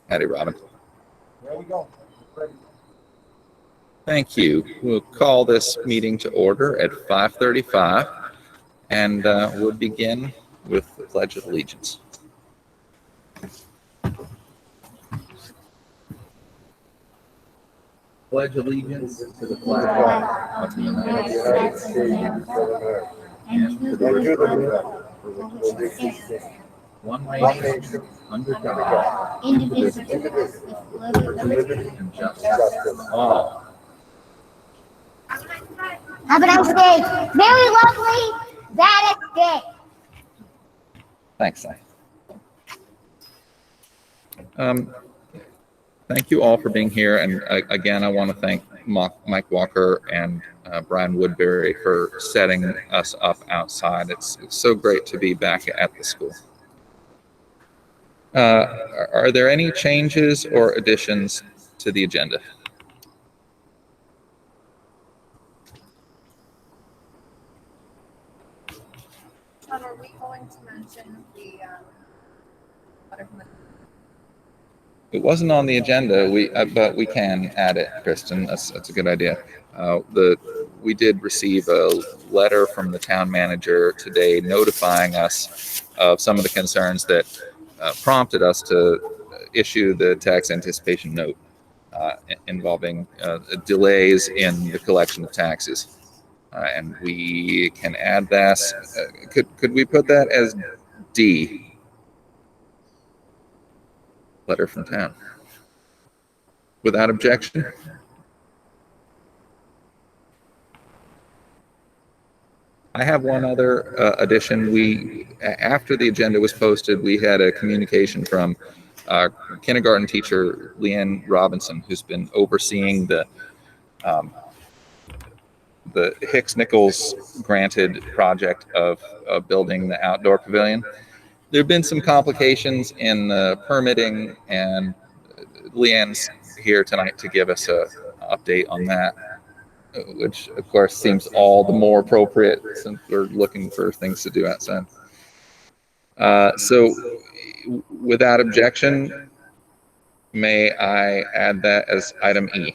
Howdy, Robin. There we go. Ready. Thank you. We'll call this meeting to order at 5:35, and we'll begin with the Pledge of Allegiance. Pledge allegiance to the flag of the United States of America. and to the republic for which it stands, one nation, under God, indivisible, with liberty and justice for all. Have a nice day. Very lovely. That is day. Thanks, Si. Thank you all for being here. And again, I want to thank Mike Walker and Brian Woodbury for setting us up outside. It's so great to be back at the school. Are there any changes or additions to the agenda? Are we going to mention the letter from the... It wasn't on the agenda, but we can add it, Kristen. That's a good idea. We did receive a letter from the town manager today notifying us of some of the concerns that prompted us to issue the tax anticipation note involving delays in the collection of taxes. And we can add that. Could we put that as D? Letter from town. Without objection? I have one other addition. After the agenda was posted, we had a communication from kindergarten teacher Leanne Robinson, who's been overseeing the Hicks-Nichols granted project of building the outdoor pavilion. There have been some complications in the permitting, and Leanne's here tonight to give us an update on that, which of course seems all the more appropriate since we're looking for things to do outside. So without objection, may I add that as item E?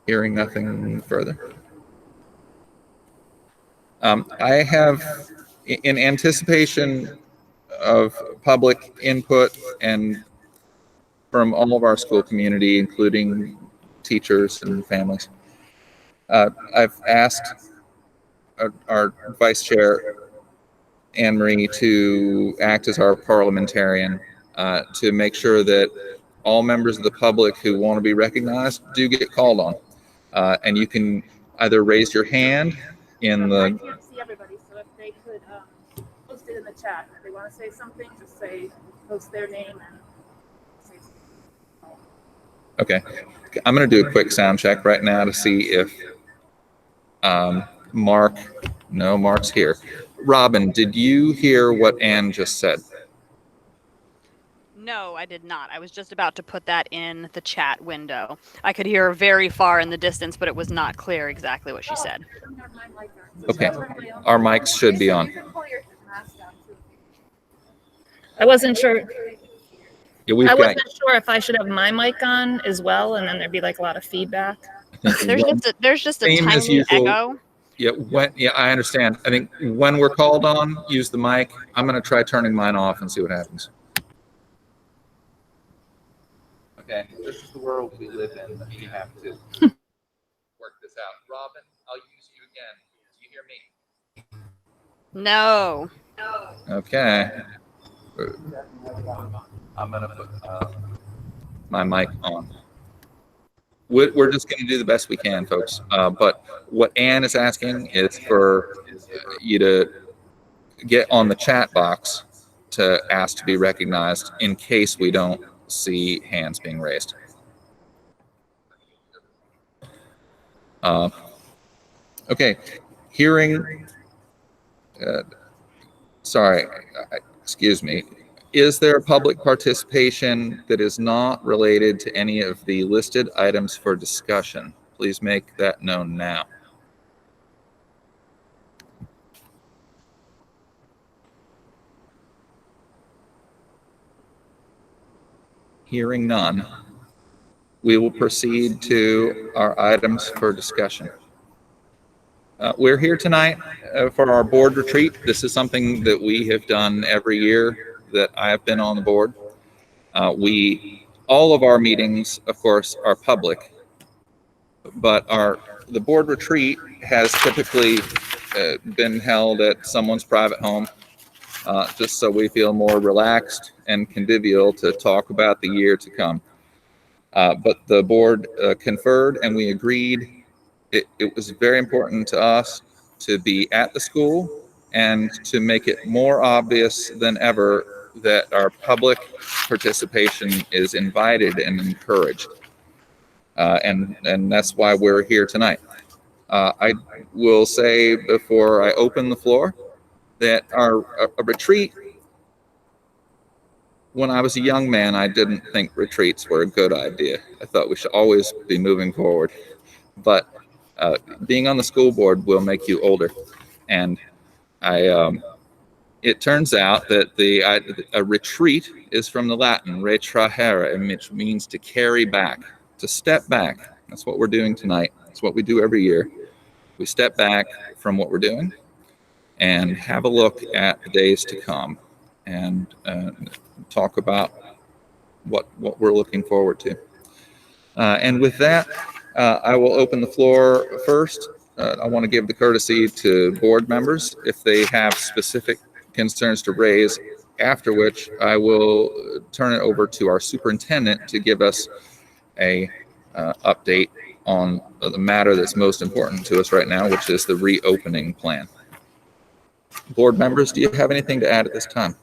Hearing nothing further. I have, in anticipation of public input and from all of our school community, including teachers and families, I've asked our Vice Chair, Anne Marie, to act as our parliamentarian to make sure that all members of the public who want to be recognized do get called on. And you can either raise your hand in the... I can't see everybody, so if they could post it in the chat. If they want to say something, just post their name and say something. Okay. I'm going to do a quick sound check right now to see if Mark's here. Robin, did you hear what Anne just said? No, I did not. I was just about to put that in the chat window. I could hear very far in the distance, but it was not clear exactly what she said. Okay. Our mics should be on. I wasn't sure. Yeah, I wasn't sure if I should have my mic on as well, and then there'd be like a lot of feedback. There's just a Same as tiny usual. echo. Yeah, I understand. I think when we're called on, use the mic. I'm going to try turning mine off and see what happens. Okay, this is the world we live in. We have to work this out. Robin, I'll use you again. Do you hear me? No. Okay. I'm going to put my mic on. We're just going to do the best we can, folks. But what Anne is asking is for you to get on the chat box to ask to be recognized in case we don't see hands being raised. Okay, hearing, excuse me. Is there public participation that is not related to any of the listed items for discussion? Please make that known now. Hearing none, we will proceed to our items for discussion. We're here tonight for our board retreat. This is something that we have done every year that I have been on the board. All of our meetings, of course, are public, but the board retreat has typically been held at someone's private home, just so we feel more relaxed and convivial to talk about the year to come. But the board conferred and we agreed it was very important to us to be at the school and to make it more obvious than ever that our public participation is invited and encouraged. And that's why we're here tonight. I will say before I open the floor that a retreat, when I was a young man, I didn't think retreats were a good idea. I thought we should always be moving forward. But being on the school board will make you older. And it turns out that a retreat is from the Latin, retrahere, which means to carry back, to step back. That's what we're doing tonight. It's what we do every year. We step back from what we're doing and have a look at the days to come and talk about what we're looking forward to. And with that, I will open the floor first. I want to give the courtesy to board members if they have specific concerns to raise, after which I will turn it over to our superintendent to give us a update on the matter that's most important to us right now, which is the reopening plan. Board members, do you have anything to add at this time?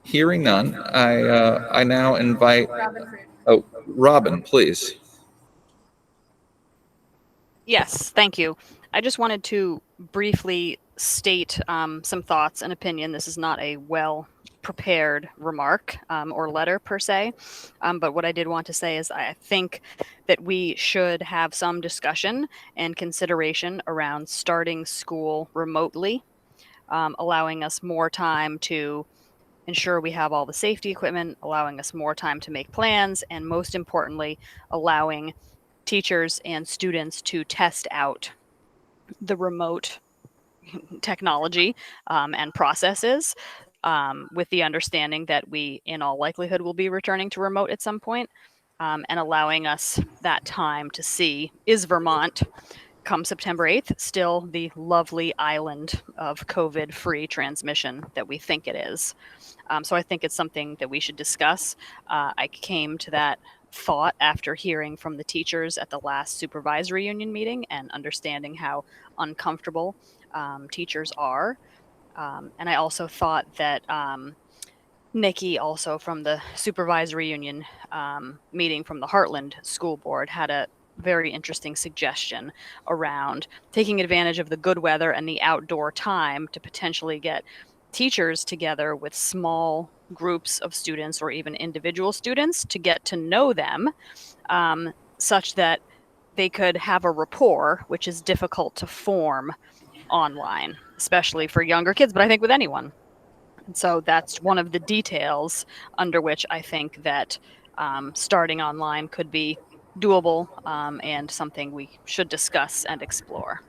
Hearing none, I now invite, Robin, please. Yes, thank you. I just wanted to briefly state some thoughts and opinion. This is not a well-prepared remark or letter per se, but what I did want to say is I think that we should have some discussion and consideration around starting school remotely, allowing us more time to ensure we have all the safety equipment, allowing us more time to make plans, and most importantly, allowing teachers and students to test out the remote technology and processes with the understanding that we, in all likelihood, will be returning to remote at some point, and allowing us that time to see, is Vermont, come September 8th, still the lovely island of COVID-free transmission that we think it is. So I think it's something that we should discuss. I came to that thought after hearing from the teachers at the last supervisory union meeting and understanding how uncomfortable teachers are. And I also thought that Nikki, also from the supervisory union meeting from the Heartland School Board, had a very interesting suggestion around taking advantage of the good weather and the outdoor time to potentially get teachers together with small groups of students or even individual students to get to know them, such that they could have a rapport, which is difficult to form online, especially for younger kids, but I think with anyone. And so that's one of the details under which I think that starting online could be doable and something we should discuss and explore.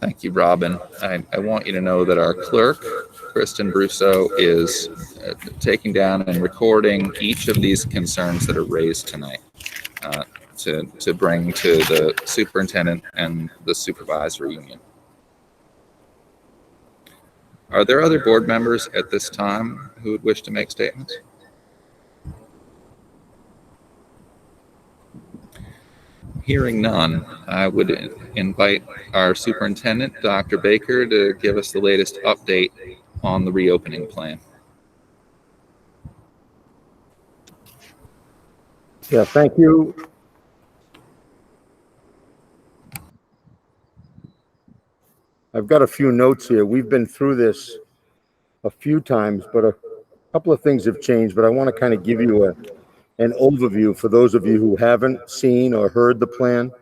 Thank you, Robin. I want you to know that our clerk, Kristen Brousseau, is taking down and recording each of these concerns that are raised tonight to bring to the superintendent and the supervisory union. Are there other board members at this time who would wish to make statements? Hearing none, I would invite our superintendent, Dr. Baker, to give us the latest update on the reopening plan. Yeah, thank you. I've got a few notes here. We've been through this a few times, but a couple of things have changed, but I want to kind of give you an overview for those of you who haven't seen or heard the plan.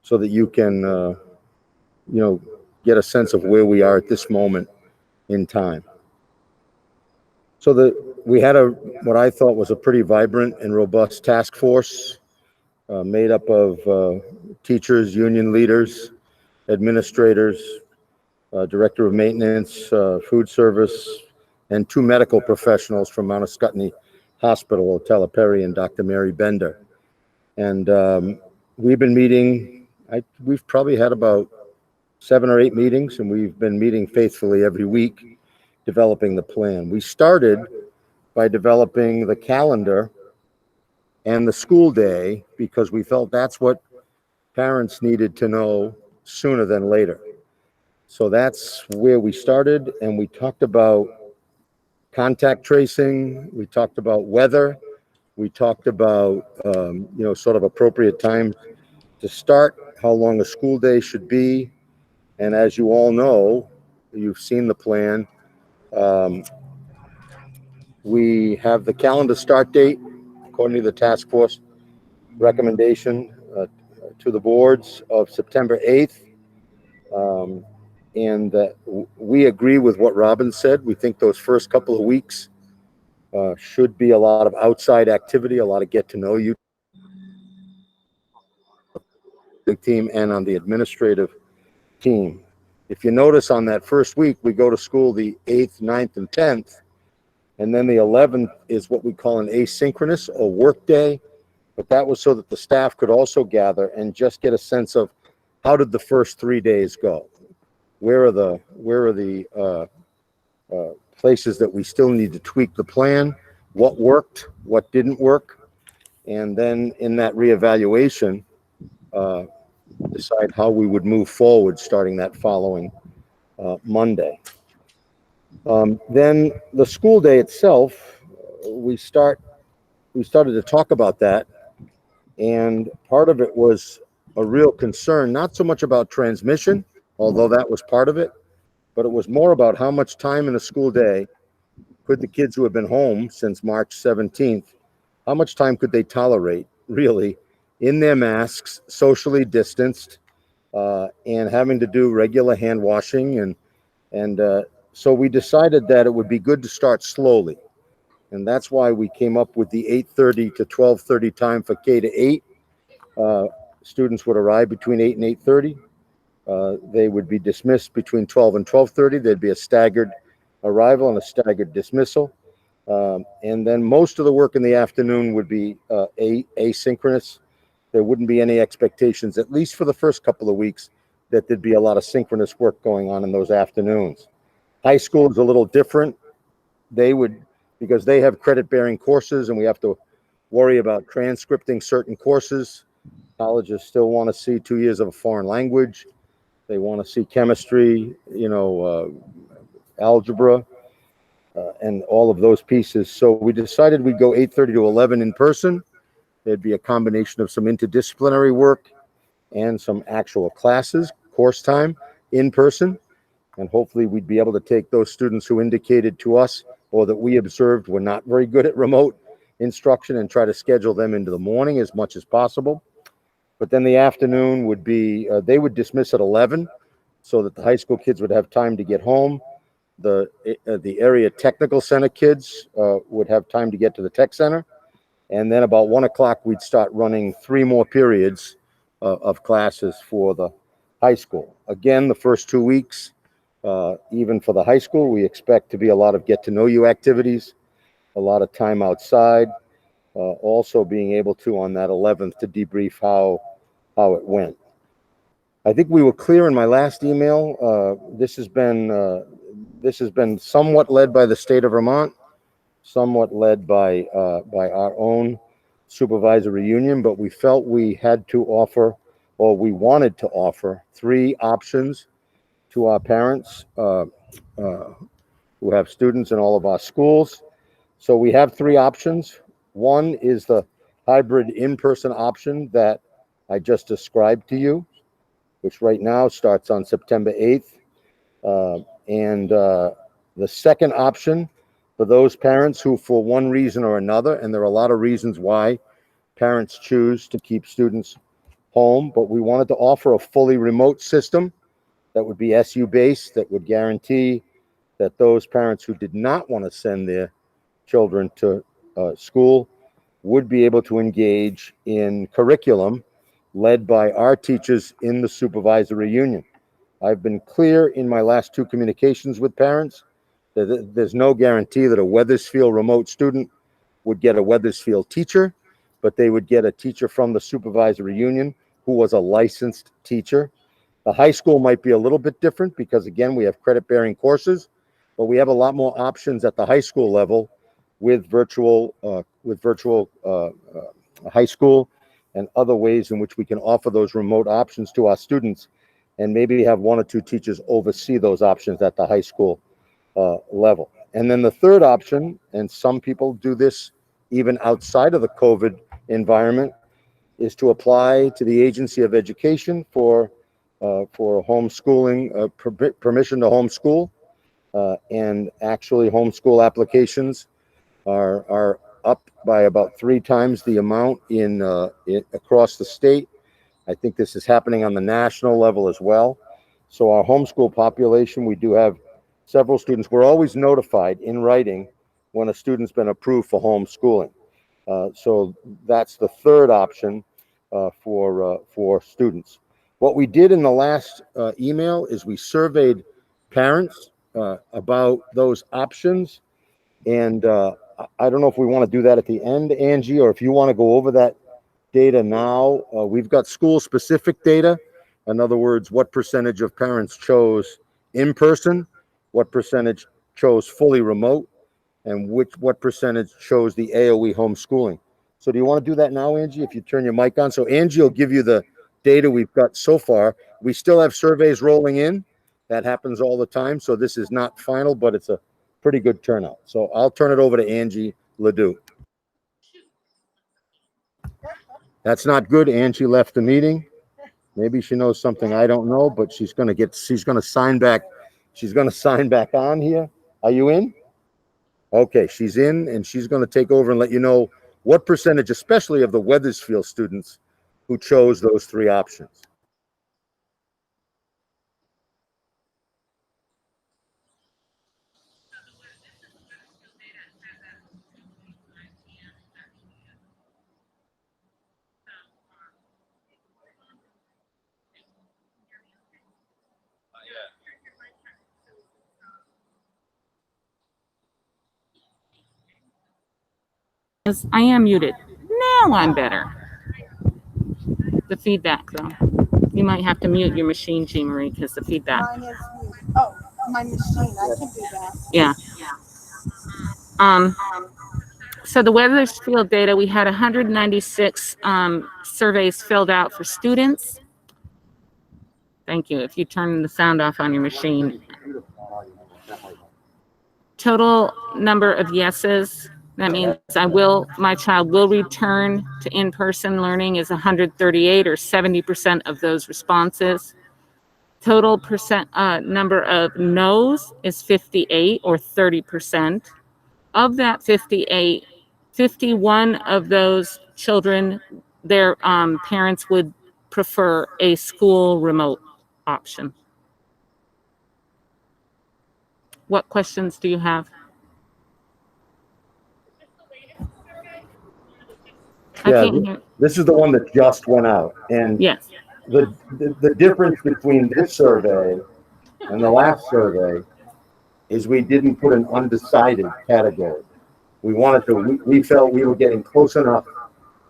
so that you can, get a sense of where we are at this moment in time. So we had what I thought was a pretty vibrant and robust task force made up of teachers, union leaders, administrators, director of maintenance, food service, and 2 medical professionals from Mount Ascutney Hospital, Otella Perry and Dr. Mary Bender. And we've been meeting, we've probably had about 7 or 8 meetings, and we've been meeting faithfully every week, developing the plan. We started by developing the calendar and the school day because we felt that's what parents needed to know sooner than later. So that's where we started, and we talked about contact tracing, we talked about weather, we talked about, sort of appropriate time to start, how long a school day should be. And as you all know, you've seen the plan, we have the calendar start date, according to the task force recommendation to the boards of September 8th. And we agree with what Robin said. We think those first couple of weeks should be a lot of outside activity, a lot of get to know you team and on the administrative team. If you notice on that first week, we go to school the 8th, 9th, and 10th. And then the 11th is what we call an asynchronous or work day. But that was so that the staff could also gather and just get a sense of how did the first 3 days go? Where are the places that we still need to tweak the plan? What worked? What didn't work? And then in that reevaluation, decide how we would move forward starting that following Monday. Then the school day itself, we started to talk about that, and part of it was a real concern, not so much about transmission, although that was part of it, but it was more about how much time in a school day could the kids who have been home since March 17th, how much time could they tolerate, really, in their masks, socially distanced, and having to do regular hand washing. And so we decided that it would be good to start slowly. And that's why we came up with the 8:30 to 12:30 time for K to 8. Students would arrive between 8 and 8:30. They would be dismissed between 12 and 12:30. There'd be a staggered arrival and a staggered dismissal. And then most of the work in the afternoon would be asynchronous. There wouldn't be any expectations, at least for the first couple of weeks, that there'd be a lot of synchronous work going on in those afternoons. High school is a little different. Because they have credit-bearing courses and we have to worry about transcripting certain courses. Colleges still want to see 2 years of a foreign language. They want to see chemistry, algebra, and all of those pieces. So we decided we'd go 8:30 to 11 in person. There'd be a combination of some interdisciplinary work and some actual classes, course time in person. And hopefully we'd be able to take those students who indicated to us or that we observed were not very good at remote instruction and try to schedule them into the morning as much as possible. But then the afternoon would be, they would dismiss at 11 so that the high school kids would have time to get home. The area technical center kids would have time to get to the tech center. And then about 1 o'clock, we'd start running 3 more periods of classes for the high school. Again, the first 2 weeks, even for the high school, we expect to be a lot of get to know you activities, a lot of time outside, also being able to, on that 11th, to debrief how it went. I think we were clear in my last email. This has been somewhat led by the state of Vermont, somewhat led by our own supervisory union, but we felt we had to offer, or we wanted to offer, 3 options to our parents who have students in all of our schools. So we have 3 options. One is the hybrid in-person option that I just described to you, which right now starts on September 8th. And the second option for those parents who, for one reason or another, and there are a lot of reasons why parents choose to keep students home, but we wanted to offer a fully remote system that would be SU based, that would guarantee that those parents who did not want to send their children to school would be able to engage in curriculum led by our teachers in the supervisory union. I've been clear in my last 2 communications with parents that there's no guarantee that a Weathersfield remote student would get a Weathersfield teacher, but they would get a teacher from the supervisory union who was a licensed teacher. The high school might be a little bit different because, again, we have credit-bearing courses, but we have a lot more options at the high school level with virtual high school and other ways in which we can offer those remote options to our students, and maybe have 1 or 2 teachers oversee those options at the high school level. And then the third option, and some people do this even outside of the COVID environment, is to apply to the Agency of Education for homeschooling, permission to homeschool. And actually homeschool applications are up by about 3 times the amount across the state. I think this is happening on the national level as well. So our homeschool population, we do have several students. We're always notified in writing when a student's been approved for homeschooling. So that's the third option for students. What we did in the last email is we surveyed parents about those options. And I don't know if we want to do that at the end, Angie, or if you want to go over that data now. We've got school-specific data. In other words, what percentage of parents chose in-person, what percentage chose fully remote, and what percentage chose the AOE homeschooling. So do you want to do that now, Angie, if you turn your mic on? So Angie will give you the data we've got so far. We still have surveys rolling in. That happens all the time. So this is not final, but it's a pretty good turnout. So I'll turn it over to Angie Ledoux. That's not good. Angie left the meeting. Maybe she knows something I don't know, but she's going to sign back. She's going to sign back on here. Are you in? Okay, she's in, and she's going to take over and let you know what percentage, especially of the Weathersfield students, who chose those 3 options. Yes, I am muted. Now I'm better. The feedback, though. You might have to mute your machine, Jean Marie, because the feedback. Mine is, oh, my machine, I can do that. Yeah. So the Weathersfield data, we had 196 surveys filled out for students. Thank you. If you turn the sound off on your machine. Total number of yeses. That means my child will return to in-person learning is 138 or 70% of those responses. Total number of no's is 58 or 30%. Of that 58, 51 of those children, their parents would prefer a school remote option. What questions do you have? Yeah, this is the one that just went out. And yes, the difference between this survey and the last survey is we didn't put an undecided category. We felt we were getting close enough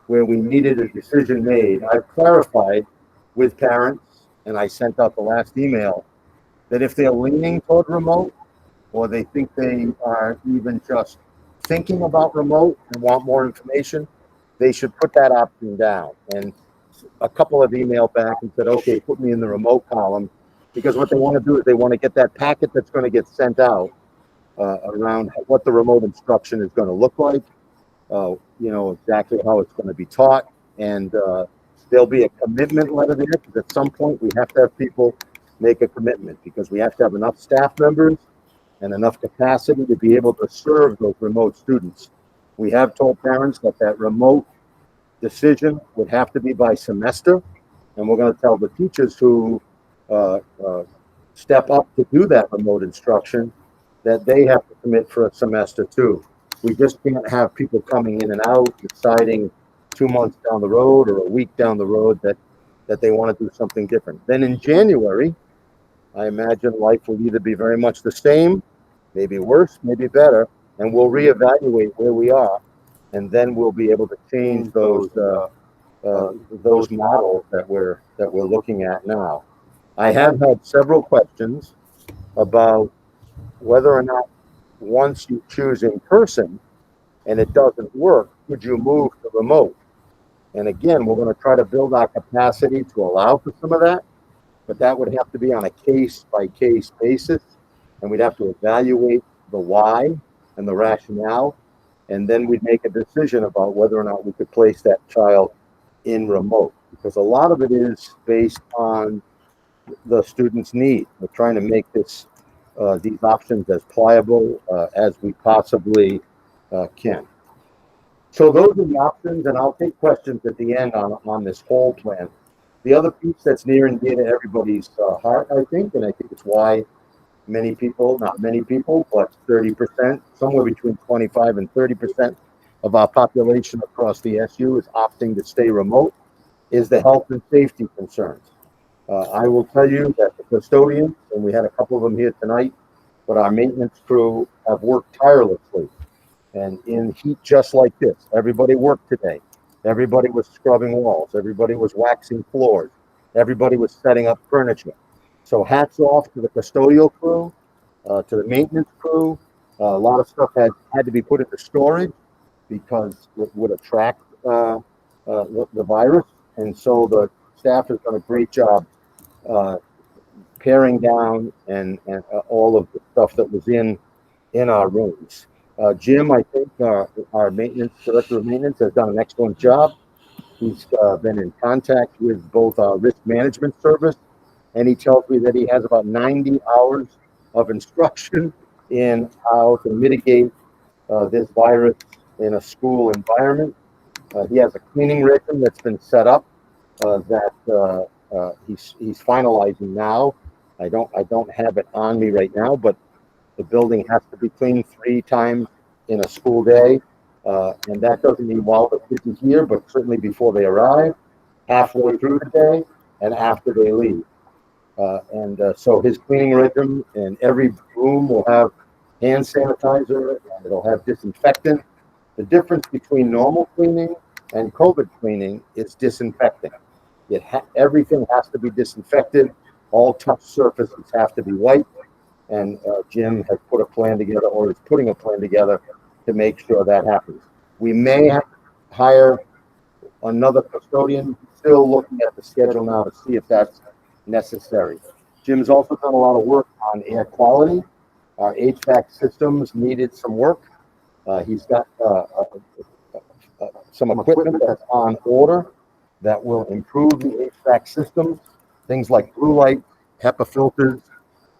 where we needed a decision made. I've clarified with parents, and I sent out the last email, that if they're leaning toward remote, or they think they are even just thinking about remote and want more information, they should put that option down. And a couple have emailed back and said, okay, put me in the remote column, because what they want to do is they want to get that packet that's going to get sent out around what the remote instruction is going to look like, exactly how it's going to be taught. And there'll be a commitment letter there, because at some point we have to have people make a commitment, because we have to have enough staff members and enough capacity to be able to serve those remote students. We have told parents that remote decision would have to be by semester, And we're going to tell the teachers who step up to do that remote instruction that they have to commit for a semester too. We just can't have people coming in and out, deciding 2 months down the road or a week down the road that they want to do something different. Then in January, I imagine life will either be very much the same, maybe worse, maybe better, and we'll reevaluate where we are, and then we'll be able to change those models that we're looking at now. I have had several questions about whether or not once you choose in person and it doesn't work, could you move to remote? And again, we're going to try to build our capacity to allow for some of that, but that would have to be on a case-by-case basis, and we'd have to evaluate the why and the rationale, and then we'd make a decision about whether or not we could place that child in remote, because a lot of it is based on the student's need. We're trying to make these options as pliable as we possibly can. So those are the options, and I'll take questions at the end on this whole plan. The other piece that's near and dear to everybody's heart, I think, and I think it's why many people, not many people, but 30%, somewhere between 25 and 30% of our population across the SU is opting to stay remote, is the health and safety concerns. I will tell you that the custodians, and we had a couple of them here tonight, but our maintenance crew have worked tirelessly. And in heat just like this, everybody worked today. Everybody was scrubbing walls. Everybody was waxing floors. Everybody was setting up furniture. So hats off to the custodial crew, to the maintenance crew. A lot of stuff had to be put into storage because it would attract the virus. And so the staff has done a great job paring down and all of the stuff that was in our rooms. Jim, I think our director of maintenance has done an excellent job. He's been in contact with both our risk management service, and he tells me that he has about 90 hours of instruction in how to mitigate this virus in a school environment. He has a cleaning regime that's been set up that he's finalizing now. I don't have it on me right now, but the building has to be cleaned 3 times in a school day, and that doesn't mean while the kids are here, but certainly before they arrive, halfway through the day, and after they leave. So his cleaning rhythm, and every room will have hand sanitizer, and it'll have disinfectant. The difference between normal cleaning and COVID cleaning is disinfecting. Everything has to be disinfected. All touch surfaces have to be wiped. And Jim has put a plan together, or is putting a plan together to make sure that happens. We may have to hire another custodian, still looking at the schedule now to see if that's necessary. Jim's also done a lot of work on air quality. Our HVAC systems needed some work. He's got some equipment that's on order that will improve the HVAC systems, things like blue light, HEPA filters,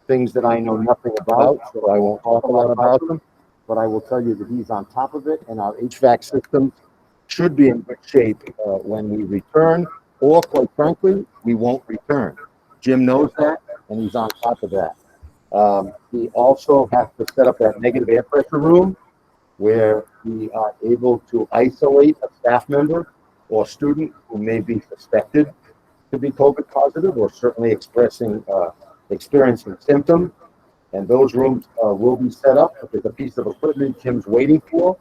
things that I know nothing about, so I won't talk a lot about them, but I will tell you that he's on top of it, and our HVAC systems should be in good shape when we return, or quite frankly, we won't return. Jim knows that, and he's on top of that. We also have to set up that negative air pressure room where we are able to isolate a staff member or student who may be suspected to be COVID positive, or certainly experiencing symptoms, and those rooms will be set up. There's a piece of equipment Jim's waiting for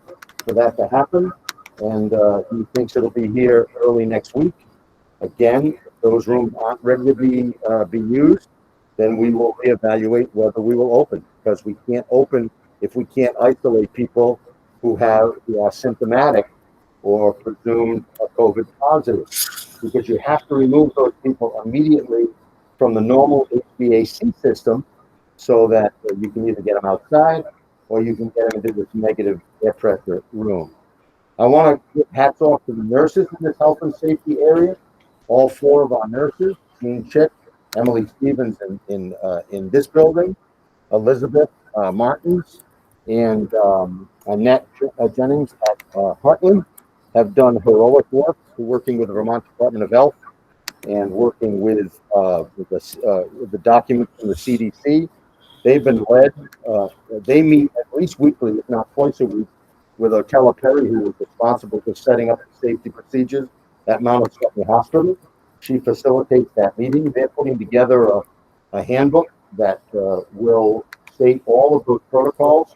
that to happen, and he thinks it'll be here early next week. Again, if those rooms aren't ready to be used, then we will reevaluate whether we will open, because we can't open if we can't isolate people who are symptomatic or presumed COVID positive, because you have to remove those people immediately from the normal HVAC system, so that you can either get them outside or you can get them into this negative air pressure room. I want to give hats off to the nurses in this health and safety area. All 4 of our nurses, Jean Chick, Emily Stevens in this building, Elizabeth Martins, and Annette Jennings at Heartland, have done heroic work working with the Vermont Department of Health and working with the documents from the CDC. They've been led, they meet at least weekly, if not twice a week, with Otella Perry, who is responsible for setting up the safety procedures at Mount Scotney Hospital. She facilitates that meeting. They're putting together a handbook that will state all of those protocols,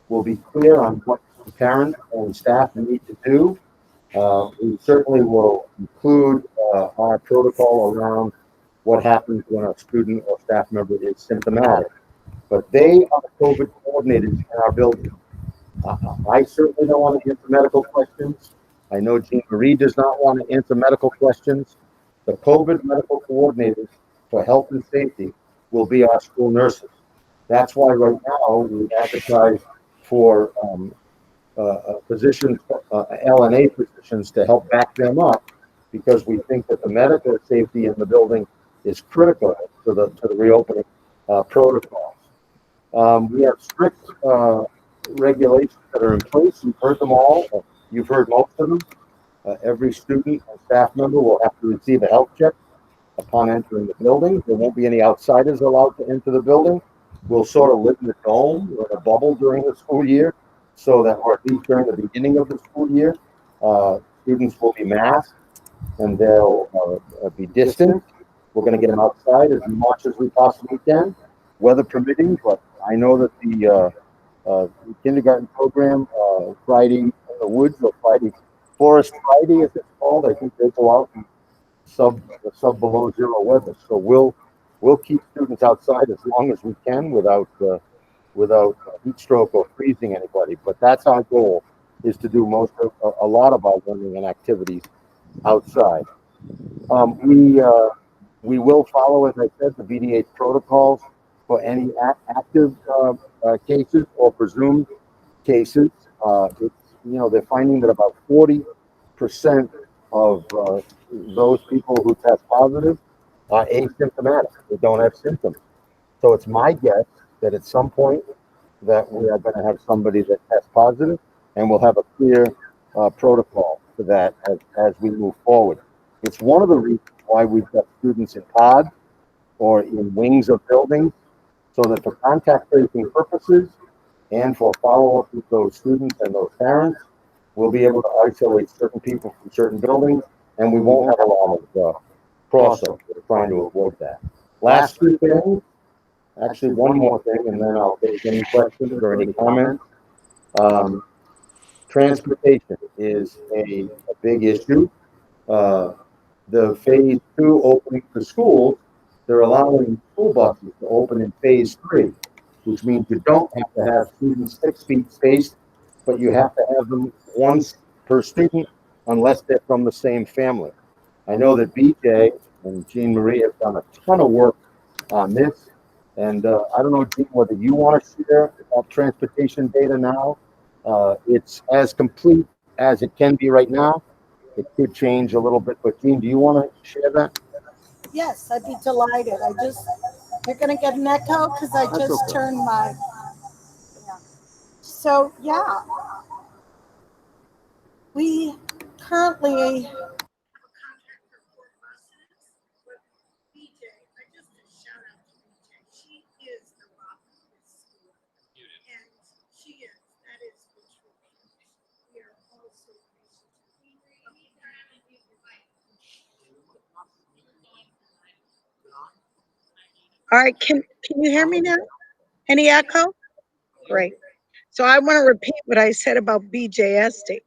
will be clear on what the parents and staff need to do. We certainly will include our protocol around what happens when a student or staff member is symptomatic. But they are the COVID coordinators in our building. I certainly don't want to answer medical questions. I know Jean Marie does not want to answer medical questions. The COVID medical coordinators for health and safety will be our school nurses. That's why right now we advertise for positions, LNA positions to help back them up, because we think that the medical safety in the building is critical to the reopening protocols. We have strict regulations that are in place. You've heard them all. You've heard most of them. Every student and staff member will have to receive a health check upon entering the building. There won't be any outsiders allowed to enter the building. We'll sort of live in a dome or a bubble during the school year, so that, or at least during the beginning of the school year, students will be masked and they'll be distant. We're going to get them outside as much as we possibly can, weather permitting. But I know that the kindergarten program, Friday in the Woods, or Friday Forest Friday, as it's called, I think they go out in sub below zero weather. So we'll keep students outside as long as we can without heat stroke or freezing anybody. But that's our goal, is to do a lot of our learning and activities outside. We will follow, as I said, the VDH protocols for any active cases or presumed cases. They're finding that about 40% of those people who test positive are asymptomatic. They don't have symptoms. So it's my guess that at some point that we are going to have somebody that tests positive, and we'll have a clear protocol for that as we move forward. It's one of the reasons why we've got students in pods or in wings of buildings, so that for contact tracing purposes and for follow-up with those students and those parents, we'll be able to isolate certain people from certain buildings, and we won't have a lot of crossover. We're trying to avoid that. Last two things, actually one more thing, and then I'll take any questions or any comments. Transportation is a big issue. The phase 2 opening for schools, they're allowing school buses to open in phase 3, which means you don't have to have students 6 feet spaced, but you have to have them once per student unless they're from the same family. I know that BJ and Jean Marie have done a ton of work on this, and I don't know, Jean, whether you want to share transportation data now. It's as complete as it can be right now. It could change a little bit, but Jean, do you want to share that? Yes, I'd be delighted. You're going to get an echo because I That's just okay. turned my, yeah. So, yeah. We currently, all right, can you hear me now? Any echo? Great. So I want to repeat what I said about BJ Esty.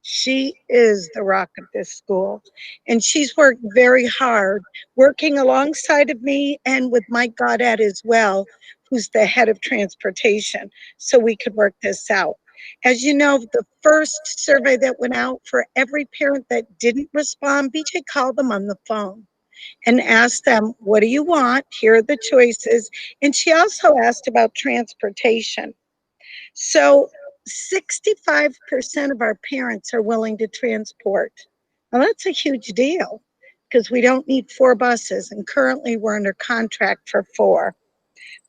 She is the rock of this school, and she's worked very hard, working alongside of me and with Mike Goddard as well, who's the head of transportation, so we could work this out. As you know, the first survey that went out, for every parent that didn't respond, BJ called them on the phone and asked them, what do you want? Here are the choices. And she also asked about transportation. So 65% of our parents are willing to transport. Now that's a huge deal, because we don't need 4 buses, and currently we're under contract for 4.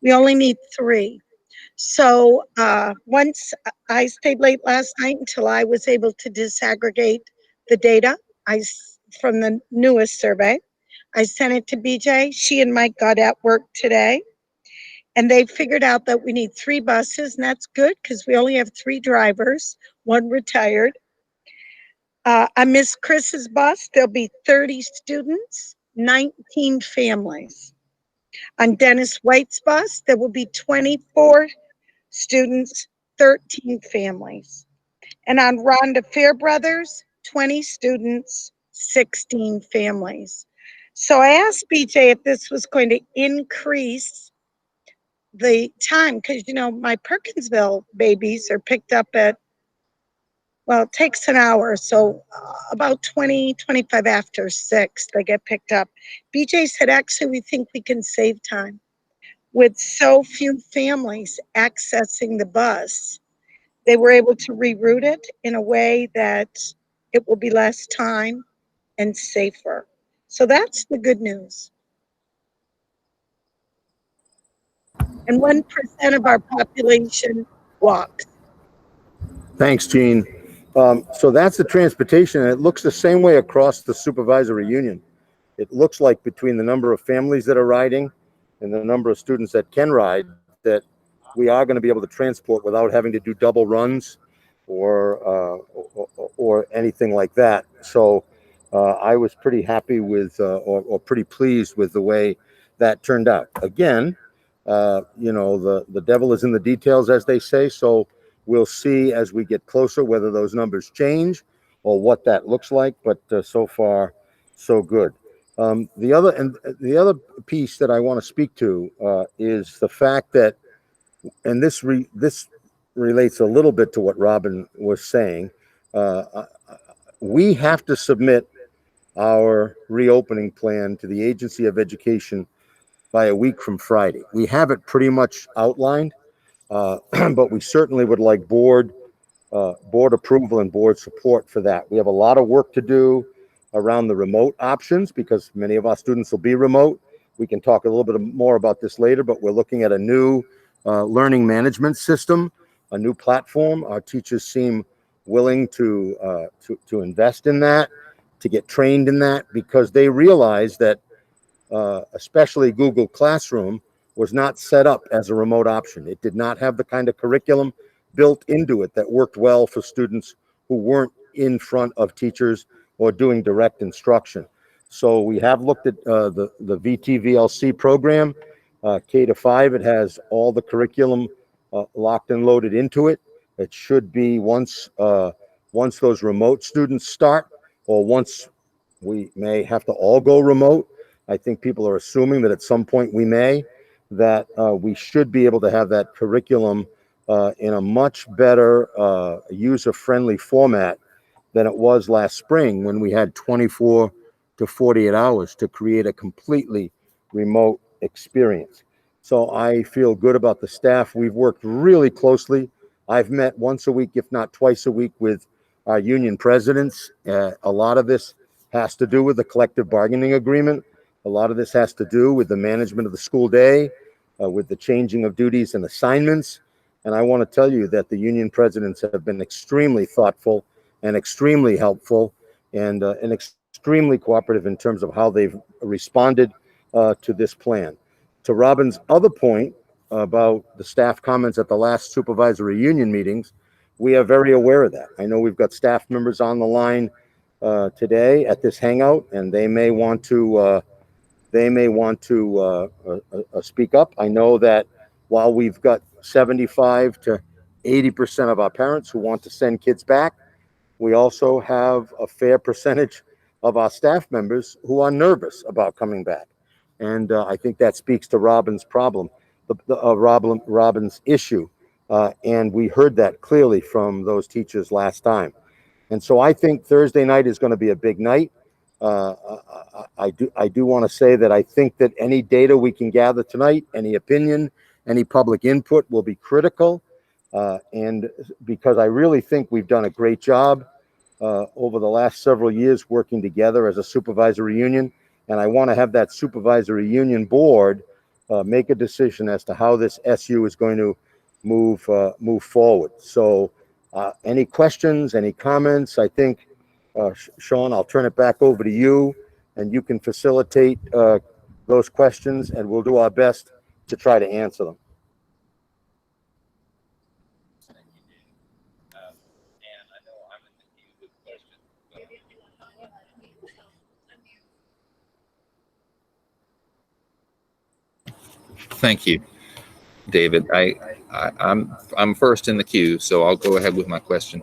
We only need 3. So once I stayed late last night until I was able to disaggregate the data from the newest survey. I sent it to BJ. She and Mike got at work today. And they figured out that we need 3 buses, and that's good because we only have 3 drivers, 1 retired. On Miss Chris's bus, there'll be 30 students, 19 families. On Dennis White's bus, there will be 24 students, 13 families. And on Rhonda Fairbrother's, 20 students, 16 families. So I asked BJ if this was going to increase the time, because, you know, my Perkinsville babies are picked up at, well, it takes an hour. So about 25 after 6, they get picked up. BJ said, actually, we think we can save time. With so few families accessing the bus, they were able to reroute it in a way that it will be less time and safer. So that's the good news. And 1% of our population walks. Thanks, Gene. So that's the transportation, and it looks the same way across the supervisory union. It looks like between the number of families that are riding and the number of students that can ride, that we are going to be able to transport without having to do double runs or anything like that. So I was pretty happy with, or pretty pleased with the way that turned out. Again, you know, the devil is in the details, as they say. So we'll see as we get closer whether those numbers change or what that looks like. But so far, so good. The other piece that I want to speak to is the fact that, and this relates a little bit to what Robin was saying. We have to submit our reopening plan to the Agency of Education by a week from Friday. We have it pretty much outlined, but we certainly would like board approval and board support for that. We have a lot of work to do around the remote options because many of our students will be remote. We can talk a little bit more about this later, but we're looking at a new learning management system, a new platform. Our teachers seem willing to invest in that, to get trained in that, because they realize that especially Google Classroom was not set up as a remote option. It did not have the kind of curriculum built into it that worked well for students who weren't in front of teachers or doing direct instruction. So we have looked at the VTVLC program, K-5. It has all the curriculum locked and loaded into it. It should be once those remote students start, or once we may have to all go remote. I think people are assuming that at some point we may, that we should be able to have that curriculum in a much better user-friendly format than it was last spring when we had 24 to 48 hours to create a completely remote experience. So I feel good about the staff. We've worked really closely. I've met once a week, if not twice a week, with our union presidents. A lot of this has to do with the collective bargaining agreement. A lot of this has to do with the management of the school day, with the changing of duties and assignments. And I want to tell you that the union presidents have been extremely thoughtful and extremely helpful and extremely cooperative in terms of how they've responded to this plan. To Robin's other point about the staff comments at the last supervisory union meetings, we are very aware of that. I know we've got staff members on the line today at this hangout, and they may want to speak up. I know that while we've got 75 to 80% of our parents who want to send kids back, we also have a fair percentage of our staff members who are nervous about coming back. And I think that speaks to Robin's problem, Robin's issue. And we heard that clearly from those teachers last time. And so I think Thursday night is going to be a big night. I do want to say that I think that any data we can gather tonight, any opinion, any public input will be critical. And because I really think we've done a great job over the last several years working together as a supervisory union. And I want to have that supervisory union board make a decision as to how this SU is going to move forward. So any questions, any comments? I think, Sean, I'll turn it back over to you. and you can facilitate those questions, and we'll do our best to try to answer them. Thank you, David. I'm first in the queue, so I'll go ahead with my question.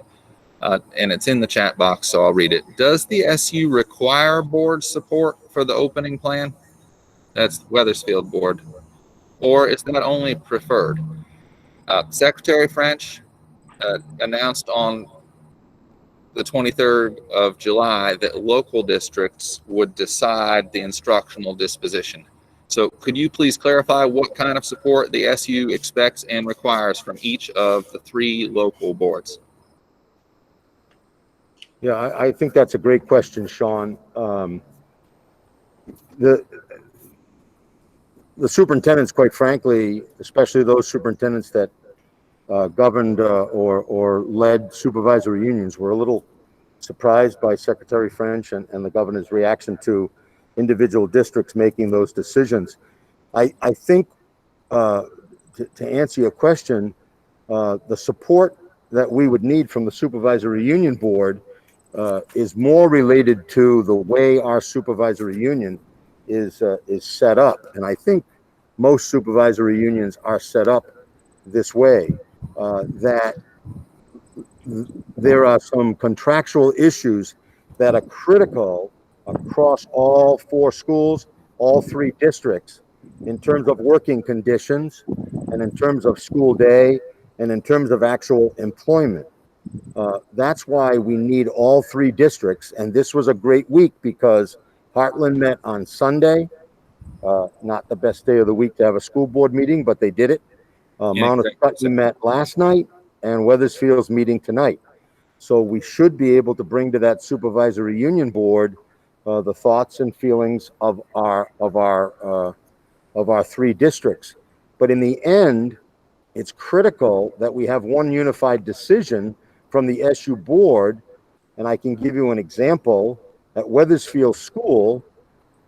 And it's in the chat box, so I'll read it. Does the SU require board support for the opening plan? That's Weathersfield board. Or is that only preferred? Secretary French announced on the 23rd of July that local districts would decide the instructional disposition. So could you please clarify what kind of support the SU expects and requires from each of the 3 local boards? Yeah, I think that's a great question, Sean. The superintendents, quite frankly, especially those superintendents that governed or led supervisory unions, were a little surprised by Secretary French and the governor's reaction to individual districts making those decisions. I think to answer your question, the support that we would need from the supervisory union board is more related to the way our supervisory union is set up. And I think most supervisory unions are set up this way, that there are some contractual issues that are critical across all 4 schools, all 3 districts, in terms of working conditions and in terms of school day and in terms of actual employment. That's why we need all 3 districts. And this was a great week because Heartland met on Sunday, not the best day of the week to have a school board meeting, but they did it. Mount Sutton met last night, and Weathersfield's meeting tonight. So we should be able to bring to that supervisory union board the thoughts and feelings of our 3 districts. But in the end, it's critical that we have one unified decision from the SU board. And I can give you an example. At Weathersfield School,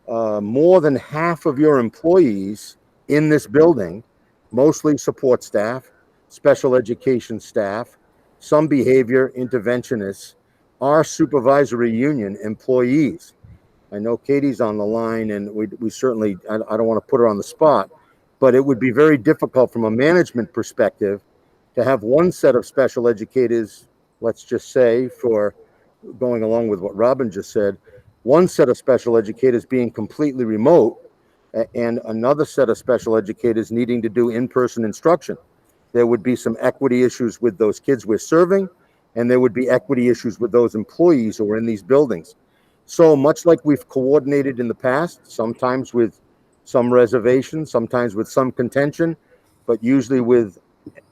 more than half of your employees in this building, mostly support staff, special education staff, some behavior interventionists, are supervisory union employees. I know Katie's on the line, and we certainly, I don't want to put her on the spot, but it would be very difficult from a management perspective to have one set of special educators, let's just say, for going along with what Robin just said, one set of special educators being completely remote and another set of special educators needing to do in-person instruction. There would be some equity issues with those kids we're serving, and there would be equity issues with those employees who are in these buildings. So much like we've coordinated in the past, sometimes with some reservation, sometimes with some contention, but usually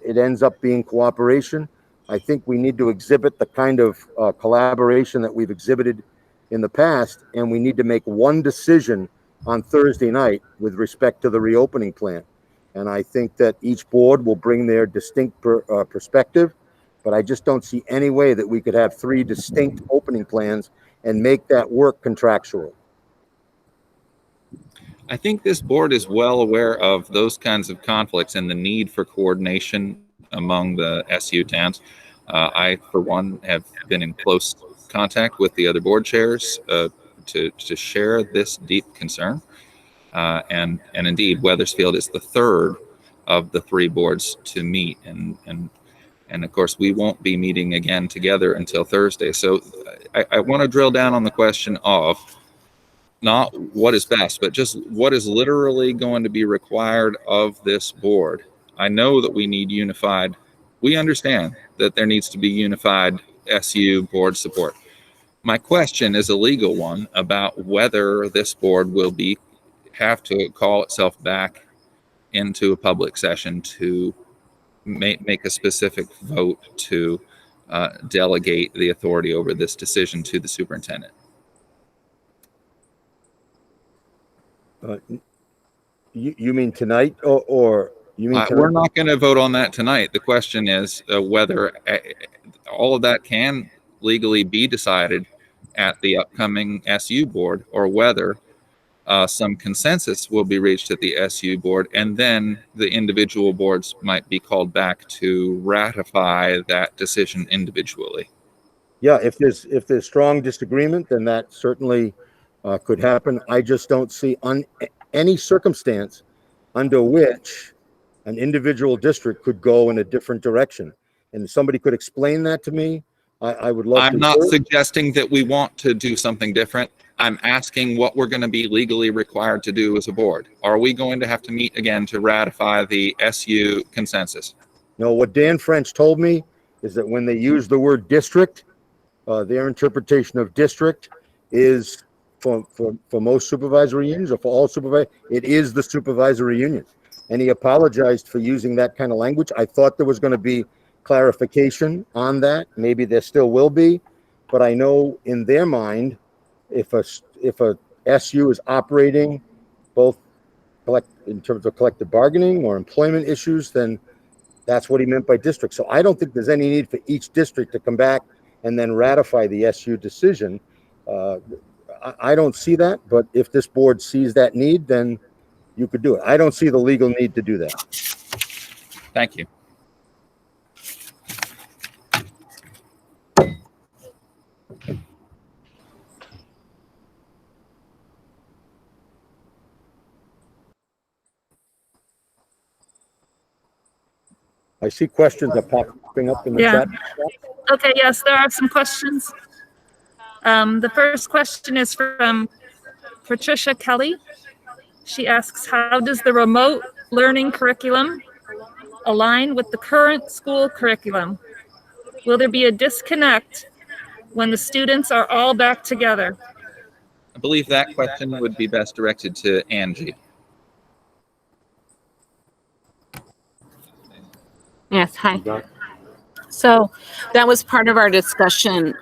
it ends up being cooperation. I think we need to exhibit the kind of collaboration that we've exhibited in the past, and we need to make one decision on Thursday night with respect to the reopening plan. And I think that each board will bring their distinct perspective, but I just don't see any way that we could have 3 distinct opening plans and make that work contractual. I think this board is well aware of those kinds of conflicts and the need for coordination among the SU towns. I, for one, have been in close contact with the other board chairs to share this deep concern. And indeed, Weathersfield is the 3rd of the 3 boards to meet. And of course, we won't be meeting again together until Thursday. So I want to drill down on the question of not what is best, but just what is literally going to be required of this board. I know that we need unified. We understand that there needs to be unified SU board support. My question is a legal one about whether this board will have to call itself back into a public session to make a specific vote to delegate the authority over this decision to the superintendent. You mean tonight, or you mean tonight? We're not going to vote on that tonight. The question is whether all of that can legally be decided at the upcoming SU board, or whether some consensus will be reached at the SU board, and then the individual boards might be called back to ratify that decision individually. Yeah, if there's strong disagreement, then that certainly could happen. I just don't see any circumstance under which an individual district could go in a different direction. And if somebody could explain that to me, I would love to. I'm not suggesting that we want to do something different. I'm asking what we're going to be legally required to do as a board. Are we going to have to meet again to ratify the SU consensus? No, what Dan French told me is that when they use the word district, their interpretation of district is for most supervisory unions, or for all supervisors, it is the supervisory union. And he apologized for using that kind of language. I thought there was going to be clarification on that. Maybe there still will be, but I know in their mind, if a SU is operating both in terms of collective bargaining or employment issues, then that's what he meant by district. So I don't think there's any need for each district to come back and then ratify the SU decision. I don't see that, but if this board sees that need, then you could do it. I don't see the legal need to do that. Thank you. I see questions are popping up in the Yeah. chat. Okay, yes, there are some questions. The first question is from Patricia Kelly. She asks, how does the remote learning curriculum align with the current school curriculum? Will there be a disconnect when the students are all back together? I believe that question would be best directed to Angie. Yes, hi. So that was part of our discussion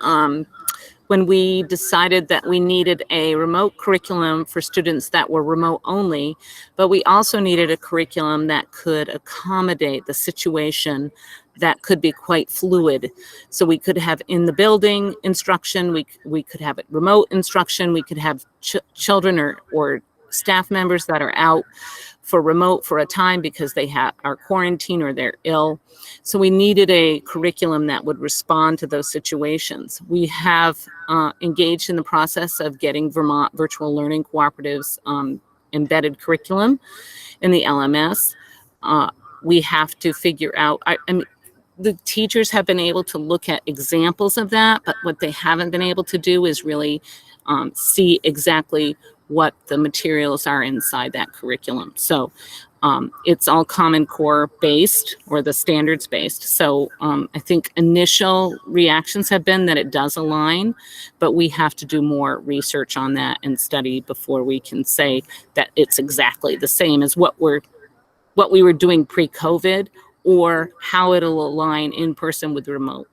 when we decided that we needed a remote curriculum for students that were remote only, but we also needed a curriculum that could accommodate the situation that could be quite fluid. So we could have in the building instruction, we could have it remote instruction, we could have children or staff members that are out for remote for a time because they are quarantined or they're ill. So we needed a curriculum that would respond to those situations. We have engaged in the process of getting Vermont Virtual Learning Cooperative's embedded curriculum in the LMS. We have to figure out, I mean, the teachers have been able to look at examples of that, but what they haven't been able to do is really see exactly what the materials are inside that curriculum. So it's all Common Core based, or the standards based. So I think initial reactions have been that it does align, but we have to do more research on that and study before we can say that it's exactly the same as what we were doing pre-COVID, or how it'll align in person with remote.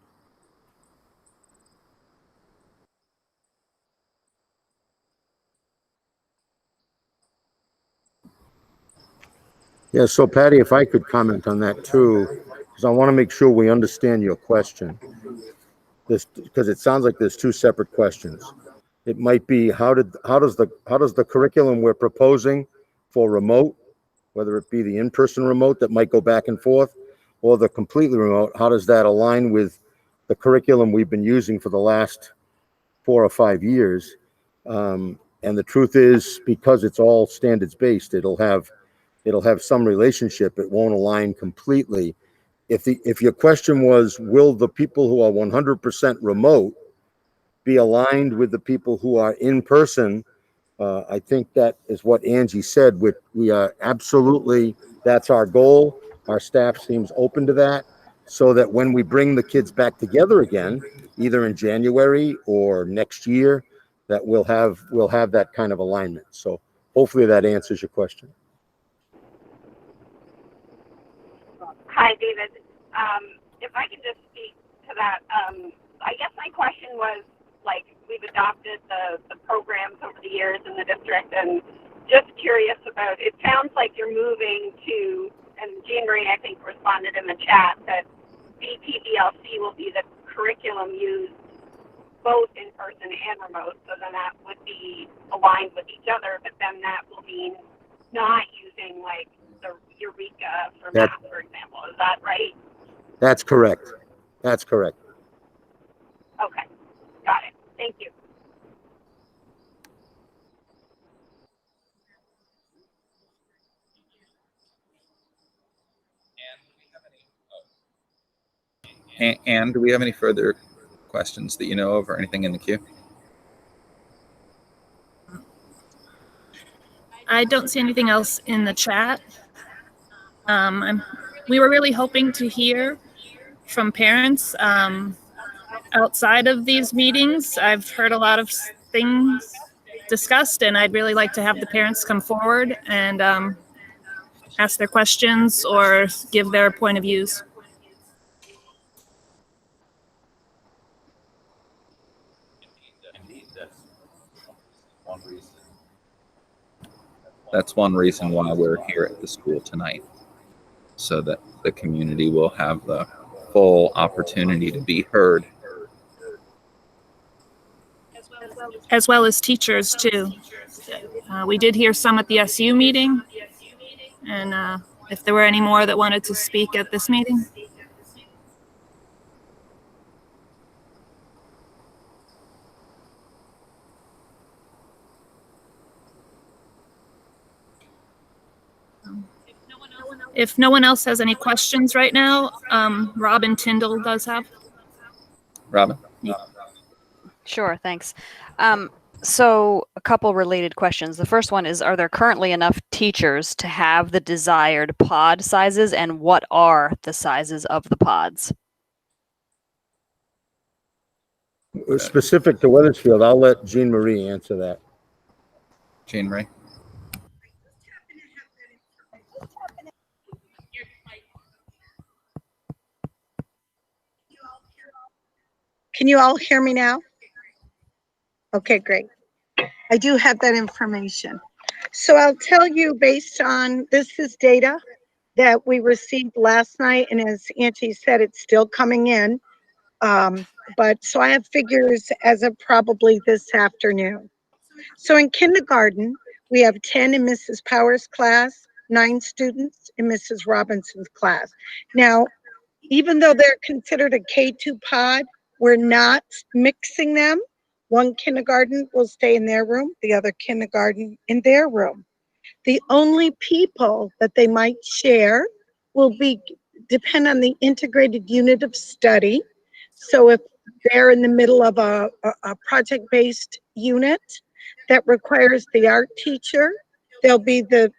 Yeah, so Patty, if I could comment on that too, because I want to make sure we understand your question. Because it sounds like there's two separate questions. It might be how does the curriculum we're proposing for remote, whether it be the in-person remote that might go back and forth, or the completely remote, how does that align with the curriculum we've been using for the last 4 or 5 years? And the truth is, because it's all standards based, it'll have some relationship. It won't align completely. If your question was, will the people who are 100% remote be aligned with the people who are in person? I think that is what Angie said. We are absolutely, that's our goal. Our staff seems open to that, so that when we bring the kids back together again, either in January or next year, that we'll have that kind of alignment. So hopefully that answers your question. Hi, David. If I could just speak to that, I guess my question was, like, we've adopted the programs over the years in the district, and just curious about, it sounds like you're moving to, and Jean Marie, I think, responded in the chat that BPVLC will be the curriculum used both in person and remote, so then that would be aligned with each other, but then that will mean not using like the Eureka for That- math, for example. Is that right? That's correct. That's correct. Okay, got it. Thank you. And do we have any further questions that you know of or anything in the queue? I don't see anything else in the chat. We were really hoping to hear from parents outside of these meetings. I've heard a lot of things discussed, and I'd really like to have the parents come forward and ask their questions or give their point of views. That's one reason why we're here at the school tonight, so that the community will have the full opportunity to be heard. As well as teachers too. We did hear some at the SU meeting, and if there were any more that wanted to speak at this meeting. If no one else has any questions right now, Robin Tyndall does have. Robin? Sure, thanks. So a couple related questions. The first one is, are there currently enough teachers to have the desired pod sizes, and what are the sizes of the pods? Specific to Weathersfield, I'll let Jean Marie answer that. Jean Marie? Can you all hear me now? Okay, great. I do have that information. So I'll tell you, based on, this is data that we received last night, and as Angie said, it's still coming in. But so I have figures as of probably this afternoon. So in kindergarten, we have 10 in Mrs. Powers' class, 9 students in Mrs. Robinson's class. Now, even though they're considered a K2 pod, we're not mixing them. One kindergarten will stay in their room, the other kindergarten in their room. The only people that they might share will depend on the integrated unit of study. So if they're in the middle of a project-based unit that requires the art teacher, there'll be the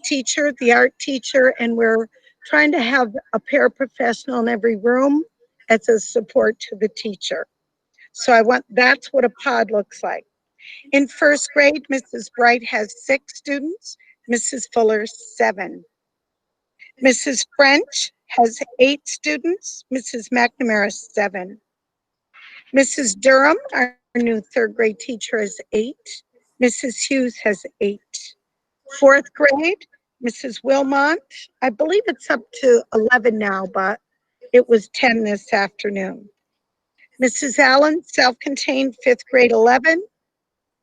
teacher, the art teacher, and we're trying to have a paraprofessional in every room as a support to the teacher. So that's what a pod looks like. In first grade, Mrs. Bright has 6 students, Mrs. Fuller 7. Mrs. French has 8 students, Mrs. McNamara 7. Mrs. Durham, our new 3rd grade teacher, has 8. Mrs. Hughes has 8. 4th grade, Mrs. Wilmont, I believe it's up to 11 now, but it was 10 this afternoon. Mrs. Allen, self-contained, 5th grade, 11.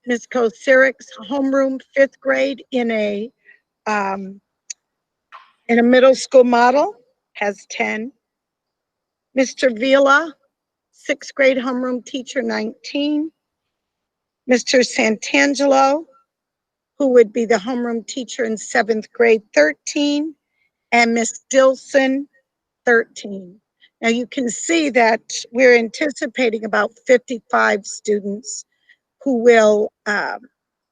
Ms. Kosirik's homeroom, 5th grade, in a middle school model, has 10. Mr. Vila, 6th grade homeroom teacher, 19. Mr. Santangelo, who would be the homeroom teacher in 7th grade, 13. And Miss Dilson, 13. Now you can see that we're anticipating about 55 students who will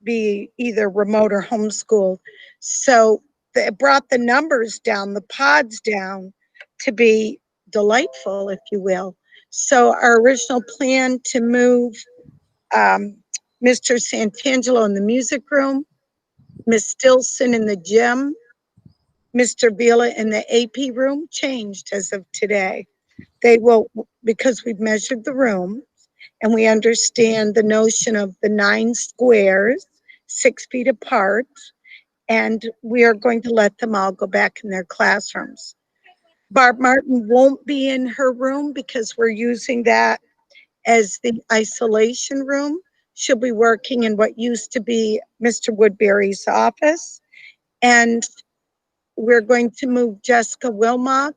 be either remote or homeschooled. So it brought the numbers down, the pods down, to be delightful, if you will. So our original plan to move Mr. Santangelo in the music room, Miss Stilson in the gym, Mr. Vila in the AP room changed as of today. They will, because we've measured the room and we understand the notion of the 9 squares, 6 feet apart, and we are going to let them all go back in their classrooms. Barb Martin won't be in her room because we're using that as the isolation room. She'll be working in what used to be Mr. Woodbury's office. And we're going to move Jessica Wilmot,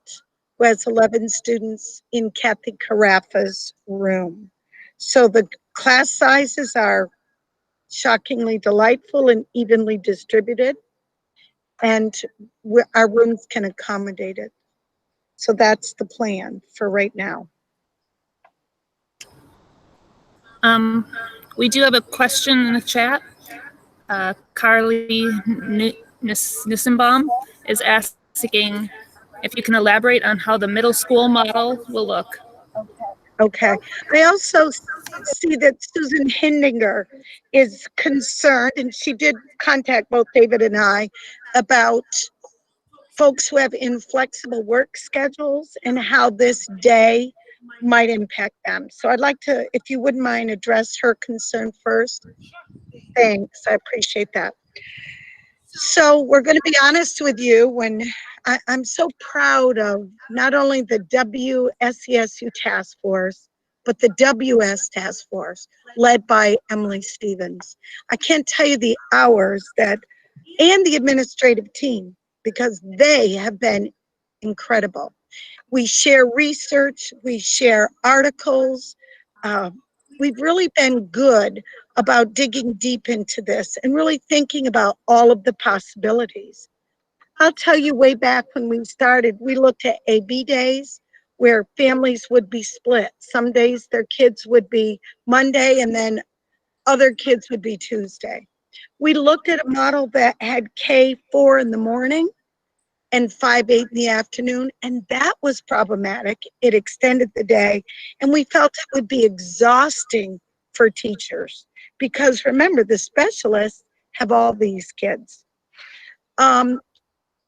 who has 11 students, in Kathy Carafa's room. So the class sizes are shockingly delightful and evenly distributed, and our rooms can accommodate it. So that's the plan for right now. We do have a question in the chat. Carly Nissenbaum is asking if you can elaborate on how the middle school model will look. Okay. I also see that Susan Hindinger is concerned, and she did contact both David and I about folks who have inflexible work schedules and how this day might impact them. So I'd like to, if you wouldn't mind, address her concern first. Thanks. I appreciate that. So we're going to be honest with you. When I'm so proud of not only the WSESU task force, but the WS task force led by Emily Stevens. I can't tell you the hours that, and the administrative team, because they have been incredible. We share research, we share articles. We've really been good about digging deep into this and really thinking about all of the possibilities. I'll tell you, way back when we started, we looked at AB days where families would be split. Some days their kids would be Monday and then other kids would be Tuesday. We looked at a model that had K4 in the morning and 5-8 in the afternoon, and that was problematic. It extended the day, and we felt it would be exhausting for teachers because remember, the specialists have all these kids.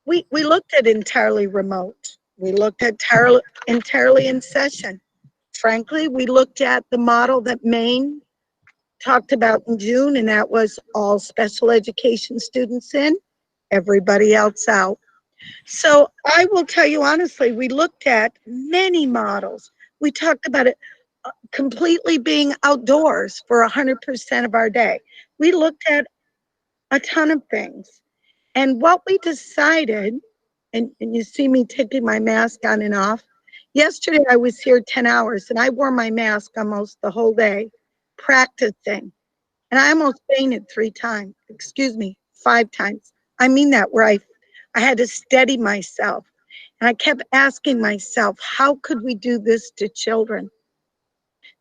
We looked at entirely remote. We looked at entirely in session. Frankly, we looked at the model that Maine talked about in June, and that was all special education students in, everybody else out. So I will tell you honestly, we looked at many models. We talked about it completely being outdoors for 100% of our day. We looked at a ton of things. And what we decided, and you see me taking my mask on and off. Yesterday I was here 10 hours and I wore my mask almost the whole day practicing. And I almost fainted 5 times. I mean that, where I had to steady myself. And I kept asking myself, how could we do this to children?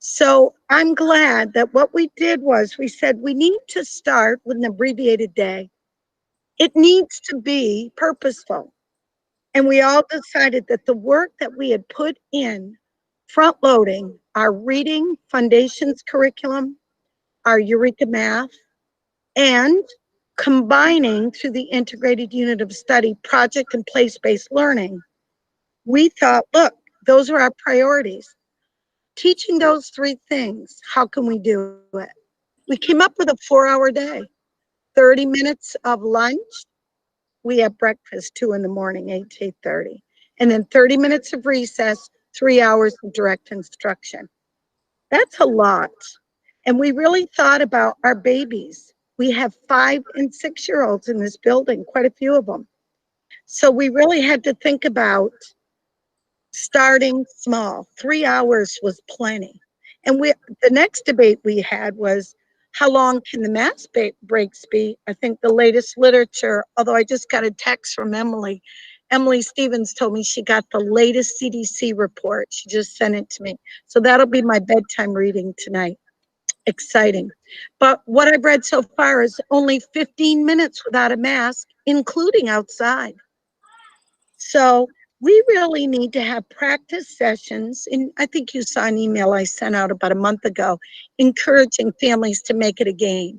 So I'm glad that what we did was we said we need to start with an abbreviated day. It needs to be purposeful. And we all decided that the work that we had put in, front loading our reading foundations curriculum, our Eureka Math, and combining through the integrated unit of study project and place-based learning, we thought, look, those are our priorities. Teaching those 3 things, how can we do it? We came up with a 4-hour day, 30 minutes of lunch. We have breakfast 2 in the morning, 8 to 8:30. And then 30 minutes of recess, 3 hours of direct instruction. That's a lot. And we really thought about our babies. We have 5 and 6-year-olds in this building, quite a few of them. So we really had to think about starting small. 3 hours was plenty. And the next debate we had was, how long can the math breaks be? I think the latest literature, although I just got a text from Emily Stevens told me she got the latest CDC report. She just sent it to me. So that'll be my bedtime reading tonight. Exciting. But what I've read so far is only 15 minutes without a mask, including outside. So we really need to have practice sessions. And I think you saw an email I sent out about a month ago, encouraging families to make it a game.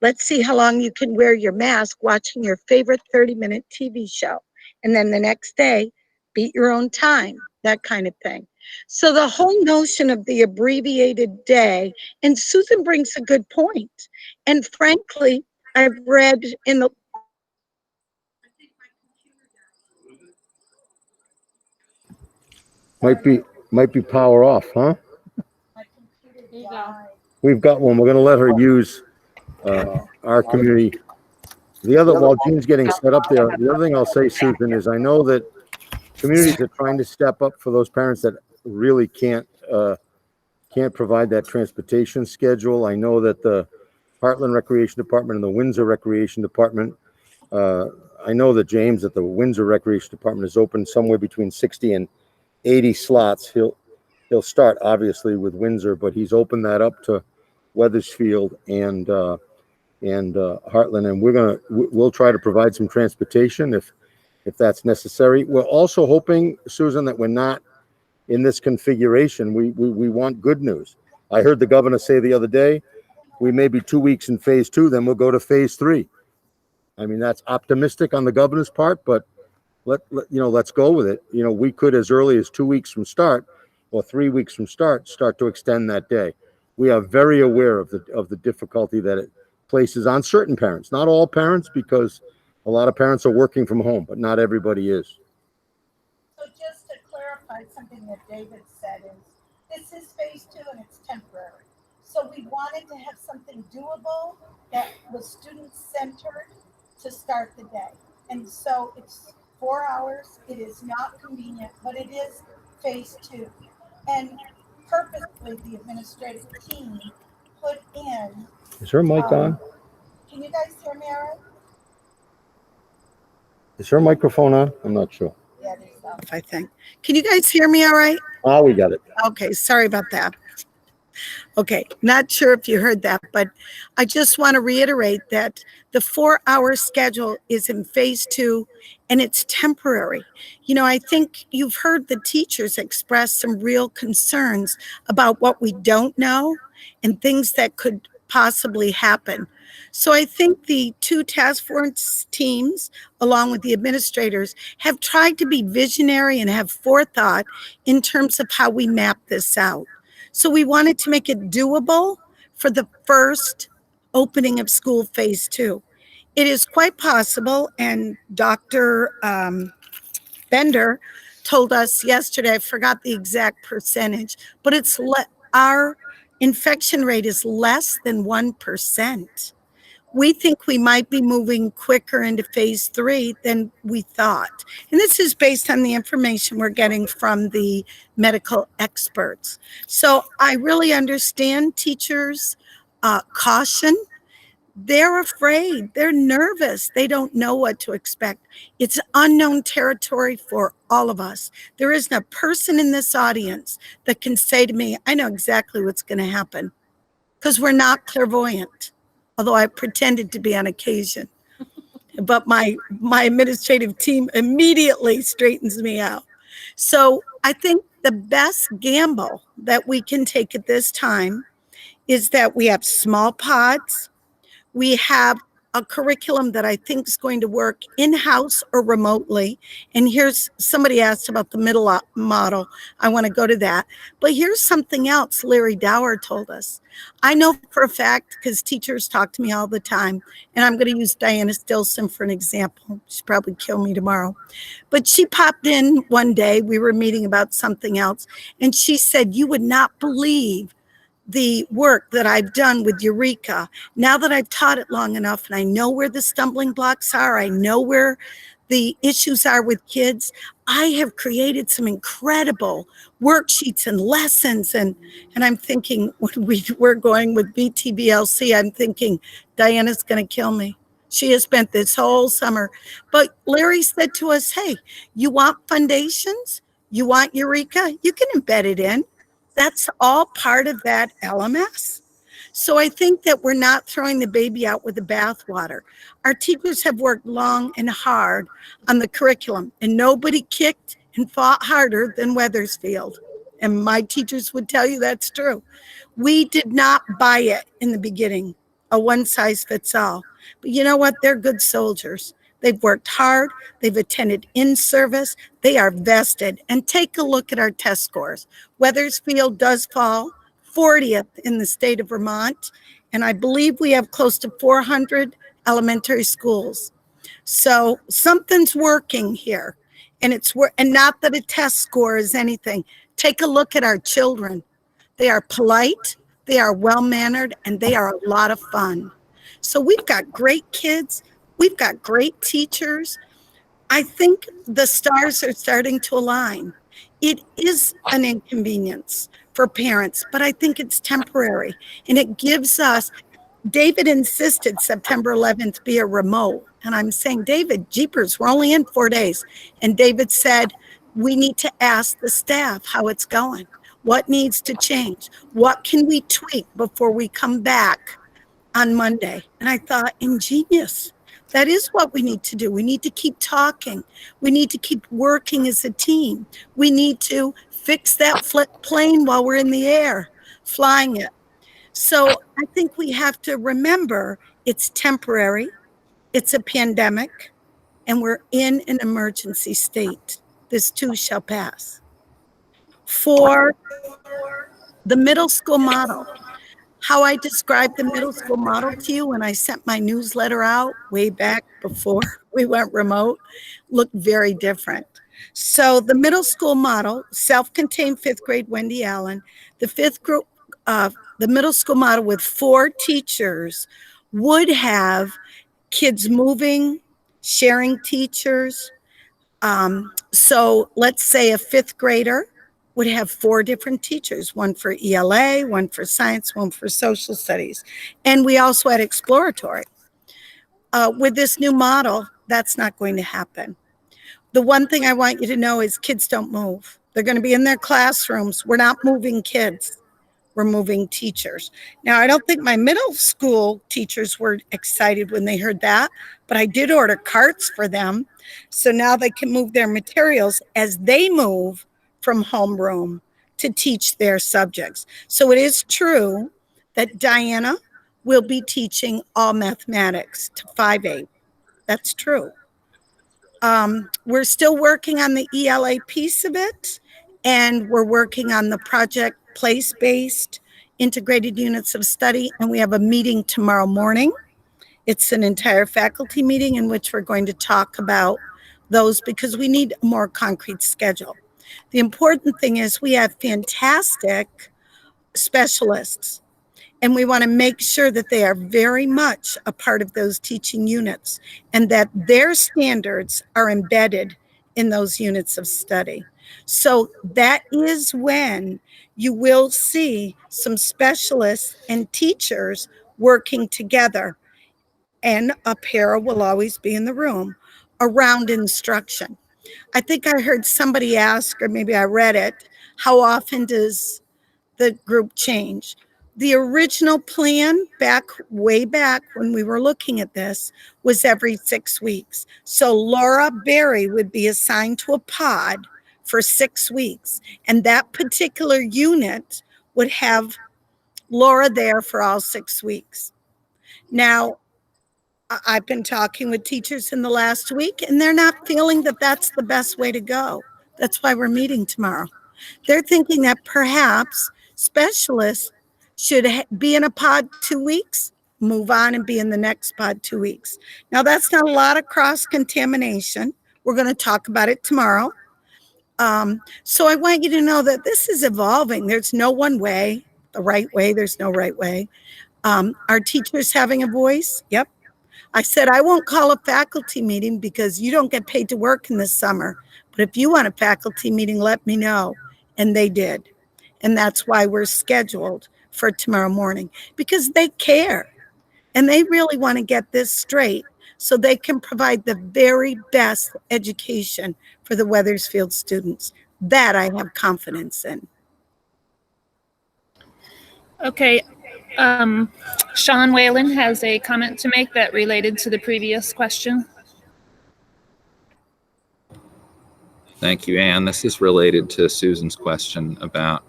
Let's see how long you can wear your mask watching your favorite 30-minute TV show. And then the next day, beat your own time, that kind of thing. So the whole notion of the abbreviated day, and Susan brings a good point. And frankly, I've read in the Might be power off, huh? We've got one. We're gonna let her use our community. The other, while Jean's getting set up there, the other thing I'll say, Susan, is I know that communities are trying to step up for those parents that really can't provide that transportation schedule. I know that the Heartland Recreation Department and the Windsor Recreation Department, I know that James at the Windsor Recreation Department is open somewhere between 60 and 80 slots. He'll start obviously with Windsor, but he's opened that up to Weathersfield and Heartland, and we'll try to provide some transportation if that's necessary. We're also hoping, Susan, that we're not in this configuration. We want good news. I heard the governor say the other day, we may be 2 weeks in phase 2, then we'll go to phase 3. I mean, that's optimistic on the governor's part, but let's go with it. We could, as early as 2 weeks from start or 3 weeks from start to extend that day. We are very aware of the difficulty that it places on certain parents, not all parents, because a lot of parents are working from home, but not everybody is. So just to clarify something that David said is, this is phase 2 and it's temporary. So we wanted to have something doable that was student-centered to start the day. And so it's 4 hours. It is not convenient, but it is phase 2. And purposely, the administrative team put in. Is her mic on? Can you guys hear me all right? Is her microphone on? I'm not sure. Yeah, it is off, I think. Can you guys hear me all right? Oh, we got it. Okay, sorry about that. Okay, not sure if you heard that, but I just want to reiterate that the 4-hour schedule is in phase 2 and it's temporary. I think you've heard the teachers express some real concerns about what we don't know and things that could possibly happen. So I think the 2 task force teams, along with the administrators, have tried to be visionary and have forethought in terms of how we map this out. So we wanted to make it doable for the first opening of school phase 2. It is quite possible, and Dr. Bender told us yesterday, I forgot the exact percentage, but our infection rate is less than 1%. We think we might be moving quicker into phase 3 than we thought. And this is based on the information we're getting from the medical experts. So I really understand teachers' caution. They're afraid. They're nervous. They don't know what to expect. It's unknown territory for all of us. There isn't a person in this audience that can say to me, I know exactly what's going to happen, because we're not clairvoyant. Although I pretended to be on occasion. But my administrative team immediately straightens me out. So I think the best gamble that we can take at this time is that we have small pods. We have a curriculum that I think is going to work in-house or remotely. And here's, somebody asked about the middle model. I want to go to that. But here's something else Larry Dower told us. I know for a fact, because teachers talk to me all the time, and I'm going to use Diana Stilson for an example. She'll probably kill me tomorrow. But she popped in one day, we were meeting about something else, and she said, you would not believe the work that I've done with Eureka. Now that I've taught it long enough and I know where the stumbling blocks are, I know where the issues are with kids, I have created some incredible worksheets and lessons. And I'm thinking, when we're going with BTBLC, I'm thinking, Diana's going to kill me. She has spent this whole summer. But Larry said to us, hey, you want foundations? You want Eureka? You can embed it in. That's all part of that LMS. So I think that we're not throwing the baby out with the bathwater. Our teachers have worked long and hard on the curriculum, and nobody kicked and fought harder than Weathersfield. And my teachers would tell you that's true. We did not buy it in the beginning, a one size fits all. But you know what? They're good soldiers. They've worked hard. They've attended in-service. They are vested. And take a look at our test scores. Weathersfield does fall 40th in the state of Vermont. And I believe we have close to 400 elementary schools. So something's working here. And and not that a test score is anything. Take a look at our children. They are polite. They are well-mannered and they are a lot of fun. So we've got great kids. We've got great teachers. I think the stars are starting to align. It is an inconvenience for parents, but I think it's temporary. And it gives us, David insisted September 11th be a remote. And I'm saying, David, jeepers, we're only in 4 days. And David said, we need to ask the staff how it's going. What needs to change? What can we tweak before we come back on Monday? And I thought, ingenious. That is what we need to do. We need to keep talking. We need to keep working as a team. We need to fix that plane while we're in the air, flying it. So I think we have to remember it's temporary, it's a pandemic, and we're in an emergency state. This too shall pass. For the middle school model, how I described the middle school model to you when I sent my newsletter out way back before we went remote looked very different. So the middle school model, self-contained fifth grade Wendy Allen, the middle school model with 4 teachers would have kids moving, sharing teachers. So let's say a 5th grader would have 4 different teachers, one for ELA, one for science, one for social studies. And we also had exploratory. With this new model, that's not going to happen. The one thing I want you to know is kids don't move. They're going to be in their classrooms. We're not moving kids. We're moving teachers. Now, I don't think my middle school teachers were excited when they heard that, but I did order carts for them. So now they can move their materials as they move from homeroom to teach their subjects. So it is true that Diana will be teaching all mathematics to 5-8. That's true. We're still working on the ELA piece of it, and we're working on the project place-based integrated units of study, and we have a meeting tomorrow morning. It's an entire faculty meeting in which we're going to talk about those because we need a more concrete schedule. The important thing is we have fantastic specialists, and we want to make sure that they are very much a part of those teaching units and that their standards are embedded in those units of study. So that is when you will see some specialists and teachers working together, and a para will always be in the room around instruction. I think I heard somebody ask, or maybe I read it, how often does the group change? The original plan way back when we were looking at this was every 6 weeks. So Laura Berry would be assigned to a pod for 6 weeks. And that particular unit would have Laura there for all 6 weeks. Now, I've been talking with teachers in the last week, and they're not feeling that that's the best way to go. That's why we're meeting tomorrow. They're thinking that perhaps specialists should be in a pod 2 weeks, move on and be in the next pod 2 weeks. Now, that's not a lot of cross-contamination. We're going to talk about it tomorrow. So I want you to know that this is evolving. There's no one way, the right way. There's no right way. Are teachers having a voice? Yep. I said, I won't call a faculty meeting because you don't get paid to work in the summer. But if you want a faculty meeting, let me know. And they did. And that's why we're scheduled for tomorrow morning, because they care. And they really want to get this straight so they can provide the very best education for the Wethersfield students. That I have confidence in. Okay. Sean Whalen has a comment to make that related to the previous question. Thank you, Anne. This is related to Susan's question about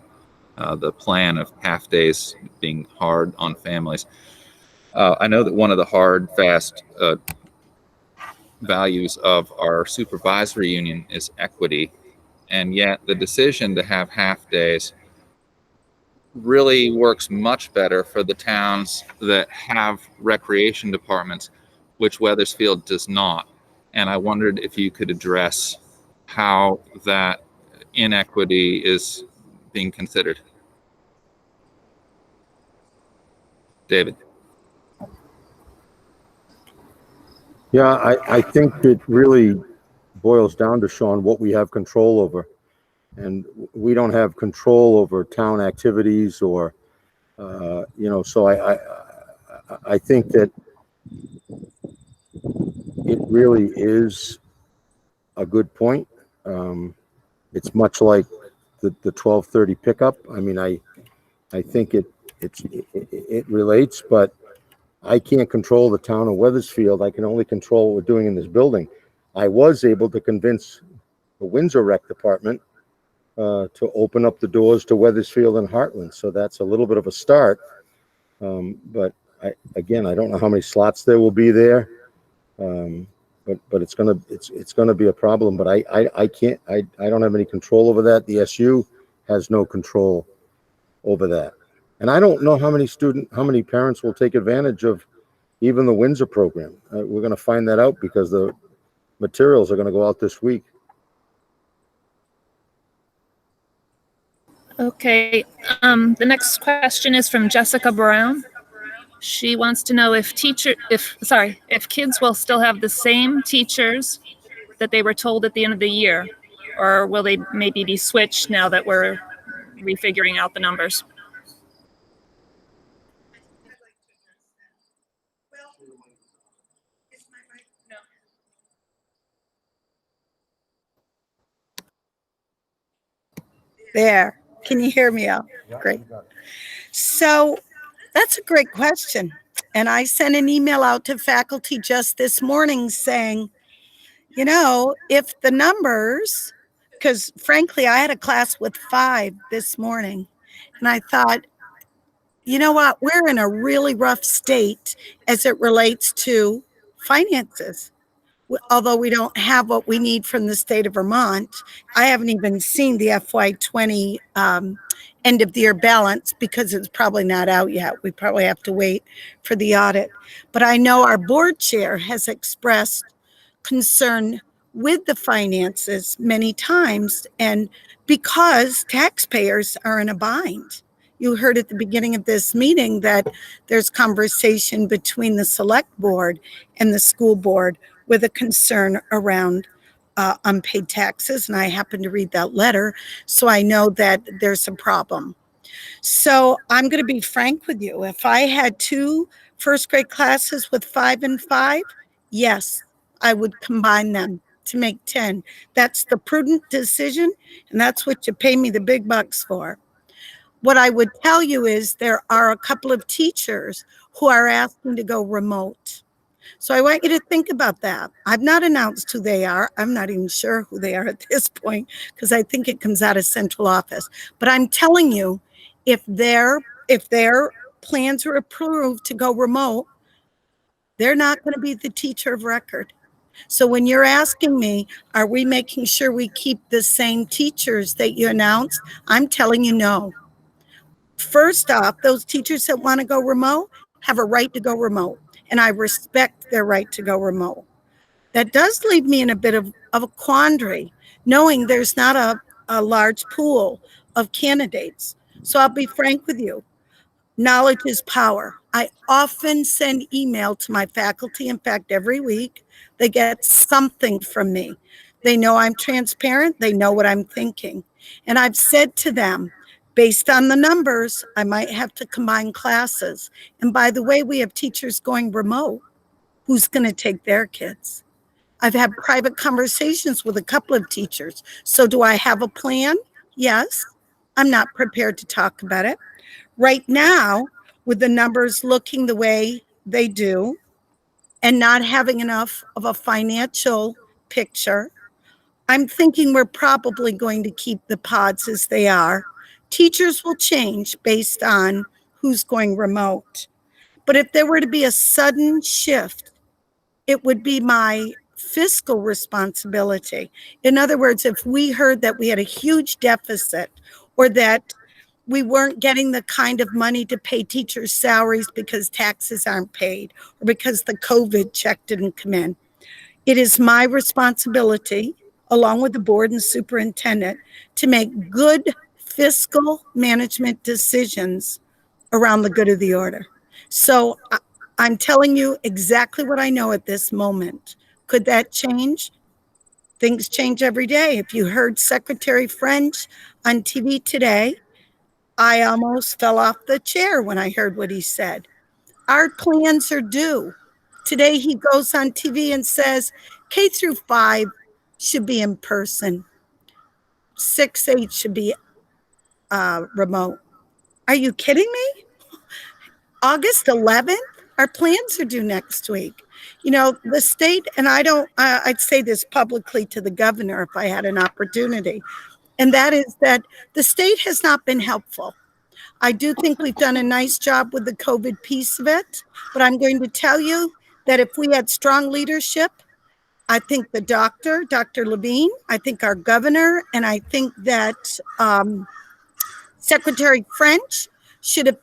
the plan of half days being hard on families. I know that one of the hard, fast values of our supervisory union is equity, and yet the decision to have half days really works much better for the towns that have recreation departments, which Wethersfield does not. And I wondered if you could address how that inequity is being considered. David. Yeah, I think it really boils down to, Sean, what we have control over. And we don't have control over town activities or, so I think that it really is a good point. It's much like the 12:30 pickup. I mean, I think it relates, but I can't control the town of Weathersfield. I can only control what we're doing in this building. I was able to convince the Windsor Rec Department to open up the doors to Weathersfield and Heartland. So that's a little bit of a start. But I don't know how many slots there will be there. But it's gonna be a problem. But I don't have any control over that. The SU has no control over that. And I don't know how many parents will take advantage of even the Windsor program. We're gonna find that out because the materials are gonna go out this week. Okay, the next question is from Jessica Brown. She wants to know if kids will still have the same teachers that they were told at the end of the year, or will they maybe be switched now that we're refiguring out the numbers? There. Can you hear me, Al? Great. So that's a great question. And I sent an email out to faculty just this morning saying, if the numbers, because frankly, I had a class with 5 this morning, and I thought, you know what, we're in a really rough state as it relates to finances. Although we don't have what we need from the state of Vermont, I haven't even seen the FY20 end of the year balance because it's probably not out yet. We probably have to wait for the audit. But I know our board chair has expressed concern with the finances many times, and because taxpayers are in a bind. You heard at the beginning of this meeting that there's conversation between the select board and the school board with a concern around unpaid taxes. And I happened to read that letter, so I know that there's a problem. So I'm going to be frank with you. If I had 2 first grade classes with 5 and 5, yes, I would combine them to make 10. That's the prudent decision, and that's what you pay me the big bucks for. What I would tell you is there are a couple of teachers who are asking to go remote. So I want you to think about that. I've not announced who they are. I'm not even sure who they are at this point because I think it comes out of central office. But I'm telling you, if their plans are approved to go remote, they're not going to be the teacher of record. So when you're asking me, are we making sure we keep the same teachers that you announced? I'm telling you no. First off, those teachers that want to go remote have a right to go remote. And I respect their right to go remote. That does leave me in a bit of a quandary, knowing there's not a large pool of candidates. So I'll be frank with you. Knowledge is power. I often send email to my faculty. In fact, every week, they get something from me. They know I'm transparent. They know what I'm thinking. And I've said to them, based on the numbers, I might have to combine classes. And by the way, we have teachers going remote. Who's going to take their kids? I've had private conversations with a couple of teachers. So do I have a plan? Yes. I'm not prepared to talk about it. Right now, with the numbers looking the way they do and not having enough of a financial picture, I'm thinking we're probably going to keep the pods as they are. Teachers will change based on who's going remote. But if there were to be a sudden shift, it would be my fiscal responsibility. In other words, if we heard that we had a huge deficit or that we weren't getting the kind of money to pay teachers' salaries because taxes aren't paid or because the COVID check didn't come in, it is my responsibility, along with the board and superintendent, to make good fiscal management decisions around the good of the order. So I'm telling you exactly what I know at this moment. Could that change? Things change every day. If you heard Secretary French on TV today, I almost fell off the chair when I heard what he said. Our plans are due. Today he goes on TV and says K through 5 should be in person. 6-8 should be remote. Are you kidding me? August 11th? Our plans are due next week. You know, the state, and I'd say this publicly to the governor if I had an opportunity, and that is that the state has not been helpful. I do think we've done a nice job with the COVID piece of it, but I'm going to tell you that if we had strong leadership, I think the Dr. Levine, I think our governor, and I think that Secretary French should have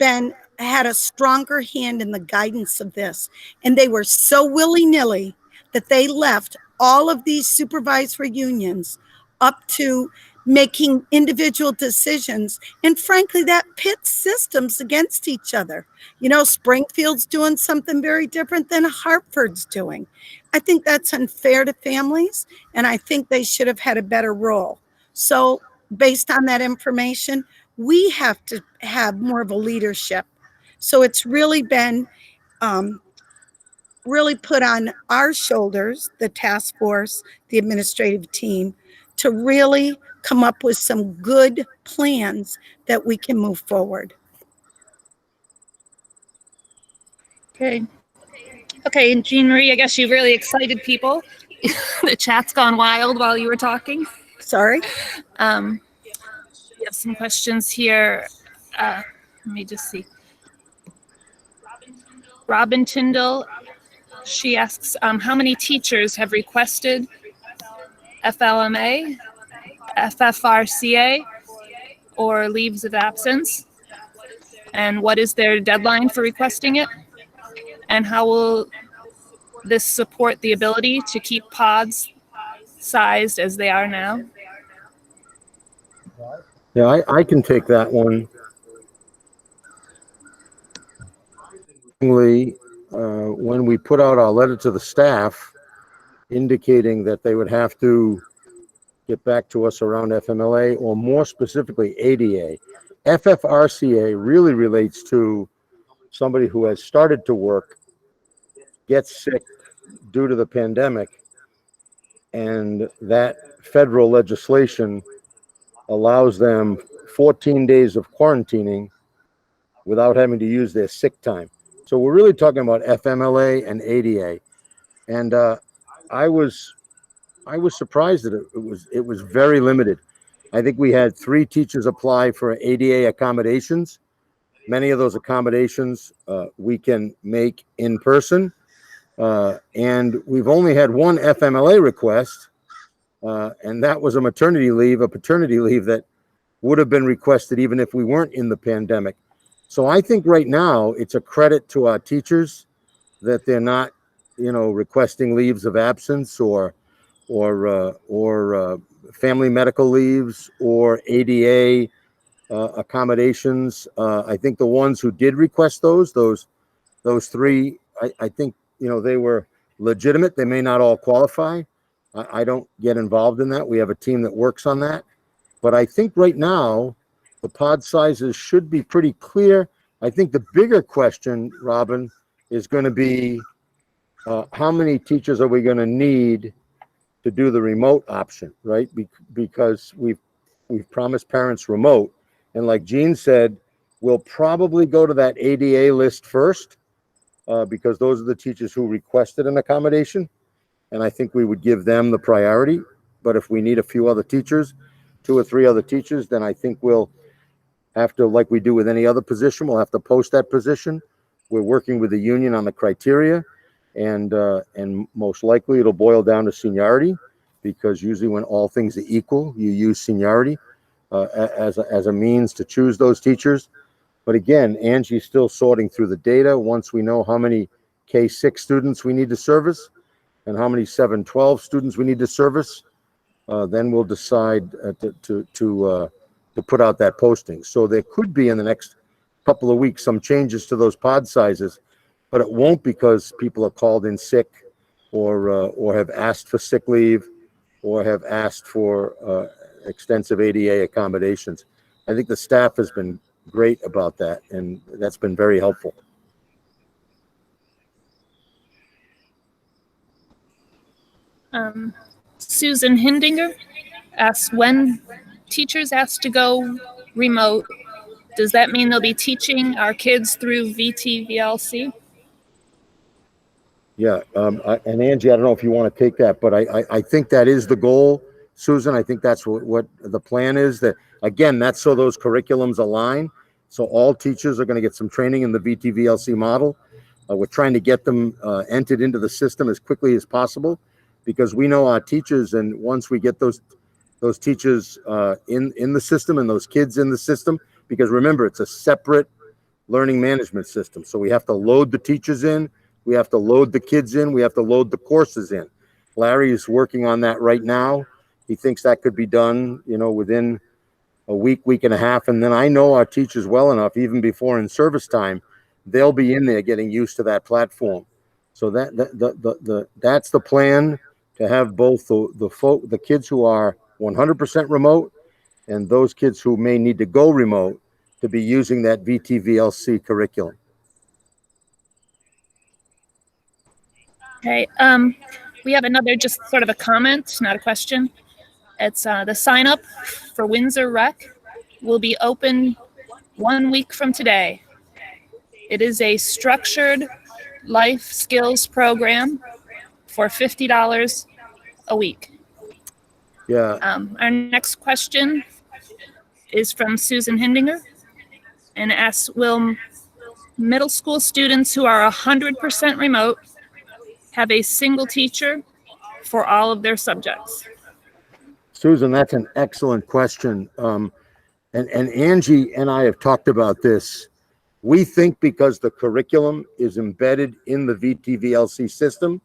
had a stronger hand in the guidance of this. And they were so willy-nilly that they left all of these supervisory unions up to making individual decisions. And frankly, that pits systems against each other. You know, Springfield's doing something very different than Hartford's doing. I think that's unfair to families, and I think they should have had a better role. So based on that information, we have to have more of a leadership. So it's really been really put on our shoulders, the task force, the administrative team, to really come up with some good plans that we can move forward. Okay. Okay, and Jean Marie, I guess you really excited people. The chat's gone wild while you were talking. Sorry. We have some questions here. Let me just see. Robin Tyndall, she asks, how many teachers have requested FLMA, FFRCA, or leaves of absence? And what is their deadline for requesting it? And how will this support the ability to keep pods sized as they are now? Yeah, I can take that one. When we put out our letter to the staff indicating that they would have to get back to us around FMLA, or more specifically ADA. FFRCA really relates to somebody who has started to work, gets sick due to the pandemic, and that federal legislation allows them 14 days of quarantining without having to use their sick time. So we're really talking about FMLA and ADA. And I was surprised that it was very limited. I think we had 3 teachers apply for ADA accommodations. Many of those accommodations we can make in person. And we've only had 1 FMLA request, and that was a maternity leave, a paternity leave that would have been requested even if we weren't in the pandemic. So I think right now it's a credit to our teachers that they're not, requesting leaves of absence or family medical leaves or ADA accommodations. I think the ones who did request those 3, I think, they were legitimate. They may not all qualify. I don't get involved in that. We have a team that works on that. But I think right now, the pod sizes should be pretty clear. I think the bigger question, Robin, is going to be how many teachers are we going to need to do the remote option, right? Because we've promised parents remote. And like Jean said, we'll probably go to that ADA list first because those are the teachers who requested an accommodation. And I think we would give them the priority. But if we need a few other teachers, 2 or 3 other teachers, then I think we'll have to, like we do with any other position, we'll have to post that position. We're working with the union on the criteria, and most likely it'll boil down to seniority, because usually when all things are equal, you use seniority as a means to choose those teachers. But again, Angie's still sorting through the data. Once we know how many K-6 students we need to service and how many 7-12 students we need to service, then we'll decide to put out that posting. So there could be in the next couple of weeks some changes to those pod sizes, but it won't because people are called in sick or have asked for sick leave or have asked for extensive ADA accommodations. I think the staff has been great about that, and that's been very helpful. Susan Hindinger asks, when teachers asked to go remote, does that mean they'll be teaching our kids through VTVLC? Yeah, and Angie, I don't know if you want to take that, but I think that is the goal, Susan. I think that's what the plan is. That again, that's so those curriculums align. So all teachers are going to get some training in the VTVLC model. We're trying to get them entered into the system as quickly as possible, because we know our teachers, and once we get those teachers in the system and those kids in the system, because remember, it's a separate learning management system. So we have to load the teachers in. We have to load the kids in. We have to load the courses in. Larry is working on that right now. He thinks that could be done, within a week and a half. And then I know our teachers well enough, even before in service time, they'll be in there getting used to that platform. So that's the plan, to have both the kids who are 100% remote and those kids who may need to go remote to be using that VTVLC curriculum. Okay, we have another, just sort of a comment, not a question. It's the sign up for Windsor Rec will be open 1 week from today. It is a structured life skills program for $50 a week. Yeah. Our next question is from Susan Hindinger and asks, will middle school students who are 100% remote have a single teacher for all of their subjects? Susan, that's an excellent question. And Angie and I have talked about this. We think because the curriculum is embedded in the VTVLC system,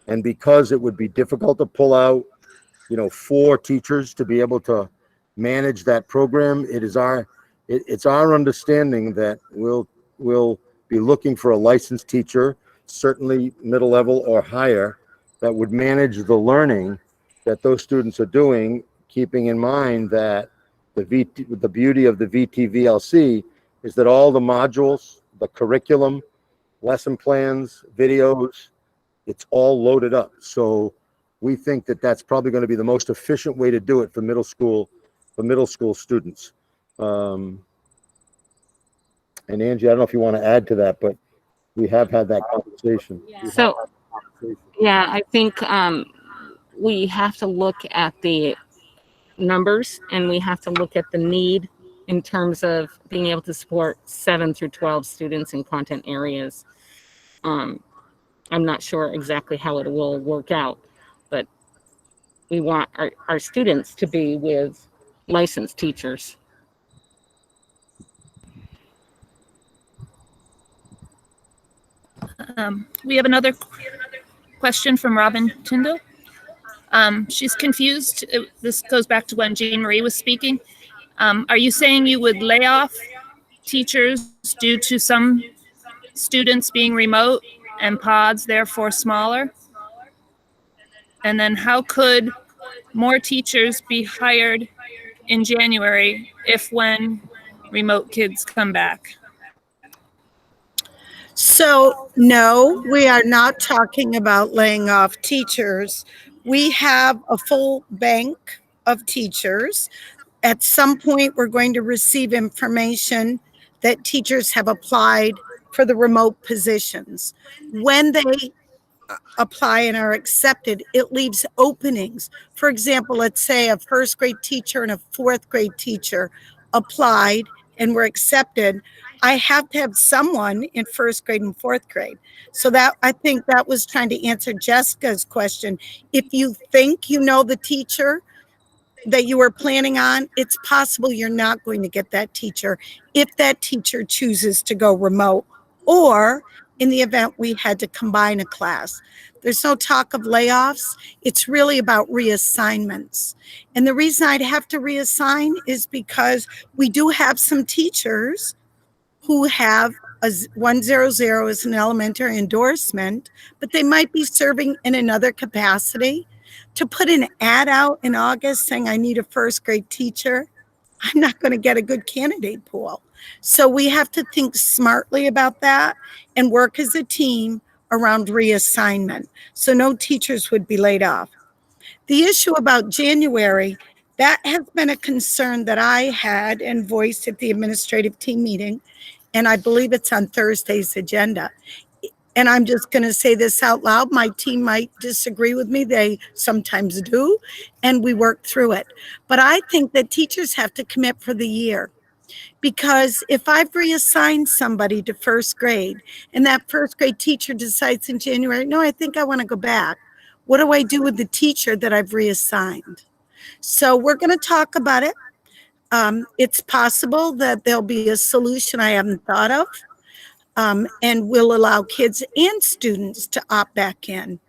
and because it would be difficult to pull out, 4 teachers to be able to manage that program, it's our understanding that we'll be looking for a licensed teacher, certainly middle level or higher, that would manage the learning that those students are doing, keeping in mind that the beauty of the VTVLC is that all the modules, the curriculum, lesson plans, videos, it's all loaded up. So we think that that's probably going to be the most efficient way to do it for middle school students. And Angie, I don't know if you want to add to that, but we have had that conversation. So, yeah, I think we have to look at the numbers, and we have to look at the need in terms of being able to support 7 through 12 students in content areas. I'm not sure exactly how it will work out, but we want our students to be with licensed teachers. We have another question from Robin Tyndall. She's confused. This goes back to when Jean Marie was speaking. Are you saying you would lay off teachers due to some students being remote and pods therefore smaller? And then how could more teachers be hired in January when remote kids come back? So, no, we are not talking about laying off teachers. We have a full bank of teachers. At some point, we're going to receive information that teachers have applied for the remote positions. When they apply and are accepted, it leaves openings. For example, let's say a first grade teacher and a fourth grade teacher applied and were accepted. I have to have someone in first grade and fourth grade. So that, I think that was trying to answer Jessica's question. If you think you know the teacher that you were planning on, it's possible you're not going to get that teacher if that teacher chooses to go remote, or in the event we had to combine a class. There's no talk of layoffs. It's really about reassignments. And the reason I'd have to reassign is because we do have some teachers who have a 100 as an elementary endorsement, but they might be serving in another capacity. To put an ad out in August saying I need a first grade teacher, I'm not going to get a good candidate pool. So we have to think smartly about that and work as a team around reassignment. So no teachers would be laid off. The issue about January, that has been a concern that I had and voiced at the administrative team meeting, and I believe it's on Thursday's agenda. And I'm just going to say this out loud. My team might disagree with me. They sometimes do, and we work through it. But I think that teachers have to commit for the year. Because if I've reassigned somebody to first grade and that first grade teacher decides in January, no, I think I want to go back. What do I do with the teacher that I've reassigned? So we're going to talk about it. It's possible that there'll be a solution I haven't thought of, and will allow kids and students to opt back in.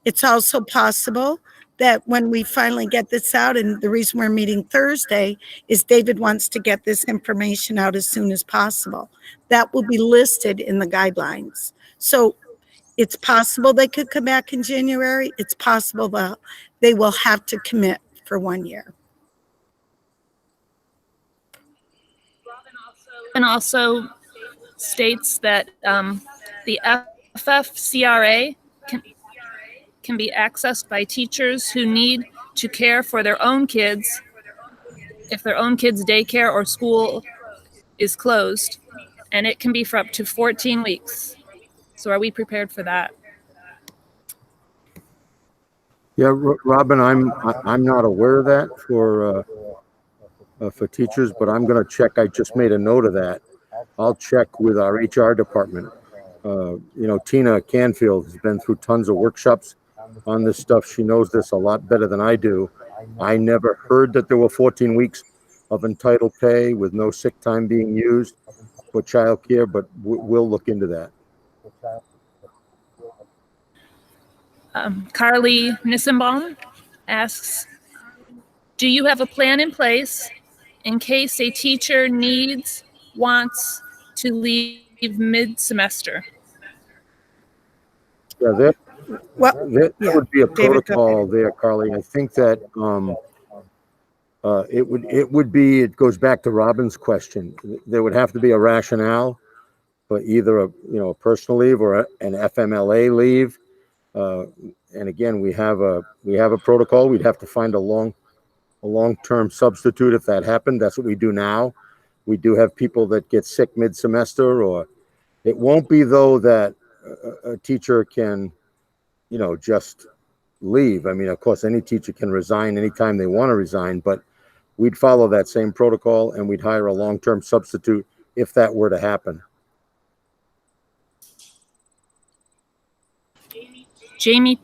It's also possible that when we finally get this out, and the reason we're meeting Thursday is David wants to get this information out as soon as possible. That will be listed in the guidelines. So it's possible they could come back in January. It's possible that they will have to commit for 1 year. And also states that the FFCRA can be accessed by teachers who need to care for their own kids if their own kids' daycare or school is closed, and it can be for up to 14 weeks. So are we prepared for that? Yeah, Robin, I'm not aware of that for teachers, but I'm going to check. I just made a note of that. I'll check with our HR department. Tina Canfield has been through tons of workshops on this stuff. She knows this a lot better than I do. I never heard that there were 14 weeks of entitled pay with no sick time being used for childcare, but we'll look into that. Carly Nissenbaum asks, do you have a plan in place in case a teacher wants to leave mid-semester? Yeah, there would be a protocol there, Carly. I think that it goes back to Robin's question. There would have to be a rationale for either a personal leave or an FMLA leave. And again, we have a protocol. We'd have to find a long-term substitute if that happened. That's what we do now. We do have people that get sick mid-semester, or it won't be though that a teacher can, just leave. I mean, of course, any teacher can resign anytime they want to resign, but we'd follow that same protocol and we'd hire a long-term substitute if that were to happen. Jamie.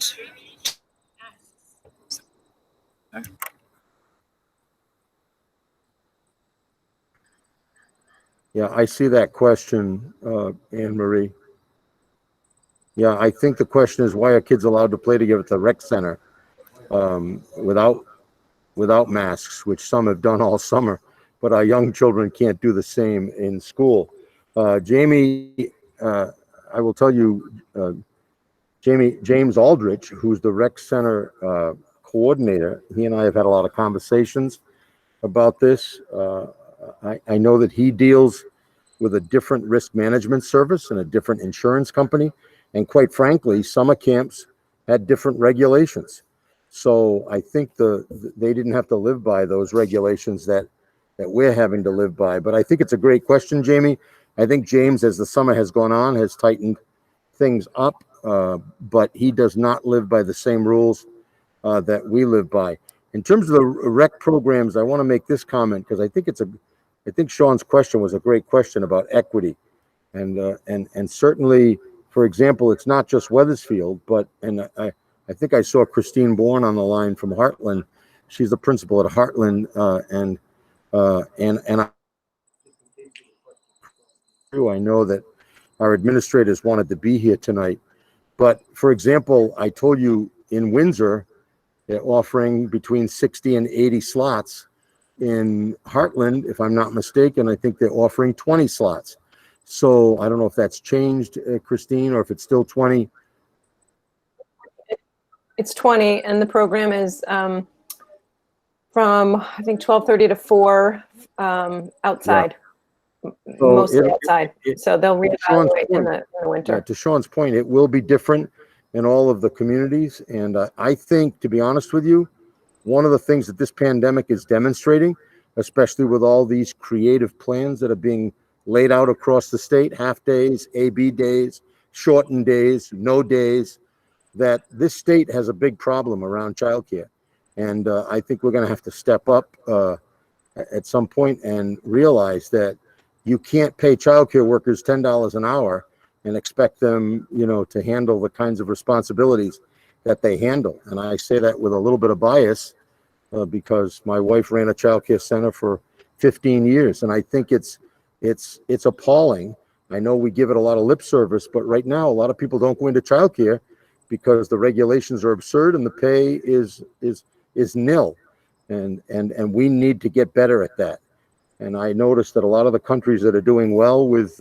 Yeah, I see that question, Anne Marie. Yeah, I think the question is, why are kids allowed to play together at the rec center without masks, which some have done all summer, but our young children can't do the same in school. Jamie, I will tell you, James Aldrich, who's the rec center coordinator, he and I have had a lot of conversations about this. I know that he deals with a different risk management service and a different insurance company. And quite frankly, summer camps had different regulations. So I think they didn't have to live by those regulations that we're having to live by. But I think it's a great question, Jamie. I think James, as the summer has gone on, has tightened things up, but he does not live by the same rules that we live by. In terms of the rec programs, I want to make this comment because I think Sean's question was a great question about equity, and certainly, for example, it's not just Wethersfield, but I think I saw Christine Bourne on the line from Heartland. She's the principal at Heartland, and I know that our administrators wanted to be here tonight. But for example, I told you in Windsor, they're offering between 60 and 80 slots. In Heartland, if I'm not mistaken, I think they're offering 20 slots. So I don't know if that's changed, Christine, or if it's still 20. It's 20, and the program is from, I think, 12:30 to 4 outside, So mostly outside. So they'll Sean's reevaluate in point- the winter. To Sean's point, it will be different in all of the communities. And I think, to be honest with you, one of the things that this pandemic is demonstrating, especially with all these creative plans that are being laid out across the state, half days, AB days, shortened days, no days, that this state has a big problem around childcare. And I think we're going to have to step up at some point and realize that you can't pay childcare workers $10 an hour and expect them, to handle the kinds of responsibilities that they handle. And I say that with a little bit of bias because my wife ran a childcare center for 15 years, and I think it's appalling. I know we give it a lot of lip service, but right now a lot of people don't go into childcare because the regulations are absurd and the pay is nil, and we need to get better at that. And I noticed that a lot of the countries that are doing well with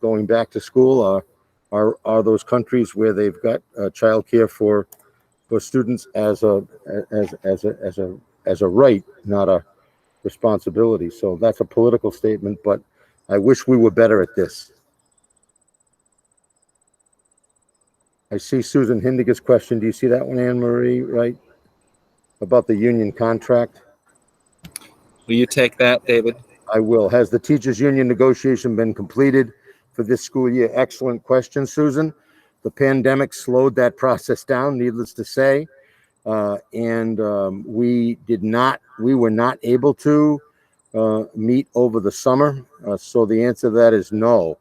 going back to school are those countries where they've got childcare for students as a right, not a responsibility. So that's a political statement, but I wish we were better at this. I see Susan Hindiga's question. Do you see that one, Anne Marie, right? About the union contract? Will you take that, David? I will. Has the teachers union negotiation been completed for this school year? Excellent question, Susan. The pandemic slowed that process down, needless to say. And we were not able to meet over the summer. So the answer to that is no.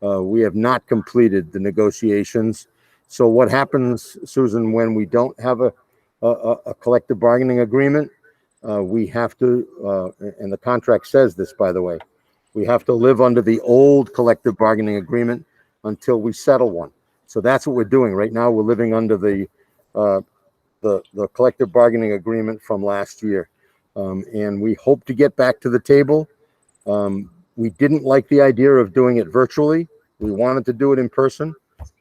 We have not completed the negotiations. So what happens, Susan, when we don't have a collective bargaining agreement? We have to, and the contract says this, by the way, we have to live under the old collective bargaining agreement until we settle one. So that's what we're doing right now. We're living under the collective bargaining agreement from last year, and we hope to get back to the table. We didn't like the idea of doing it virtually. We wanted to do it in person.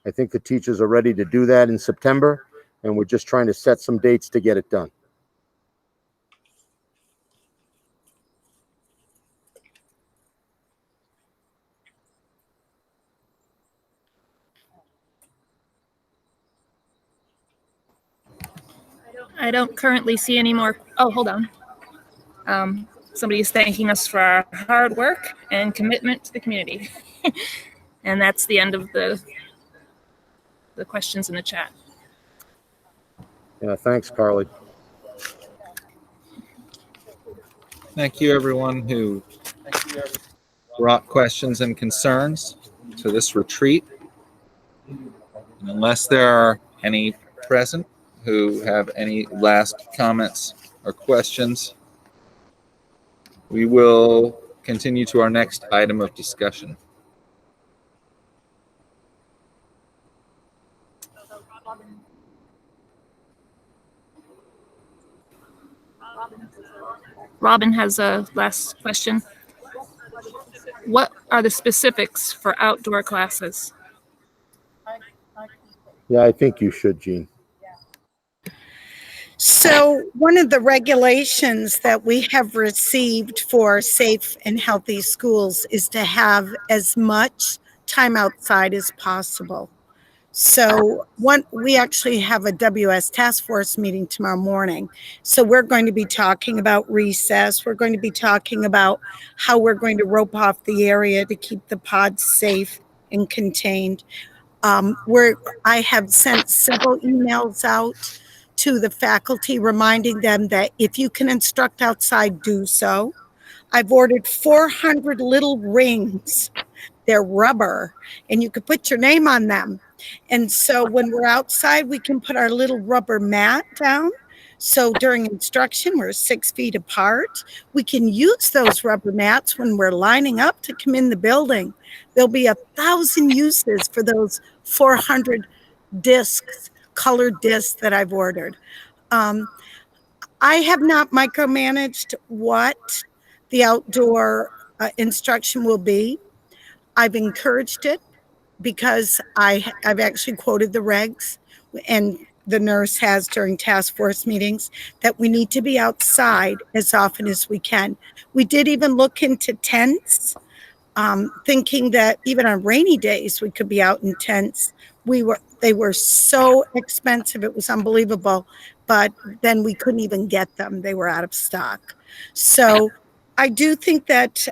I think the teachers are ready to do that in September, and we're just trying to set some dates to get it done. I don't currently see any more. Oh, hold on. Somebody's thanking us for our hard work and commitment to the community. And that's the end of the questions in the chat. Yeah, thanks, Carly. Thank you, everyone who brought questions and concerns to this retreat. And unless there are any present who have any last comments or questions, we will continue to our next item of discussion. Robin has a last question. What are the specifics for outdoor classes? Yeah, I think you should, Jean. So one of the regulations that we have received for safe and healthy schools is to have as much time outside as possible. So we actually have a WS task force meeting tomorrow morning. So we're going to be talking about recess. We're going to be talking about how we're going to rope off the area to keep the pods safe and contained. I have sent several emails out to the faculty reminding them that if you can instruct outside, do so. I've ordered 400 little rings. They're rubber and you could put your name on them. And so when we're outside, we can put our little rubber mat down. So during instruction, we're 6 feet apart. We can use those rubber mats when we're lining up to come in the building. There'll be 1,000 uses for those 400 discs, colored discs that I've ordered. I have not micromanaged what the outdoor instruction will be. I've encouraged it because I've actually quoted the regs, and the nurse has during task force meetings, that we need to be outside as often as we can. We did even look into tents, thinking that even on rainy days we could be out in tents. They were so expensive, it was unbelievable, but then we couldn't even get them. They were out of stock. So I do think that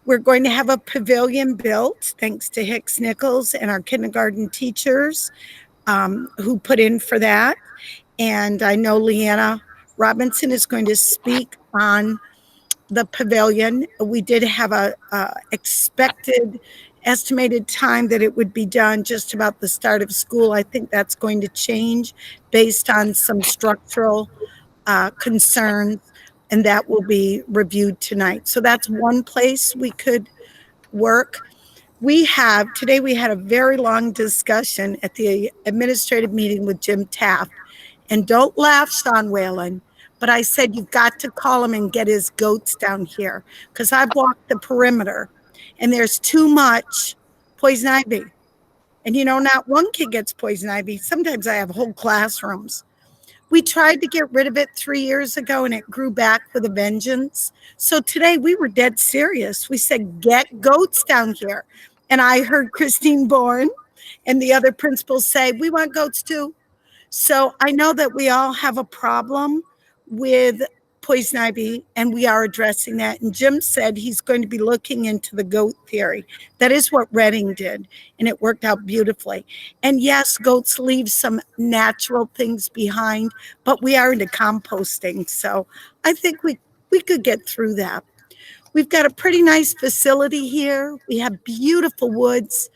we're going to have a pavilion built, thanks to Hicks Nichols and our kindergarten teachers who put in for that. And I know Leanna Robinson is going to speak on the pavilion. We did have a estimated time that it would be done just about the start of school. I think that's going to change based on some structural concerns, and that will be reviewed tonight. So that's one place we could work. Today we had a very long discussion at the administrative meeting with Jim Taft. And don't laugh, Sean Whalen, but I said, you've got to call him and get his goats down here, because I've walked the perimeter and there's too much poison ivy. And not one kid gets poison ivy. Sometimes I have whole classrooms. We tried to get rid of it 3 years ago and it grew back with a vengeance. So today we were dead serious. We said, get goats down here. And I heard Christine Bourne and the other principals say, we want goats too. So I know that we all have a problem with poison ivy, and we are addressing that. And Jim said he's going to be looking into the goat theory. That is what Reading did, and it worked out beautifully. And yes, goats leave some natural things behind, but we are into composting. So I think we could get through that. We've got a pretty nice facility here. We have beautiful woods.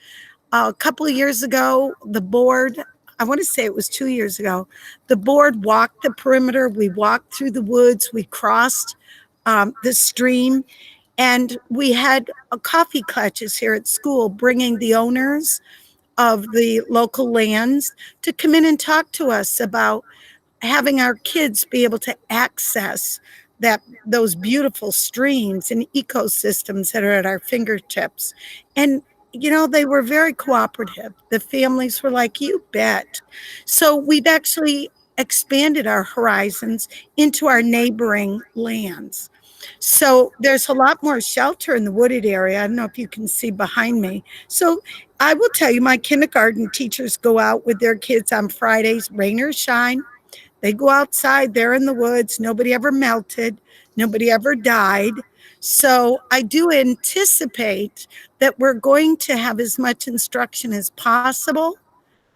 A couple of years ago, the board, I want to say it was 2 years ago, the board walked the perimeter. We walked through the woods. We crossed the stream, and we had coffee clutches here at school, bringing the owners of the local lands to come in and talk to us about having our kids be able to access those beautiful streams and ecosystems that are at our fingertips. And they were very cooperative. The families were like, you bet. So we've actually expanded our horizons into our neighboring lands. So there's a lot more shelter in the wooded area. I don't know if you can see behind me. So I will tell you, my kindergarten teachers go out with their kids on Fridays, rain or shine. They go outside, they're in the woods. Nobody ever melted. Nobody ever died. So I do anticipate that we're going to have as much instruction as possible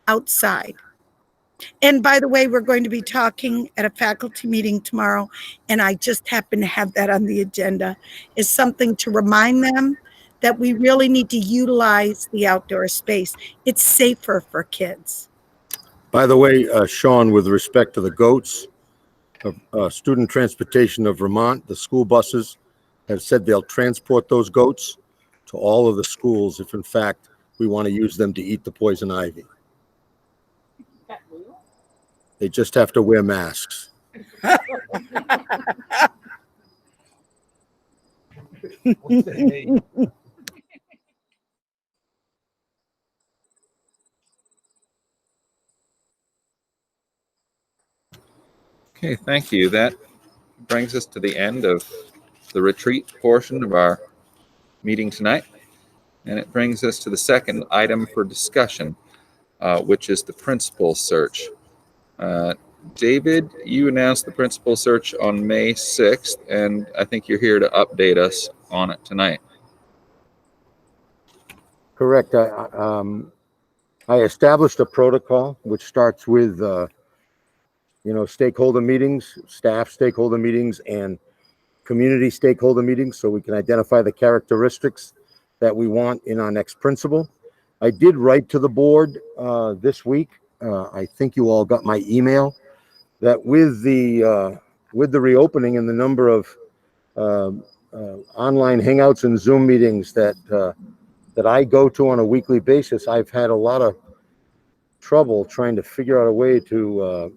outside. And by the way, we're going to be talking at a faculty meeting tomorrow, and I just happen to have that on the agenda, is something to remind them that we really need to utilize the outdoor space. It's safer for kids. By the way, Sean, with respect to the goats, Student Transportation of Vermont, the school buses have said they'll transport those goats to all of the schools if, in fact, we want to use them to eat the poison ivy. They just have to wear masks. Okay, thank you. That brings us to the end of the retreat portion of our meeting tonight. And it brings us to the second item for discussion, which is the principal search. David, you announced the principal search on May 6th, and I think you're here to update us on it tonight. Correct. I established a protocol which starts with, stakeholder meetings, staff stakeholder meetings, and community stakeholder meetings, so we can identify the characteristics that we want in our next principal. I did write to the board this week. I think you all got my email that with the reopening and the number of online hangouts and Zoom meetings that I go to on a weekly basis, I've had a lot of trouble trying to figure out a way to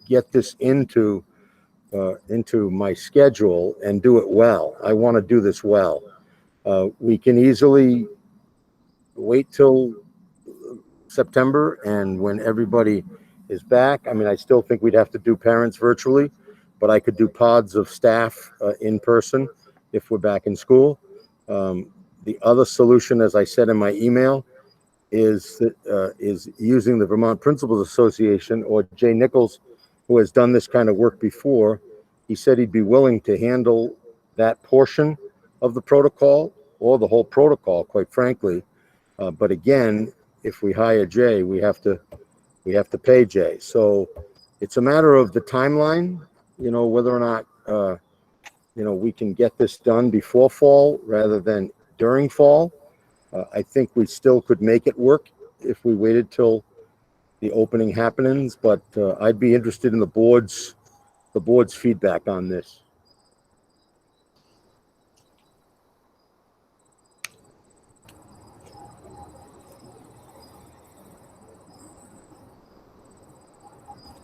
get this into my schedule and do it well. I want to do this well. We can easily wait till September and when everybody is back. I mean, I still think we'd have to do parents virtually, but I could do pods of staff in person if we're back in school. The other solution, as I said in my email, is using the Vermont Principals Association or Jay Nichols, who has done this kind of work before. He said he'd be willing to handle that portion of the protocol or the whole protocol, quite frankly. But again, if we hire Jay, we have to pay Jay. So it's a matter of the timeline, whether or not, we can get this done before fall rather than during fall. I think we still could make it work if we waited till the opening happenings, but I'd be interested in the board's feedback on this.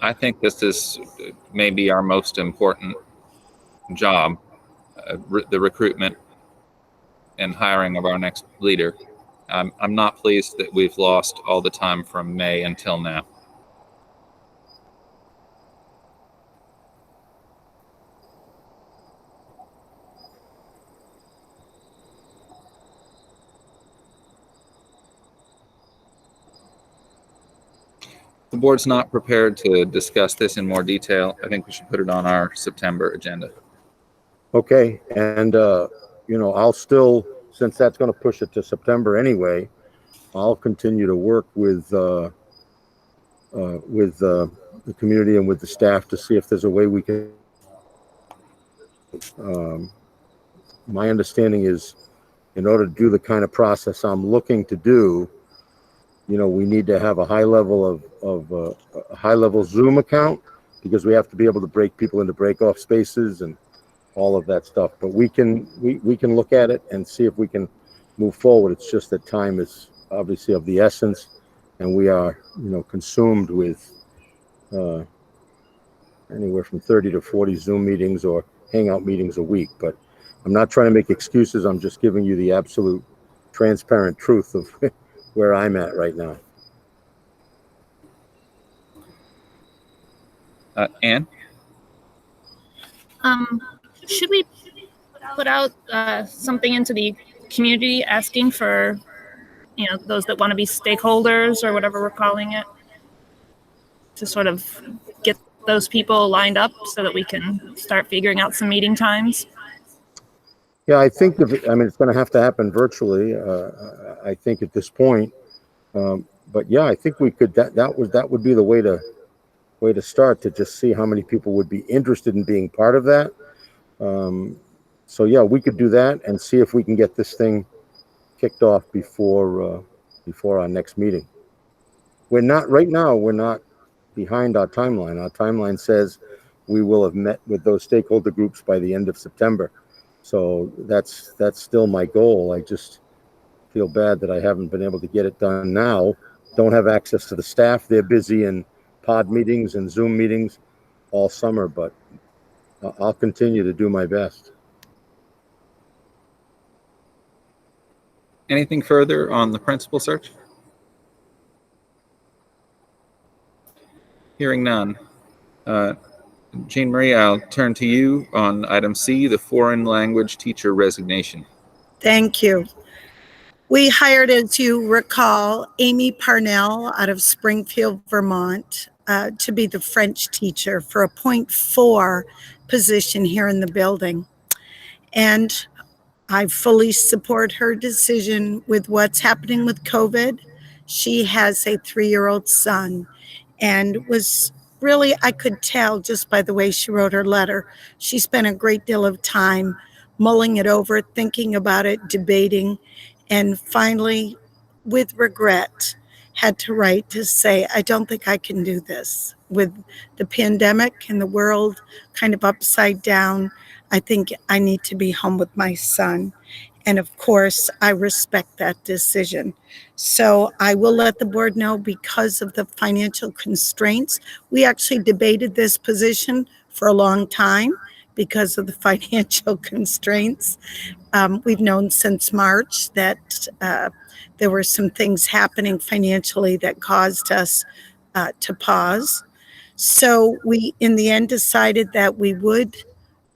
I think this is maybe our most important job, the recruitment and hiring of our next leader. I'm not pleased that we've lost all the time from May until now. The board's not prepared to discuss this in more detail. I think we should put it on our September agenda. Okay, and I'll still, since that's going to push it to September anyway, I'll continue to work with the community and with the staff to see if there's a way we can. My understanding is, in order to do the kind of process I'm looking to do, we need to have a high level of a high level Zoom account, because we have to be able to break people into break-off spaces and all of that stuff. But we can look at it and see if we can move forward. It's just that time is obviously of the essence, and we are, consumed with anywhere from 30 to 40 Zoom meetings or Hangout meetings a week. But I'm not trying to make excuses. I'm just giving you the absolute transparent truth of where I'm at right now. Anne? Should we put out something into the community asking for, those that want to be stakeholders or whatever we're calling it, to sort of get those people lined up so that we can start figuring out some meeting times? Yeah, I think it's going to have to happen virtually. I think at this point, but yeah, I think we could. That would be the way to start, to just see how many people would be interested in being part of that. So yeah, we could do that and see if we can get this thing kicked off before our next meeting. We're not behind our timeline. Our timeline says we will have met with those stakeholder groups by the end of September. So that's still my goal. I just feel bad that I haven't been able to get it done now. Don't have access to the staff. They're busy in pod meetings and Zoom meetings all summer, but I'll continue to do my best. Anything further on the principal search? Hearing none. Jean Marie, I'll turn to you on item C, the foreign language teacher resignation. Thank you. We hired, as you recall, Amy Parnell out of Springfield, Vermont, to be the French teacher for a 0.4 position here in the building. And I fully support her decision with what's happening with COVID. She has a 3-year-old son, and was really, I could tell just by the way she wrote her letter, she spent a great deal of time mulling it over, thinking about it, debating, and finally, with regret, had to write to say, I don't think I can do this. With the pandemic and the world kind of upside down, I think I need to be home with my son. And of course, I respect that decision. So I will let the board know, because of the financial constraints, we actually debated this position for a long time because of the financial constraints. We've known since March that there were some things happening financially that caused us to pause. So we, in the end, decided that we would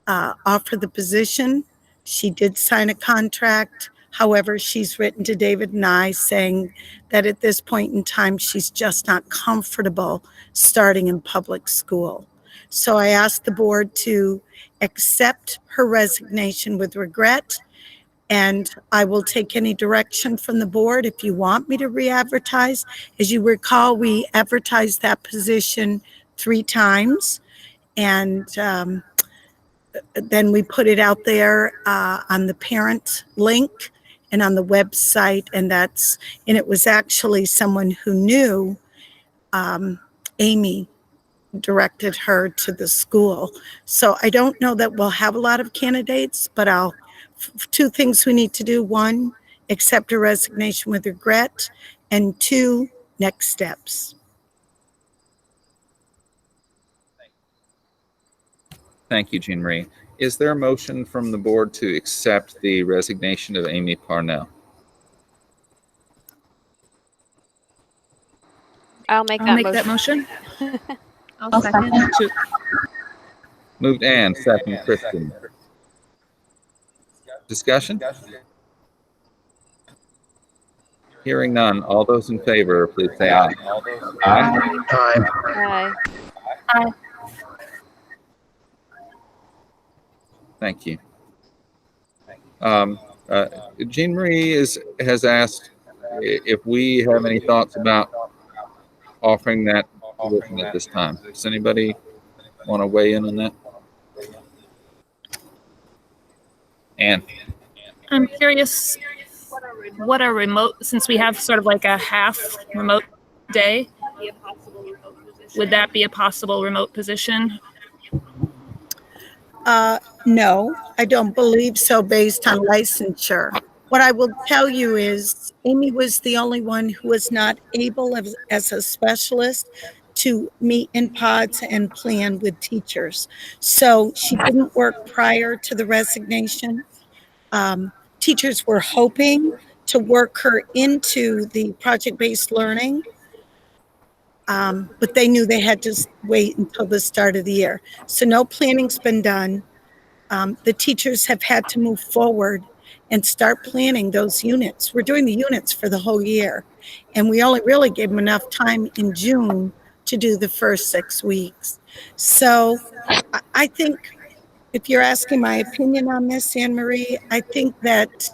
offer the position. She did sign a contract. However, she's written to David and I saying that at this point in time, she's just not comfortable starting in public school. So I asked the board to accept her resignation with regret, and I will take any direction from the board if you want me to re-advertise. As you recall, we advertised that position 3 times, and then we put it out there on the parent link and on the website, and it was actually someone who knew Amy directed her to the school. So I don't know that we'll have a lot of candidates, but 2 things we need to do. 1, accept her resignation with regret, and 2, next steps. Thank you, Jean Marie. Is there a motion from the board to accept the resignation of Amy Parnell? I'll make that motion. I'll second. Moved and second, Kristen. Discussion? Hearing none. All those in favor, please say aye. Aye. Aye. Aye. Thank you. Jean Marie has asked if we have any thoughts about offering that position at this time. Does anybody want to weigh in on that? Anne? I'm curious, what a remote, since we have sort of like a half remote day, would that be a possible remote position? No, I don't believe so based on licensure. What I will tell you is Amy was the only one who was not able as a specialist to meet in pods and plan with teachers. So she didn't work prior to the resignation. Teachers were hoping to work her into the project-based learning, but they knew they had to wait until the start of the year. So no planning's been done. The teachers have had to move forward and start planning those units. We're doing the units for the whole year, and we only really gave them enough time in June to do the first 6 weeks. So I think, if you're asking my opinion on this, Anne Marie, I think that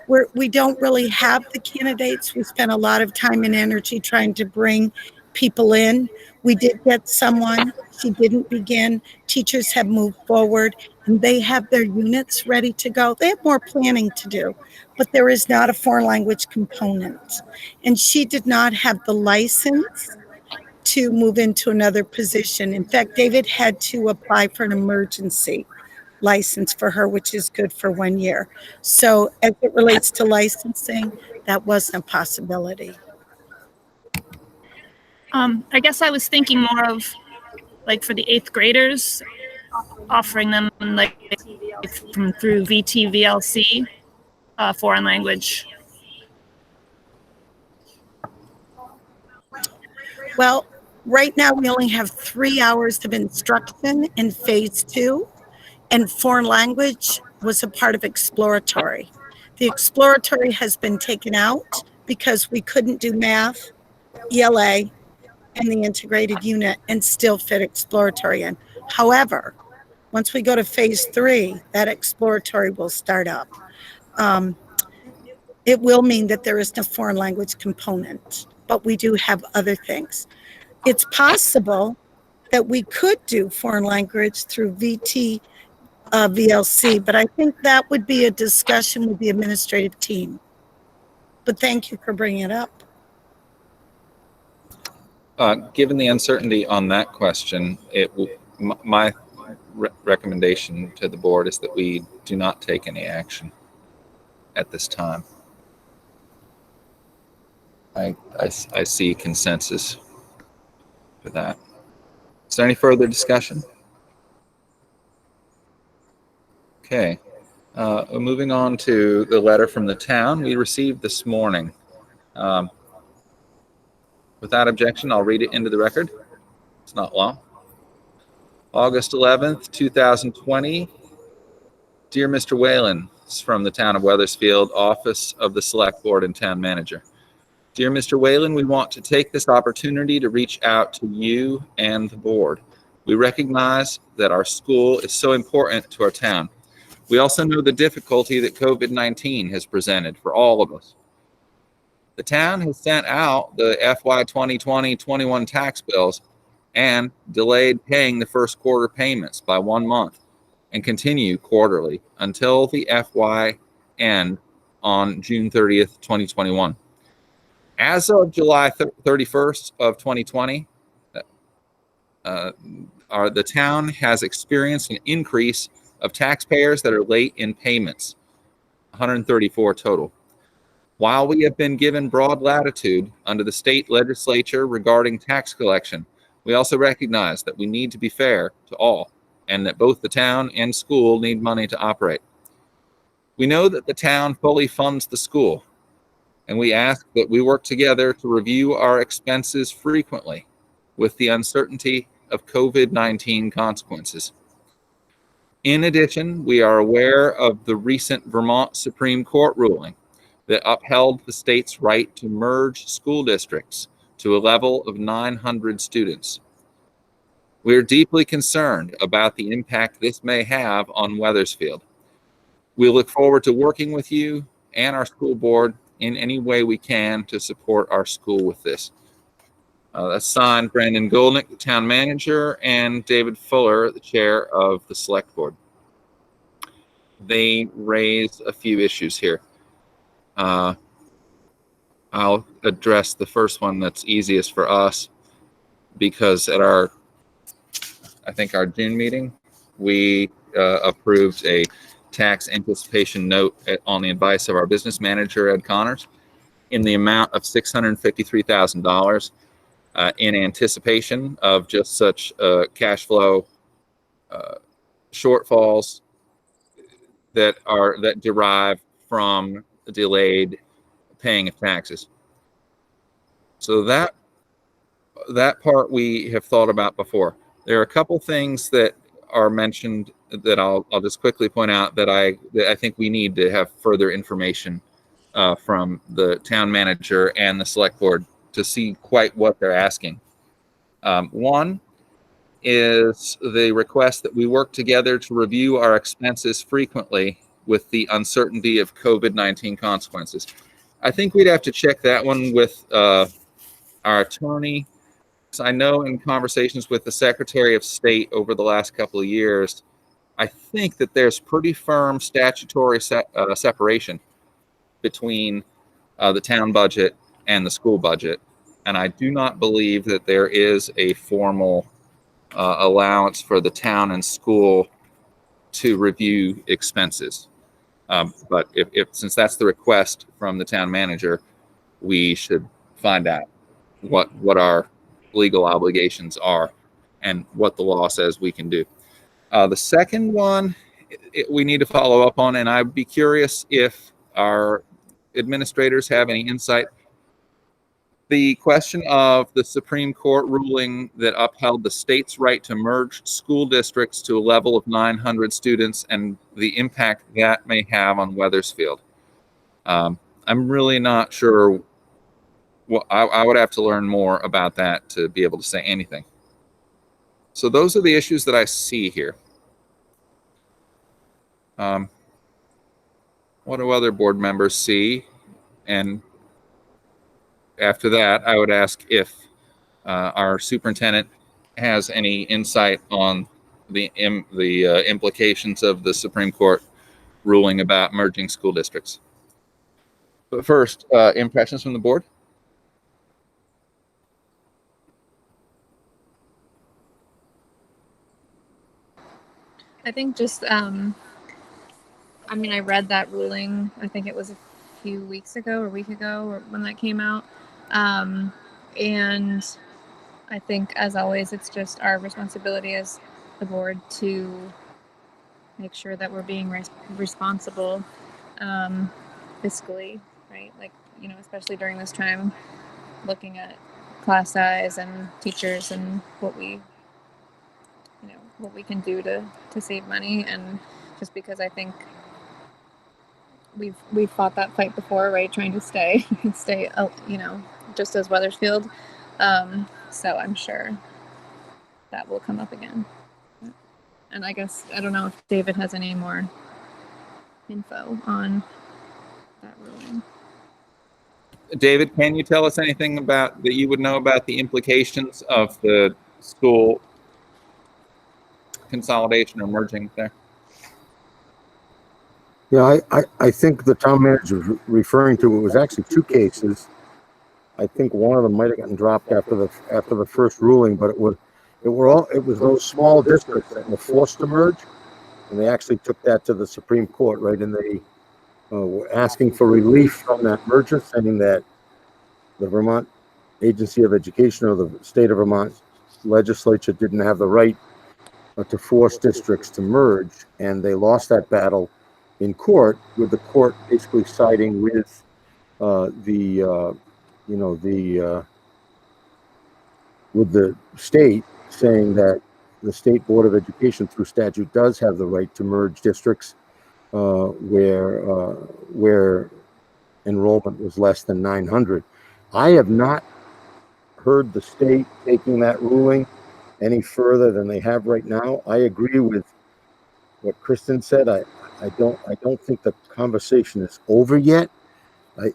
we don't really have the candidates. We spent a lot of time and energy trying to bring people in. We did get someone. She didn't begin. Teachers have moved forward, and they have their units ready to go. They have more planning to do, but there is not a foreign language component. And she did not have the license to move into another position. In fact, David had to apply for an emergency license for her, which is good for 1 year. So as it relates to licensing, that wasn't a possibility. I guess I was thinking more of, like, for the 8th graders, offering them like through VTVLC, foreign language. Well, right now we only have 3 hours of instruction in phase 2, and foreign language was a part of exploratory. The exploratory has been taken out because we couldn't do math, ELA, and the integrated unit and still fit exploratory in. However, once we go to phase 3, that exploratory will start up. It will mean that there is no foreign language component, but we do have other things. It's possible that we could do foreign language through VLC, but I think that would be a discussion with the administrative team. But thank you for bringing it up. Given the uncertainty on that question, my recommendation to the board is that we do not take any action at this time. I see consensus for that. Is there any further discussion? Okay. Moving on to the letter from the town we received this morning. Without objection, I'll read it into the record. It's not long. August 11th, 2020. Dear Mr. Whalen, it's from the town of Weathersfield, Office of the Select Board and Town Manager. Dear Mr. Whalen, we want to take this opportunity to reach out to you and the board. We recognize that our school is so important to our town. We also know the difficulty that COVID-19 has presented for all of us. The town has sent out the FY 2020-21 tax bills and delayed paying the first quarter payments by 1 month and continue quarterly until the FY end on June 30th, 2021. As of July 31st of 2020, the town has experienced an increase of taxpayers that are late in payments, 134 total. While we have been given broad latitude under the state legislature regarding tax collection, we also recognize that we need to be fair to all and that both the town and school need money to operate. We know that the town fully funds the school, and we ask that we work together to review our expenses frequently with the uncertainty of COVID-19 consequences. In addition, we are aware of the recent Vermont Supreme Court ruling that upheld the state's right to merge school districts to a level of 900 students. We are deeply concerned about the impact this may have on Weathersfield. We look forward to working with you and our school board in any way we can to support our school with this. That's signed Brandon Goldnick, the town manager, and David Fuller, the chair of the select board. They raised a few issues here. I'll address the first one that's easiest for us because at our June meeting, we approved a tax anticipation note on the advice of our business manager, Ed Connors, in the amount of $653,000 in anticipation of just such cash flow shortfalls that derive from delayed paying of taxes. So that part we have thought about before. There are a couple things that are mentioned that I'll just quickly point out that I think we need to have further information from the town manager and the select board to see quite what they're asking. One is the request that we work together to review our expenses frequently with the uncertainty of COVID-19 consequences. I think we'd have to check that one with our attorney. So I know in conversations with the Secretary of State over the last couple of years, I think that there's pretty firm statutory separation between the town budget and the school budget. And I do not believe that there is a formal allowance for the town and school to review expenses. But since that's the request from the town manager, we should find out what our legal obligations are and what the law says we can do. The second one we need to follow up on, and I'd be curious if our administrators have any insight. The question of the Supreme Court ruling that upheld the state's right to merge school districts to a level of 900 students and the impact that may have on Weathersfield. I'm really not sure. Well, I would have to learn more about that to be able to say anything. So those are the issues that I see here. What do other board members see? And after that, I would ask if our superintendent has any insight on the implications of the Supreme Court ruling about merging school districts. But first, impressions from the board? I think just, I read that ruling, I think it was a few weeks ago or a week ago or when that came out. And I think, as always, it's just our responsibility as the board to make sure that we're being responsible fiscally, right? Like, you know, especially during this time, looking at class size and teachers and what we, you know, what we can do to save money. And just because I think we've fought that fight before, right? Trying to stay, you know, just as Wethersfield. So I'm sure that will come up again. And I guess, I don't know if David has any more info on that ruling. David, can you tell us anything about that you would know about the implications of the school consolidation or merging there? Yeah, I think the town manager was referring to, it was actually two cases. I think one of them might have gotten dropped after the first ruling, but it was those small districts that were forced to merge, and they actually took that to the Supreme Court, right? And they were asking for relief from that merger, saying that the Vermont Agency of Education or the state of Vermont legislature didn't have the right to force districts to merge, and they lost that battle in court, with the court basically siding with with the state, saying that the State Board of Education through statute does have the right to merge districts where enrollment was less than 900. I have not heard the state taking that ruling any further than they have right now. I agree with what Kristen said. I don't think the conversation is over yet.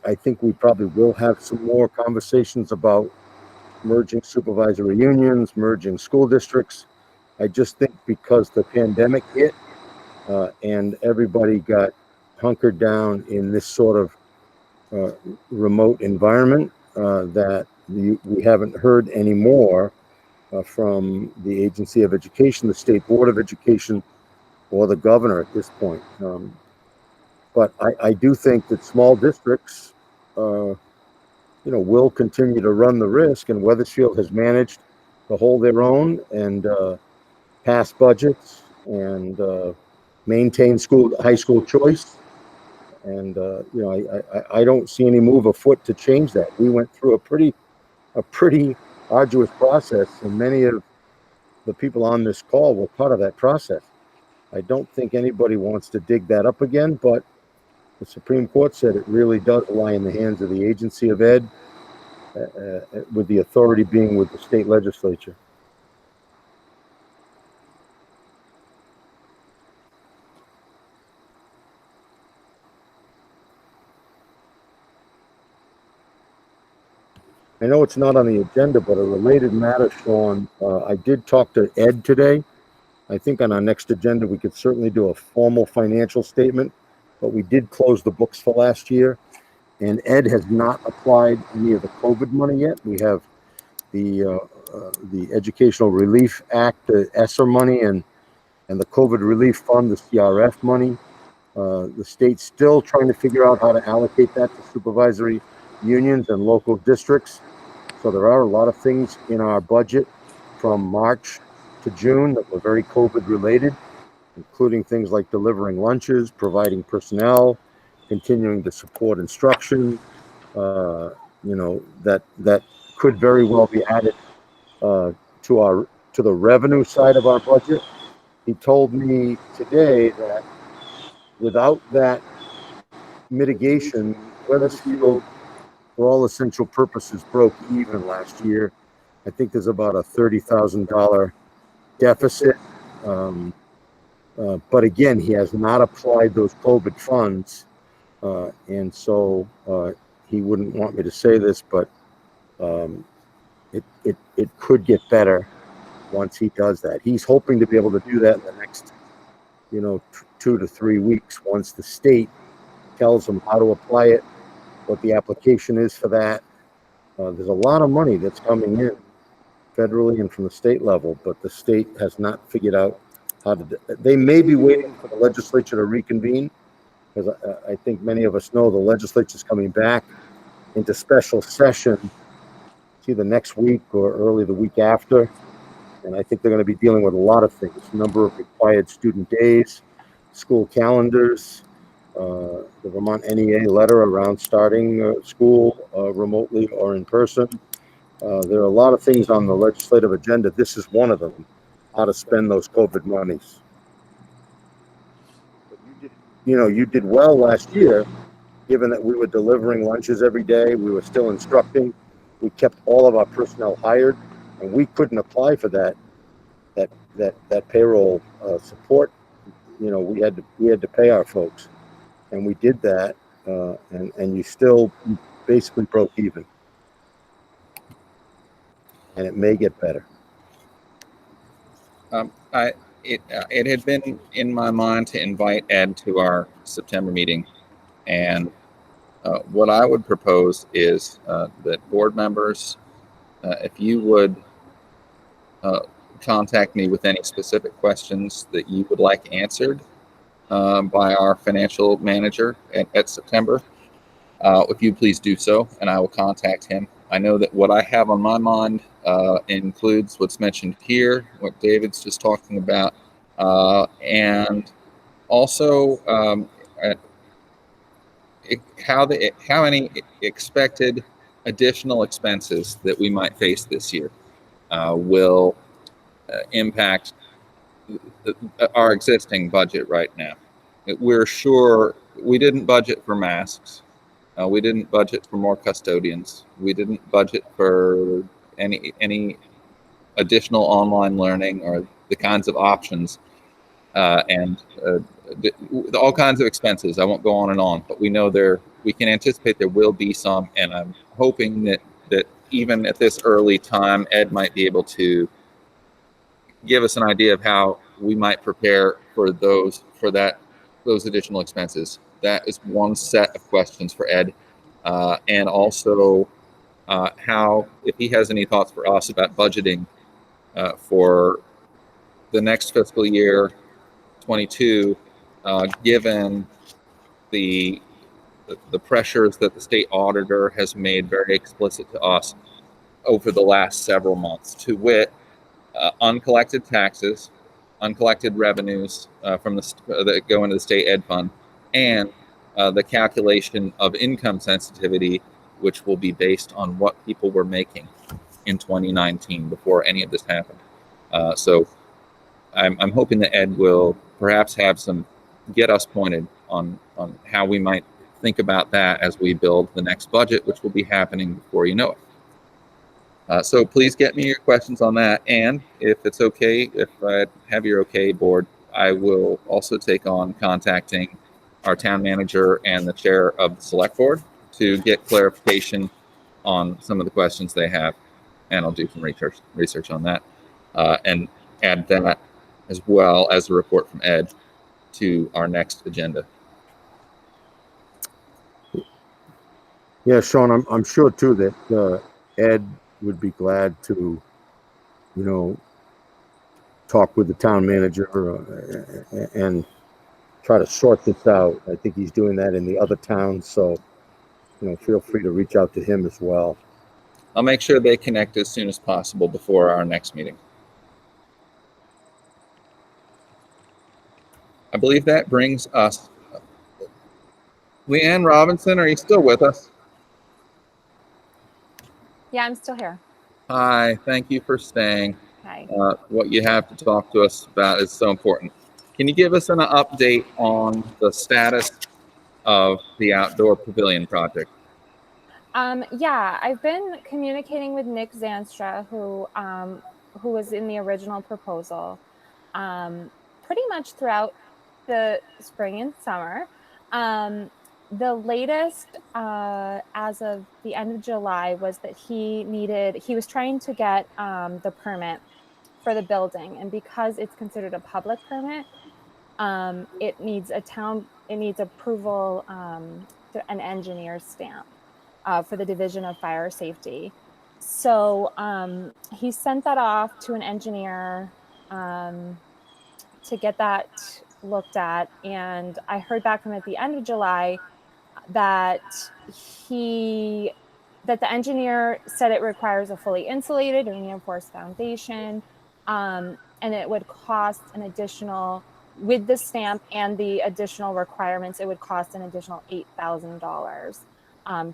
I think we probably will have some more conversations about merging supervisory unions, merging school districts. I just think because the pandemic hit and everybody got hunkered down in this sort of remote environment, that we haven't heard any more from the Agency of Education, the State Board of Education, or the governor at this point. But I do think that small districts, will continue to run the risk, and Wethersfield has managed to hold their own and pass budgets and maintain high school choice. And I don't see any move afoot to change that. We went through a pretty arduous process, and many of the people on this call were part of that process. I don't think anybody wants to dig that up again, but the Supreme Court said it really does lie in the hands of the Agency of Ed, with the authority being with the state legislature. I know it's not on the agenda, but a related matter, Sean, I did talk to Ed today. I think on our next agenda, we could certainly do a formal financial statement, but we did close the books for last year, and Ed has not applied any of the COVID money yet. We have the Educational Relief Act, the ESSER money, and the COVID Relief Fund, the CRF money. The state's still trying to figure out how to allocate that to supervisory unions and local districts. So there are a lot of things in our budget from March to June that were very COVID related, including things like delivering lunches, providing personnel, continuing to support instruction, that could very well be added to the revenue side of our budget. He told me today that without that mitigation, Wethersfield, for all essential purposes, broke even last year. I think there's about a $30,000 deficit. But again, he has not applied those COVID funds. And so he wouldn't want me to say this, but it could get better once he does that. He's hoping to be able to do that in the next, 2 to 3 weeks, once the state tells him how to apply it, what the application is for that. There's a lot of money that's coming in federally and from the state level, but the state has not figured out how to. They may be waiting for the legislature to reconvene, because I think many of us know the legislature is coming back into special session. It's either next week or early the week after, and I think they're going to be dealing with a lot of things: number of required student days, school calendars, the Vermont NEA letter around starting school remotely or in person. There are a lot of things on the legislative agenda. This is one of them, how to spend those COVID monies. You did well last year, given that we were delivering lunches every day, we were still instructing, we kept all of our personnel hired, and we couldn't apply for that payroll support. We had to pay our folks, and we did that, and you still basically broke even, and it may get better. It had been in my mind to invite Ed to our September meeting, and what I would propose is that board members, if you would contact me with any specific questions that you would like answered by our financial manager at September, if you please do so, and I will contact him. I know that what I have on my mind includes what's mentioned here, what David's just talking about, and also how any expected additional expenses that we might face this year will impact our existing budget right now. We're sure we didn't budget for masks. We didn't budget for more custodians. We didn't budget for any additional online learning or the kinds of options and all kinds of expenses. I won't go on and on, but we know we can anticipate there will be some, and I'm hoping that even at this early time, Ed might be able to give us an idea of how we might prepare for those additional expenses. That is one set of questions for Ed, and also how, if he has any thoughts for us about budgeting for the next fiscal year 22, given the pressures that the state auditor has made very explicit to us over the last several months, to wit, uncollected taxes, uncollected revenues that go into the state ed fund, and the calculation of income sensitivity, which will be based on what people were making in 2019 before any of this happened. So I'm hoping that Ed will perhaps get us pointed on how we might think about that as we build the next budget, which will be happening before you know it. So please get me your questions on that. And if it's okay, if I have your okay, board, I will also take on contacting our town manager and the chair of the select board to get clarification on some of the questions they have. And I'll do some research on that and add that as well as a report from Ed to our next agenda. Yeah, Sean, I'm sure too that Ed would be glad to, talk with the town manager and try to sort this out. I think he's doing that in the other towns, so feel free to reach out to him as well. I'll make sure they connect as soon as possible before our next meeting. I believe that brings us. Leanne Robinson, are you still with us? Yeah, I'm still here. Hi, thank you for staying. Hi. What you have to talk to us about is so important. Can you give us an update on the status of the outdoor pavilion project? Yeah, I've been communicating with Nick Zanstra, who was in the original proposal, pretty much throughout the spring and summer. The latest, as of the end of July, was that he was trying to get the permit for the building, and because it's considered a public permit, it needs approval, an engineer's stamp for the Division of Fire Safety. So he sent that off to an engineer to get that looked at, and I heard back from him at the end of July that the engineer said it requires a fully insulated and reinforced foundation, and it would cost an additional with the stamp and the additional requirements, it would cost an additional $8,000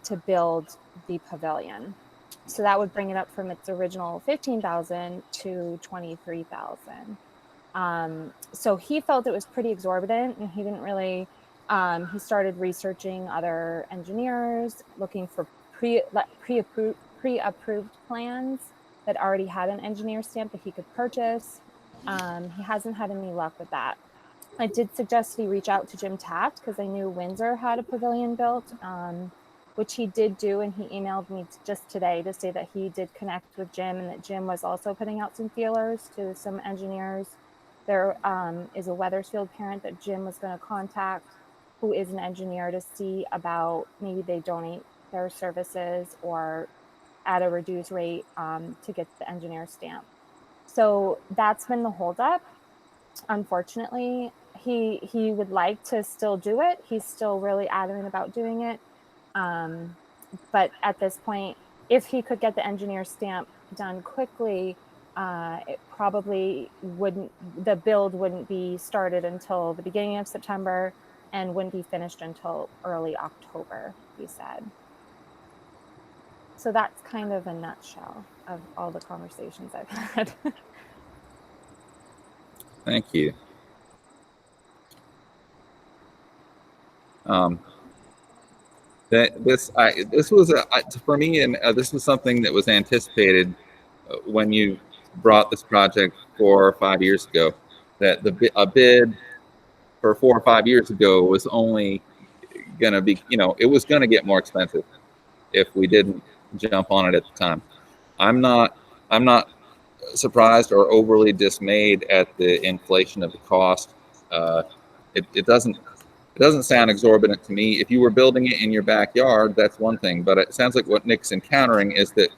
to build the pavilion. So that would bring it up from its original $15,000 to $23,000. So he felt it was pretty exorbitant, and he didn't really. He started researching other engineers, looking for pre-approved plans that already had an engineer stamp that he could purchase. He hasn't had any luck with that. I did suggest he reach out to Jim Taft because I knew Windsor had a pavilion built, which he did do, and he emailed me just today to say that he did connect with Jim and that Jim was also putting out some feelers to some engineers. There is a Wethersfield parent that Jim was going to contact who is an engineer to see about maybe they donate their services or at a reduced rate to get the engineer stamp. So that's been the holdup. Unfortunately, he would like to still do it. He's still really adamant about doing it. But at this point, if he could get the engineer stamp done quickly, it probably wouldn't, the build wouldn't be started until the beginning of September and wouldn't be finished until early October, he said. So that's kind of a nutshell of all the conversations I've had. Thank you. This was for me, and this was something that was anticipated when you brought this project 4 or 5 years ago. That a bid for 4 or 5 years ago was only going to be, it was going to get more expensive if we didn't jump on it at the time. I'm not surprised or overly dismayed at the inflation of the cost. It doesn't sound exorbitant to me. If you were building it in your backyard, that's one thing. But it sounds like what Nick's encountering is that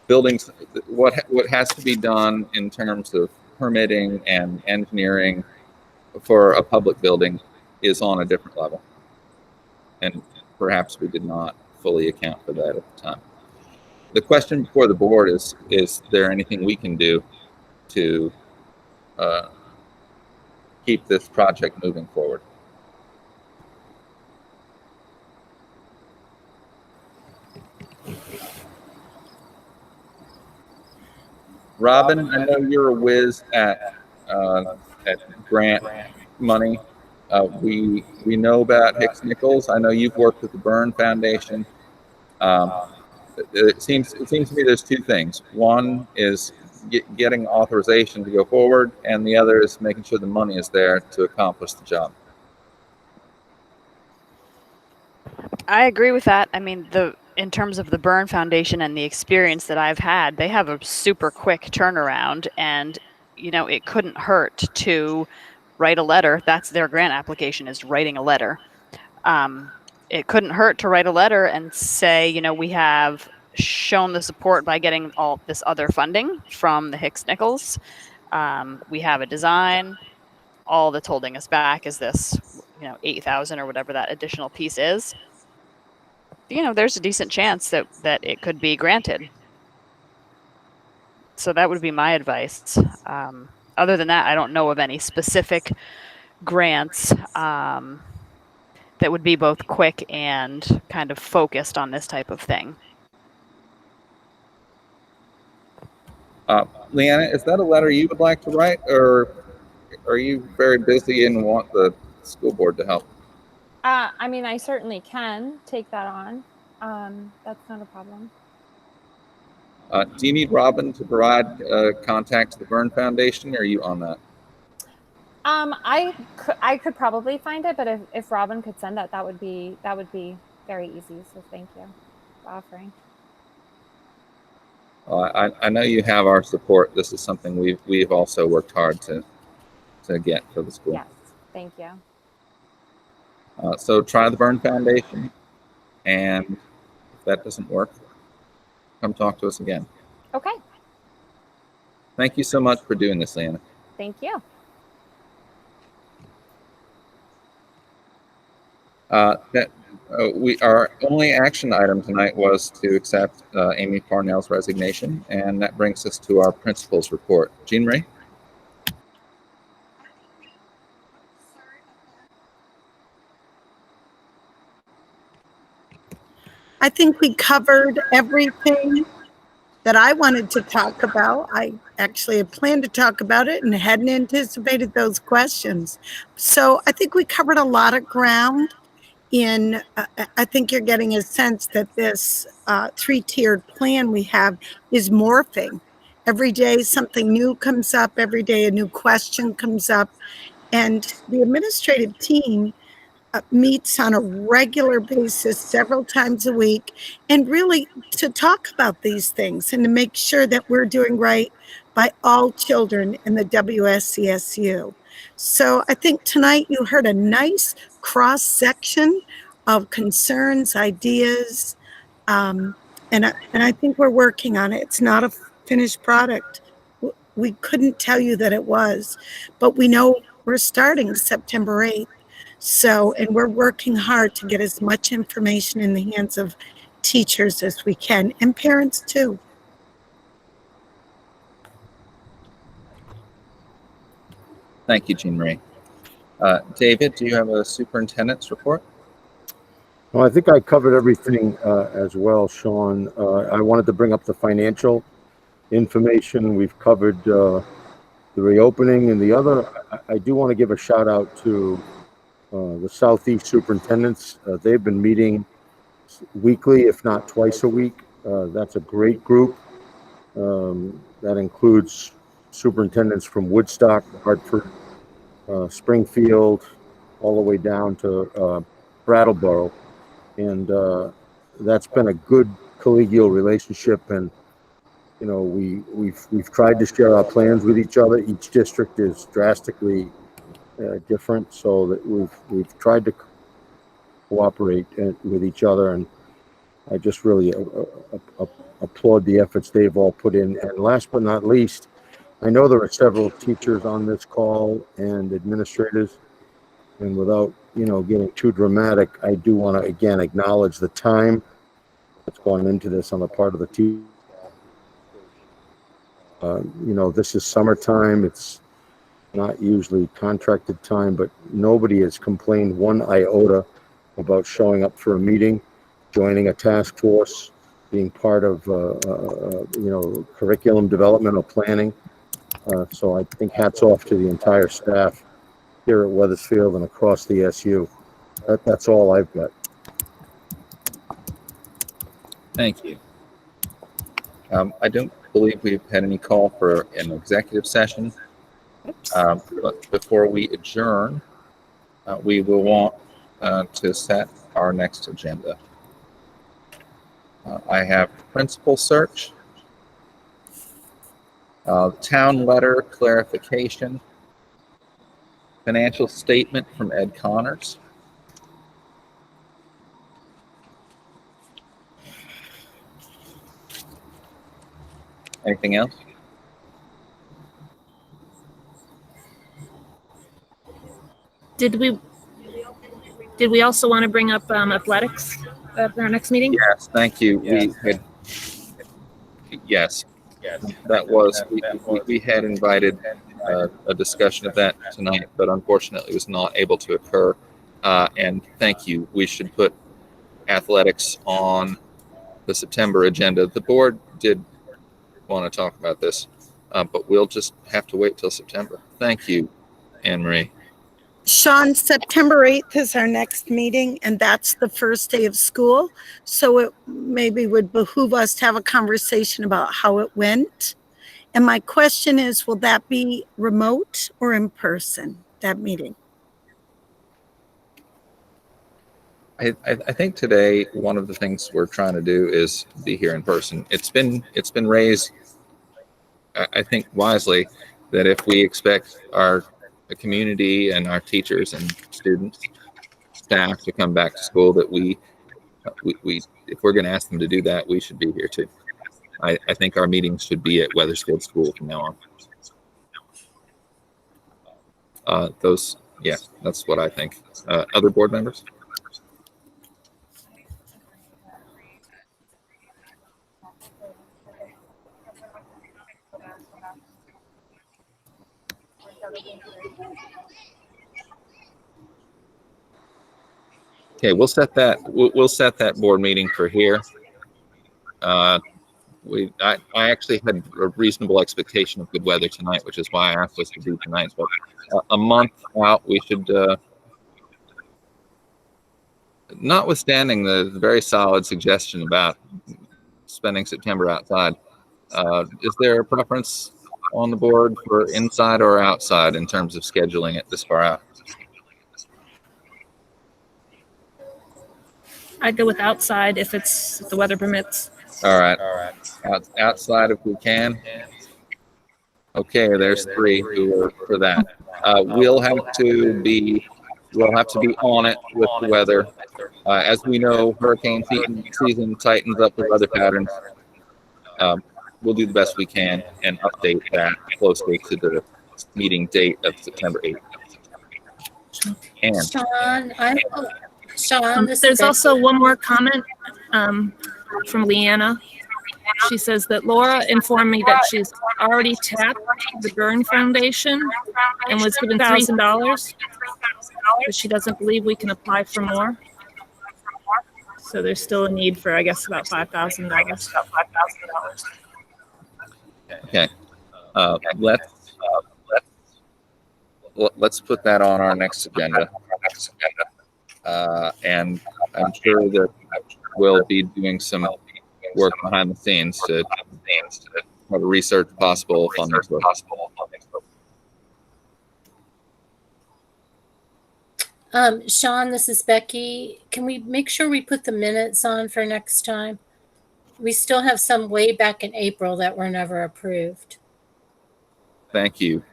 buildings, what has to be done in terms of permitting and engineering for a public building is on a different level. And perhaps we did not fully account for that at the time. The question before the board is there anything we can do to keep this project moving forward? Robin, I know you're a whiz at grant money. We know about Hicks Nichols. I know you've worked with the Byrne Foundation. It seems to me there's two things. One is getting authorization to go forward, and the other is making sure the money is there to accomplish the job. I agree with that. I mean, in terms of the Byrne Foundation and the experience that I've had, they have a super quick turnaround, and it couldn't hurt to write a letter. That's their grant application, is writing a letter. It couldn't hurt to write a letter and say, we have shown the support by getting all this other funding from the Hicks Nichols. We have a design. All that's holding us back is this, $8,000 or whatever that additional piece is. There's a decent chance that it could be granted. So that would be my advice. Other than that, I don't know of any specific grants that would be both quick and kind of focused on this type of thing. Leanna, is that a letter you would like to write, or are you very busy and want the school board to help? I mean, I certainly can take that on. That's not a problem. Do you need Robin to provide contact to the Byrne Foundation, or are you on that? I could probably find it, but if Robin could send that would be very easy. So thank you for offering. Well, I know you have our support. This is something we've also worked hard to get for the school. Yes, thank you. So try the Byrne Foundation, and if that doesn't work, come talk to us again. Okay. Thank you so much for doing this, Leanna. Thank you. Our only action item tonight was to accept Amy Parnell's resignation, and that brings us to our principal's report. Jean Ray? I think we covered everything that I wanted to talk about. I actually had planned to talk about it and hadn't anticipated those questions. So I think we covered a lot of ground. I think you're getting a sense that this three-tiered plan we have is morphing. Every day something new comes up, every day a new question comes up, and the administrative team meets on a regular basis several times a week, and really to talk about these things and to make sure that we're doing right by all children in the WSCSU. So I think tonight you heard a nice cross section of concerns, ideas, and I think we're working on it. It's not a finished product. We couldn't tell you that it was, but we know we're starting September 8th. So, and we're working hard to get as much information in the hands of teachers as we can, and parents too. Thank you, Jean Marie. David, do you have a superintendent's report? Well, I think I covered everything as well, Sean. I wanted to bring up the financial information. We've covered the reopening, and the other, I do want to give a shout out to the Southeast superintendents. They've been meeting weekly, if not twice a week. That's a great group. That includes superintendents from Woodstock, Hartford, Springfield, all the way down to Brattleboro. And that's been a good collegial relationship. And you know, we've tried to share our plans with each other. Each district is drastically different, so that we've tried to cooperate with each other, and I just really applaud the efforts they've all put in. And last but not least, I know there are several teachers on this call and administrators, and without getting too dramatic, I do want to again acknowledge the time that's gone into this on the part of the team. This is summertime. It's not usually contracted time, but nobody has complained one iota about showing up for a meeting, joining a task force, being part of curriculum development or planning. So I think hats off to the entire staff here at Wethersfield and across the SU. That's all I've got. Thank you. I don't believe we've had any call for an executive session. But before we adjourn, we will want to set our next agenda. I have principal search, town letter clarification, financial statement from Ed Connors, anything else? Did we also want to bring up athletics at our next meeting? Yes, thank you. Yes, that was, we had invited a discussion of that tonight, but unfortunately was not able to occur. And thank you. We should put athletics on the September agenda. The board did want to talk about this, but we'll just have to wait till September. Thank you, Anne Marie. Sean, September 8th is our next meeting, and that's the first day of school. So it maybe would behoove us to have a conversation about how it went. And my question is, will that be remote or in person, that meeting? I think today one of the things we're trying to do is be here in person. It's been raised, I think wisely, that if we expect the community and our teachers and students, staff to come back to school, that we if we're going to ask them to do that, we should be here too. I think our meetings should be at Wethersfield School from now on. That's what I think. Other board members? Okay, we'll set that. We'll set that board meeting for here. I actually had a reasonable expectation of good weather tonight, which is why I asked us to do tonight. But a month out, we should. Notwithstanding the very solid suggestion about spending September outside, is there a preference on the board for inside or outside in terms of scheduling it this far out? I'd go with outside if the weather permits. All right. Outside if we can. Okay, there's 3 who are for that. We'll have to be on it with the weather. As we know, hurricane season tightens up the weather patterns. We'll do the best we can and update that closely to the meeting date of September 8th. And Sean, this There's is also one more comment from Leanna. She says that Laura informed me that she's already tapped the Byrne Foundation and was given $3,000, but she doesn't believe we can apply for more. So there's still a need for, I guess, about $5,000. okay, let's put that on our next agenda. And I'm sure that we'll be doing some work behind the scenes to try to research possible funding. Sean, this is Becky. Can we make sure we put the minutes on for next time? We still have some way back in April that were never approved. Thank you.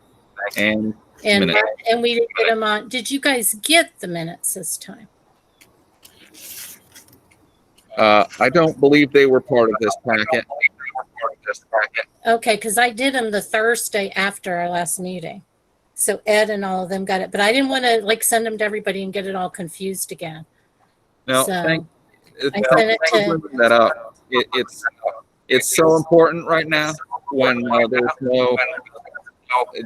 And And minutes. and we didn't get them on. Did you guys get the minutes this time? I don't believe they were part of this packet. Okay, because I did them the Thursday after our last meeting. So Ed and all of them got it, but I didn't want to like send them to everybody and get it all confused again. No, So, thank I sent it thank you to- for bringing that up. It's so important right now when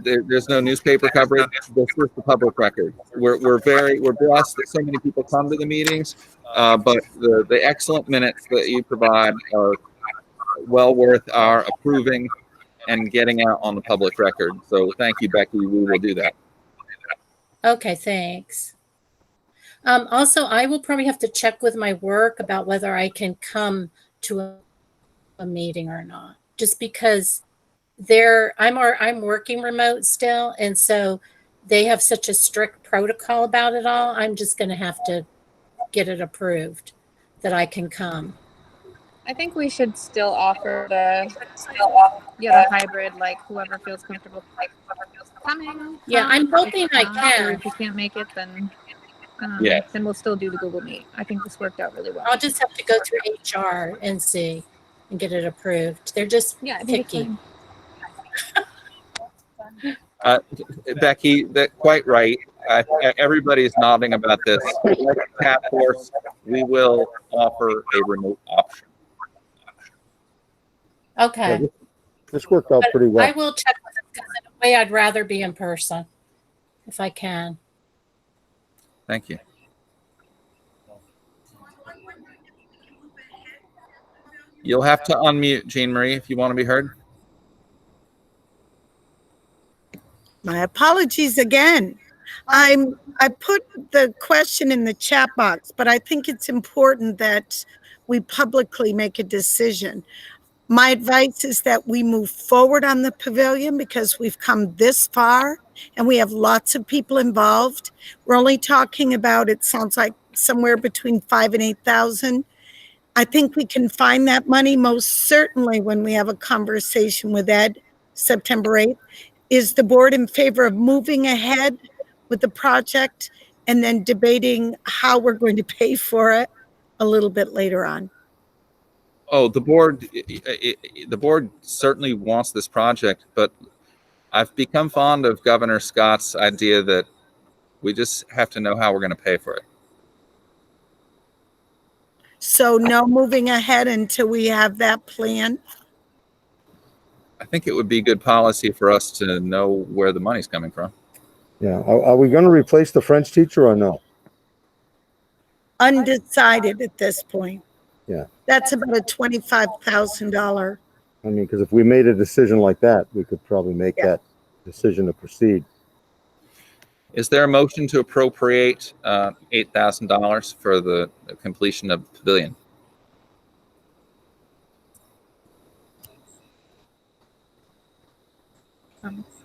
there's no newspaper coverage. This is the public record. We're blessed that so many people come to the meetings, but the excellent minutes that you provide are well worth our approving and getting out on the public record. So thank you, Becky. We will do that. Okay, thanks. Also, I will probably have to check with my work about whether I can come to a meeting or not, just because I'm working remote still, and so they have such a strict protocol about it all. I'm just going to have to get it approved that I can come. I think we should still offer the hybrid, like whoever feels comfortable coming. Yeah, I'm hoping If I not, can. Or if you can't make it, then Yeah. then we'll still do the Google Meet. I think this worked out really well. I'll just have to go through HR and see and get it approved. They're just Yeah, I think it's picky. fine. Becky, quite right. Everybody's nodding about this. Like Task Force, we will offer a remote option. Okay. This worked out pretty I well. will check with them because in a way I'd rather be in person if I can. Thank you. You'll have to unmute, Jean Marie, if you want to be heard. My apologies again. I put the question in the chat box, but I think it's important that we publicly make a decision. My advice is that we move forward on the pavilion because we've come this far and we have lots of people involved. We're only talking about, it sounds like somewhere between 5,000 and 8,000. I think we can find that money most certainly when we have a conversation with Ed September 8th. Is the board in favor of moving ahead with the project and then debating how we're going to pay for it a little bit later on? Oh, the board certainly wants this project, but I've become fond of Governor Scott's idea that we just have to know how we're going to pay for it. So no moving ahead until we have that plan. I think it would be good policy for us to know where the money's coming from. Yeah. Are we going to replace the French teacher or no? undecided at this point. Yeah. That's about a $25,000. I mean, because if we made a decision like that, we could probably make that decision to proceed. Is there a motion to appropriate $8,000 for the completion of the pavilion?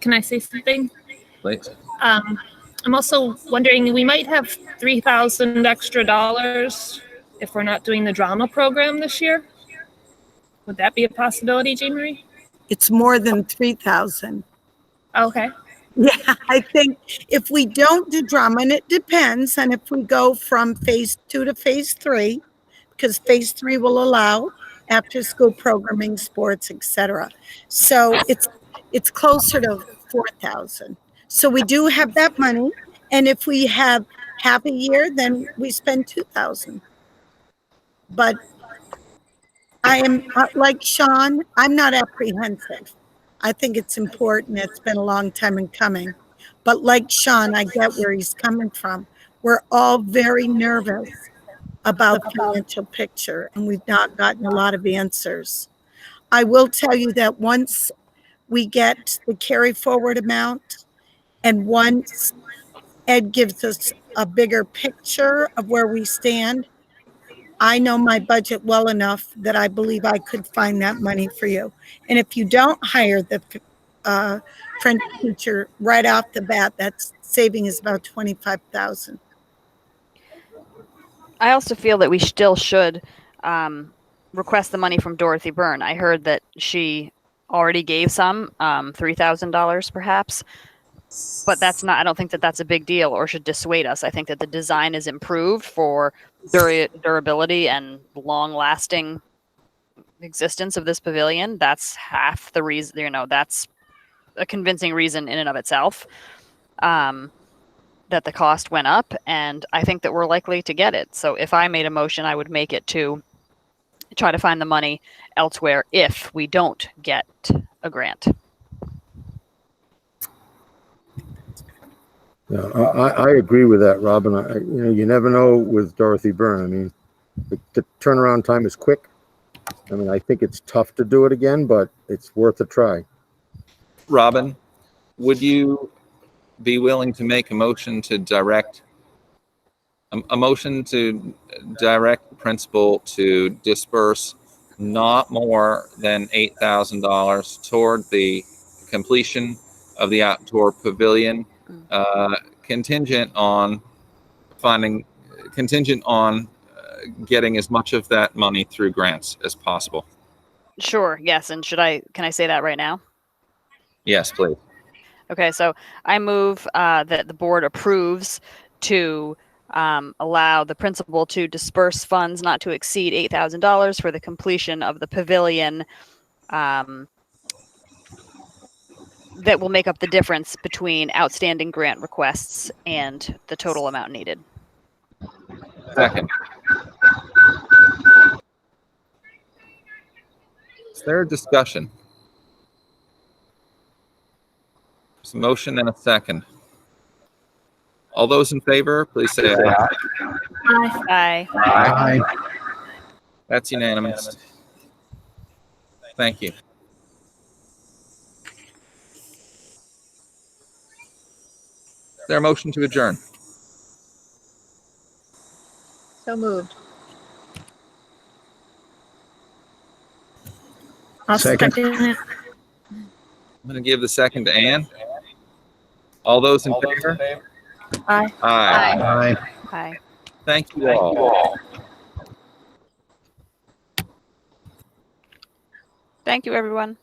Can I say something? Please. I'm also wondering, we might have $3,000 extra if we're not doing the drama program this year. Would that be a possibility, Jean Marie? It's more than 3,000. Okay. Yeah, I think if we don't do drama, and it depends, and if we go from phase 2 to phase 3, because phase 3 will allow after-school programming, sports, etc. So it's closer to 4,000. So we do have that money, and if we have half a year, then we spend 2,000. But I am like Sean. I'm not apprehensive. I think it's important. It's been a long time in coming. But like Sean, I get where he's coming from. We're all very nervous about the financial picture, and we've not gotten a lot of answers. I will tell you that once we get the carry forward amount, and once Ed gives us a bigger picture of where we stand, I know my budget well enough that I believe I could find that money for you. And if you don't hire the French teacher right off the bat, that's saving is about 25,000. I also feel that we still should request the money from Dorothy Byrne. I heard that she already gave some, $3,000 perhaps. But that's not, I don't think that that's a big deal or should dissuade us. I think that the design is improved for durability and long-lasting existence of this pavilion. That's half the reason, that's a convincing reason in and of itself that the cost went up. And I think that we're likely to get it. So if I made a motion, I would make it to try to find the money elsewhere if we don't get a grant. Yeah, I agree with that, Robin. You never know with Dorothy Byrne. I mean, the turnaround time is quick. I mean, I think it's tough to do it again, but it's worth a try. Robin, would you be willing to make a motion to direct the principal to disperse not more than $8,000 toward the completion of the outdoor pavilion, contingent on getting as much of that money through grants as possible? Sure. Yes. And can I say that right now? Yes, please. Okay. So I move that the board approves to allow the principal to disperse funds not to exceed $8,000 for the completion of the pavilion that will make up the difference between outstanding grant requests and the total amount needed. Second. Is there a discussion? There's a motion and a second. All those in favor, please say aye. Aye. Aye. That's unanimous. Thank you. Is there a motion to adjourn? So moved. I'll Second. second it. I'm going to give the second to Ann. All those in favor? Aye. Aye. Aye. Thank you all. Thank you, everyone.